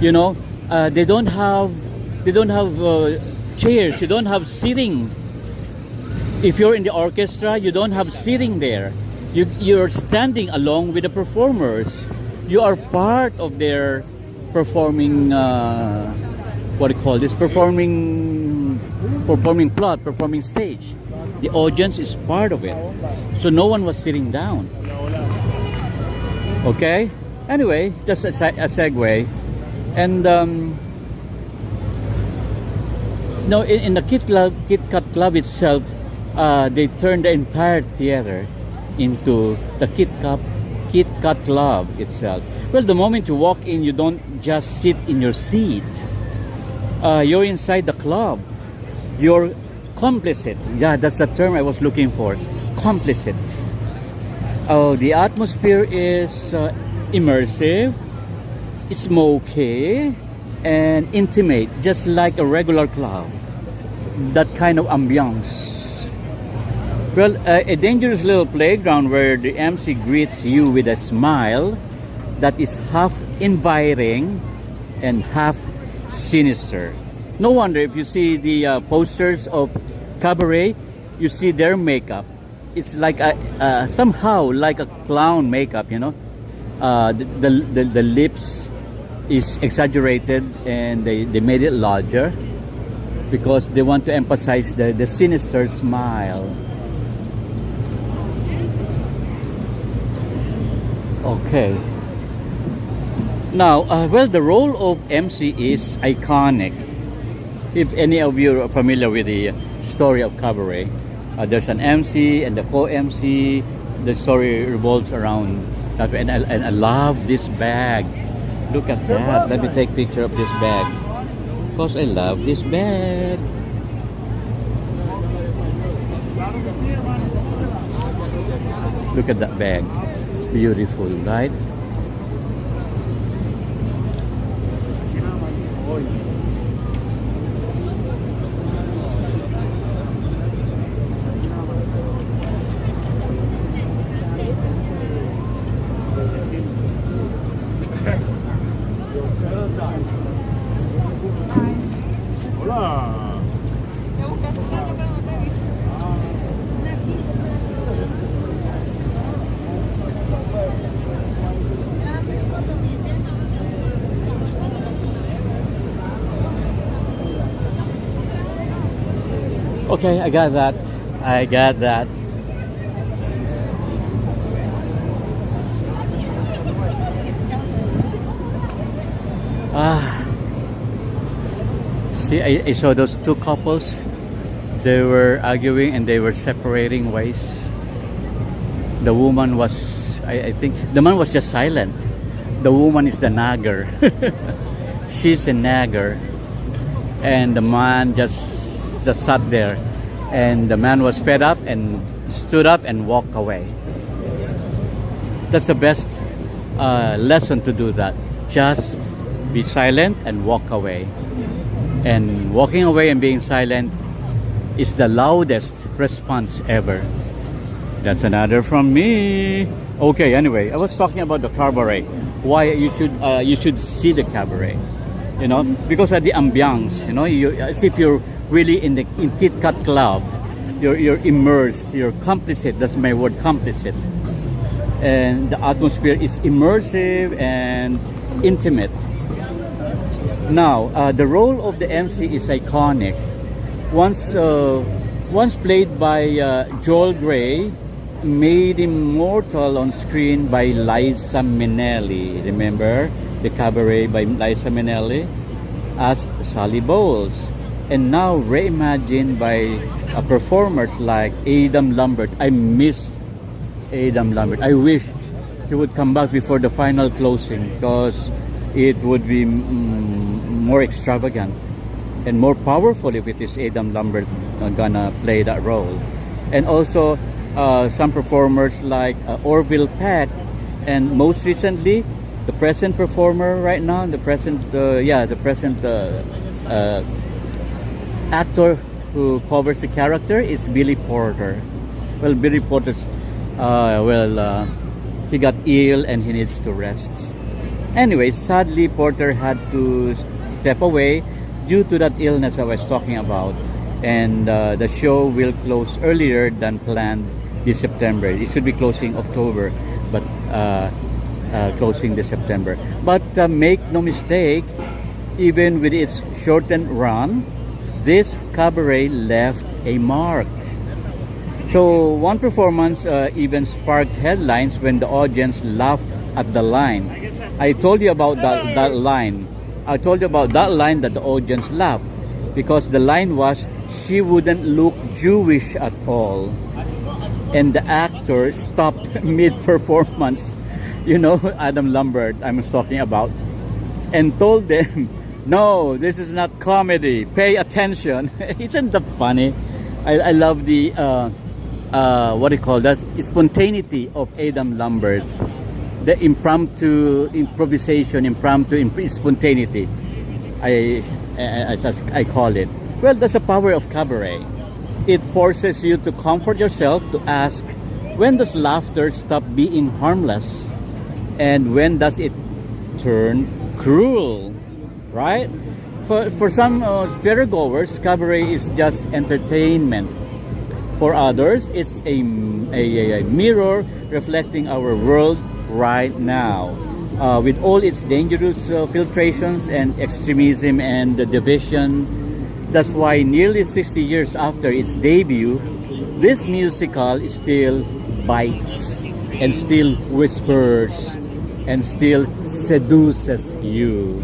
You know, they don't have chairs. You don't have seating. If you're in the orchestra, you don't have seating there. You're standing along with the performers. You are part of their performing performing stage. The audience is part of it, so no one was sitting down. Okay, anyway, just a segue. And no, in the Kit Kat Club itself, they turned the entire theater into the Kit Kat Club itself. Well, the moment you walk in, you don't just sit in your seat. You're inside the club. You're complicit. Yeah, that's the term I was looking for. Complicit. Oh, the atmosphere is immersive, smoky, and intimate, just like a regular club. That kind of ambiance. Well, a dangerous little playground where the MC greets you with a smile, that is half inviting and half sinister. No wonder if you see the posters of cabaret, you see their makeup. It's like somehow like a clown makeup, you know. The lips is exaggerated and they made it larger because they want to emphasize the sinister smile. Okay. Now, well, the role of MC is iconic. If any of you are familiar with the story of cabaret, there's an MC and the co-MC. The story revolves around that way. And I love this bag. Look at that. Let me take a picture of this bag. Because I love this bag. Look at that bag. Beautiful, right? Hola. Okay, I got that. I got that. See, I saw those two couples. They were arguing and they were separating ways. The woman was, I think, the man was just silent. The woman is the nagger. She's a nagger. And the man just sat there. And the man was fed up and stood up and walked away. That's the best lesson to do that. Just be silent and walk away. And walking away and being silent is the loudest response ever. That's another from me. Okay, anyway, I was talking about the cabaret. Why you should see the cabaret, you know, because of the ambiance. You know, as if you're really in Kit Kat Club. You're immersed. You're complicit. That's my word, complicit. And the atmosphere is immersive and intimate. Now, the role of the MC is iconic. Once played by Joel Grey, made immortal on screen by Liza Minnelli. Remember the cabaret by Liza Minnelli as Sally Bowles, and now reimagined by performers like Adam Lambert. I miss Adam Lambert. I wish he would come back before the final closing because it would be more extravagant and more powerful if it is Adam Lambert gonna play that role. And also some performers like Orville Peck, and most recently the present performer right now, the present actor who covers the character is Billy Porter. Well, Billy Porter's he got ill and he needs to rest. Anyway, sadly Porter had to step away due to that illness I was talking about, and the show will close earlier than planned this September. It should be closing October, but closing this September. But make no mistake, even with its shortened run, this cabaret left a mark. So one performance even sparked headlines when the audience laughed at the line. I told you about that line. I told you about that line that the audience laughed because the line was, "She wouldn't look Jewish at all." And the actor stopped mid-performance, you know, Adam Lambert I was talking about, and told them, "No, this is not comedy. Pay attention." Isn't that funny? I love the what do you call that? Spontaneity of Adam Lambert. The impromptu improvisation, spontaneity. I call it. Well, that's the power of cabaret. It forces you to comfort yourself, to ask, when does laughter stop being harmless? And when does it turn cruel, right? For some theatergoers, cabaret is just entertainment. For others, it's a mirror reflecting our world right now, with all its dangerous filtrations and extremism and division. That's why nearly 60 years after its debut, this musical still bites and still whispers and still seduces you.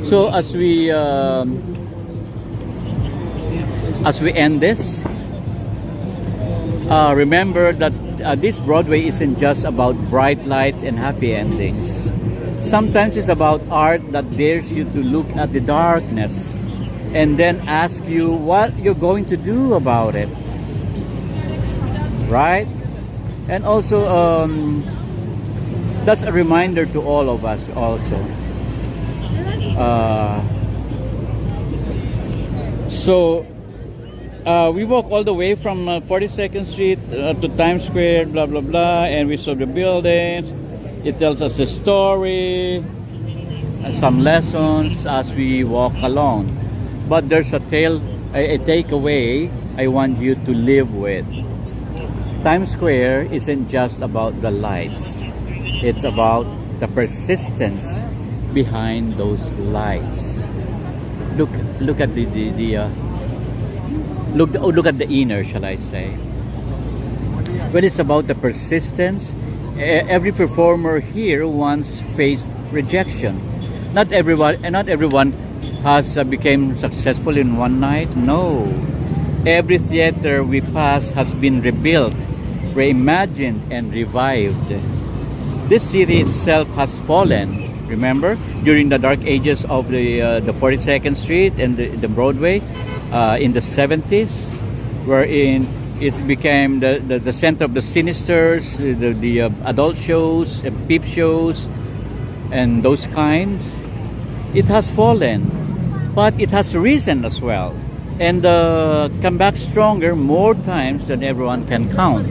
So as we end this, remember that this Broadway isn't just about bright lights and happy endings. Sometimes it's about art that dares you to look at the darkness and then ask you what you're going to do about it, right? And also that's a reminder to all of us also. We walk all the way from 42nd Street to Times Square, blah blah blah, and we saw the buildings. It tells us a story and some lessons as we walk along. But there's a takeaway I want you to live with. Times Square isn't just about the lights. It's about the persistence behind those lights. Look at look at the inner, shall I say. When it's about the persistence, every performer here once faced rejection. Not everyone has became successful in one night. No, every theater we pass has been rebuilt, reimagined, and revived. This city itself has fallen. Remember, during the dark ages of the 42nd Street and the Broadway in the 70s, wherein it became the center of the sinisters, the adult shows, peep shows, and those kinds. It has fallen, but it has risen as well, and come back stronger more times than everyone can count.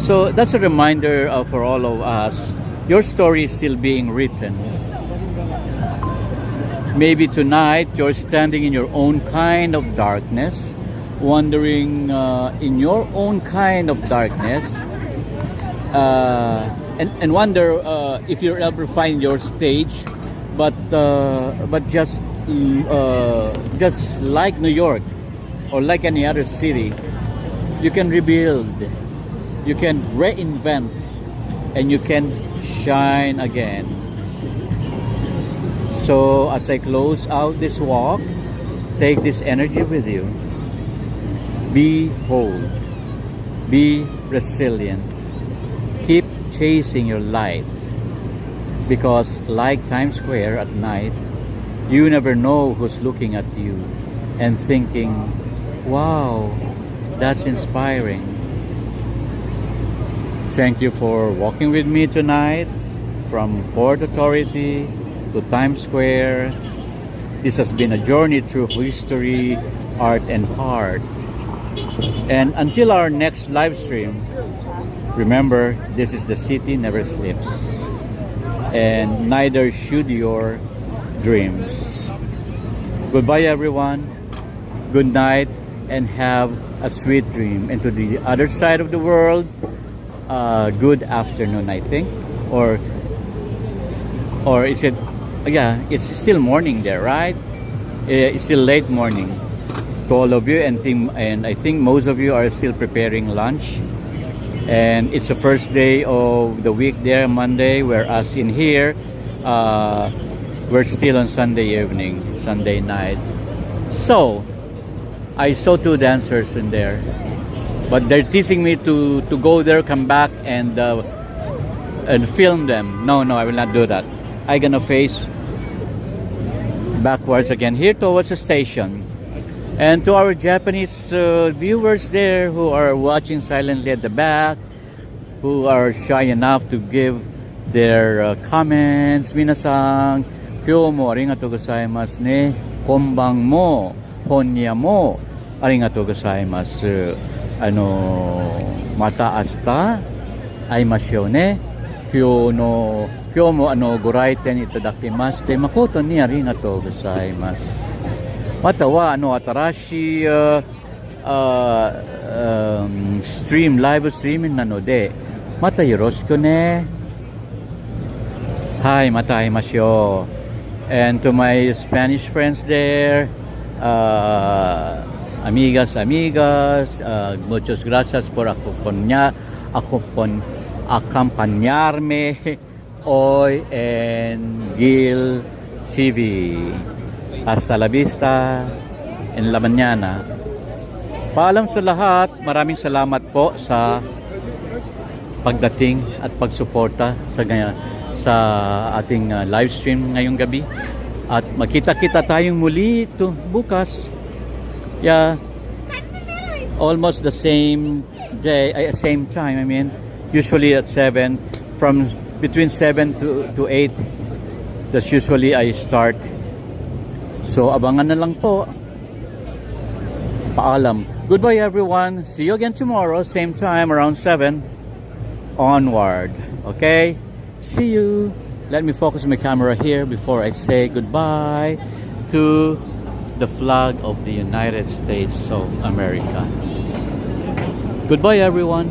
So that's a reminder for all of us. Your story is still being written. Maybe tonight you're standing in your own kind of darkness, wandering in your own kind of darkness, and wonder if you'll ever find your stage. But just like New York or like any other city, you can rebuild, you can reinvent, and you can shine again. So as I close out this walk, take this energy with you. Be bold, be resilient, keep chasing your light, because like Times Square at night, you never know who's looking at you and thinking, wow, that's inspiring. Thank you for walking with me tonight from Port Authority to Times Square. This has been a journey through history, art, and heart. And until our next live stream, remember, this is the city never sleeps, and neither should your dreams. Goodbye everyone, good night, and have a sweet dream. And to the other side of the world, good afternoon, I think, or is it? Yeah, it's still morning there, right? It's still late morning to all of you, and I think most of you are still preparing lunch. And it's the first day of the week there, Monday, whereas in here, we're still on Sunday evening, Sunday night. So, I saw two dancers in there, but they're teasing me to go there, come back, and film them. No, I will not do that. I'm gonna face backwards again, here towards the station. And to our Japanese viewers there who are watching silently at the back, who are shy enough to give their comments, minasan, kyomo arigatou gozaimasu ne, konban mo, honya mo, arigatou gozaimasu. Mata asta aimashou ne, 今日もご来店いただきまして誠にありがとうございます。または新しいライブストリームなのでまたよろしくね。はい、また会いましょう。And to my Spanish friends there, amigas, muchas gracias por acompañarme hoy en Gil TV. Hasta la vista en la mañana. Paalam sa lahat, maraming salamat po sa pagdating at pagsuporta sa ating live stream ngayong gabi. At magkita-kita tayong muli bukas. Yeah, almost the same day, same time. I mean, usually at 7, from between 7 to 8. That's usually I start. So abangan na lang po. Paalam. Goodbye everyone. See you again tomorrow, same time around 7 onward. Okay? See you. Let me focus my camera here before I say goodbye to the flag of the United States of America. Goodbye everyone.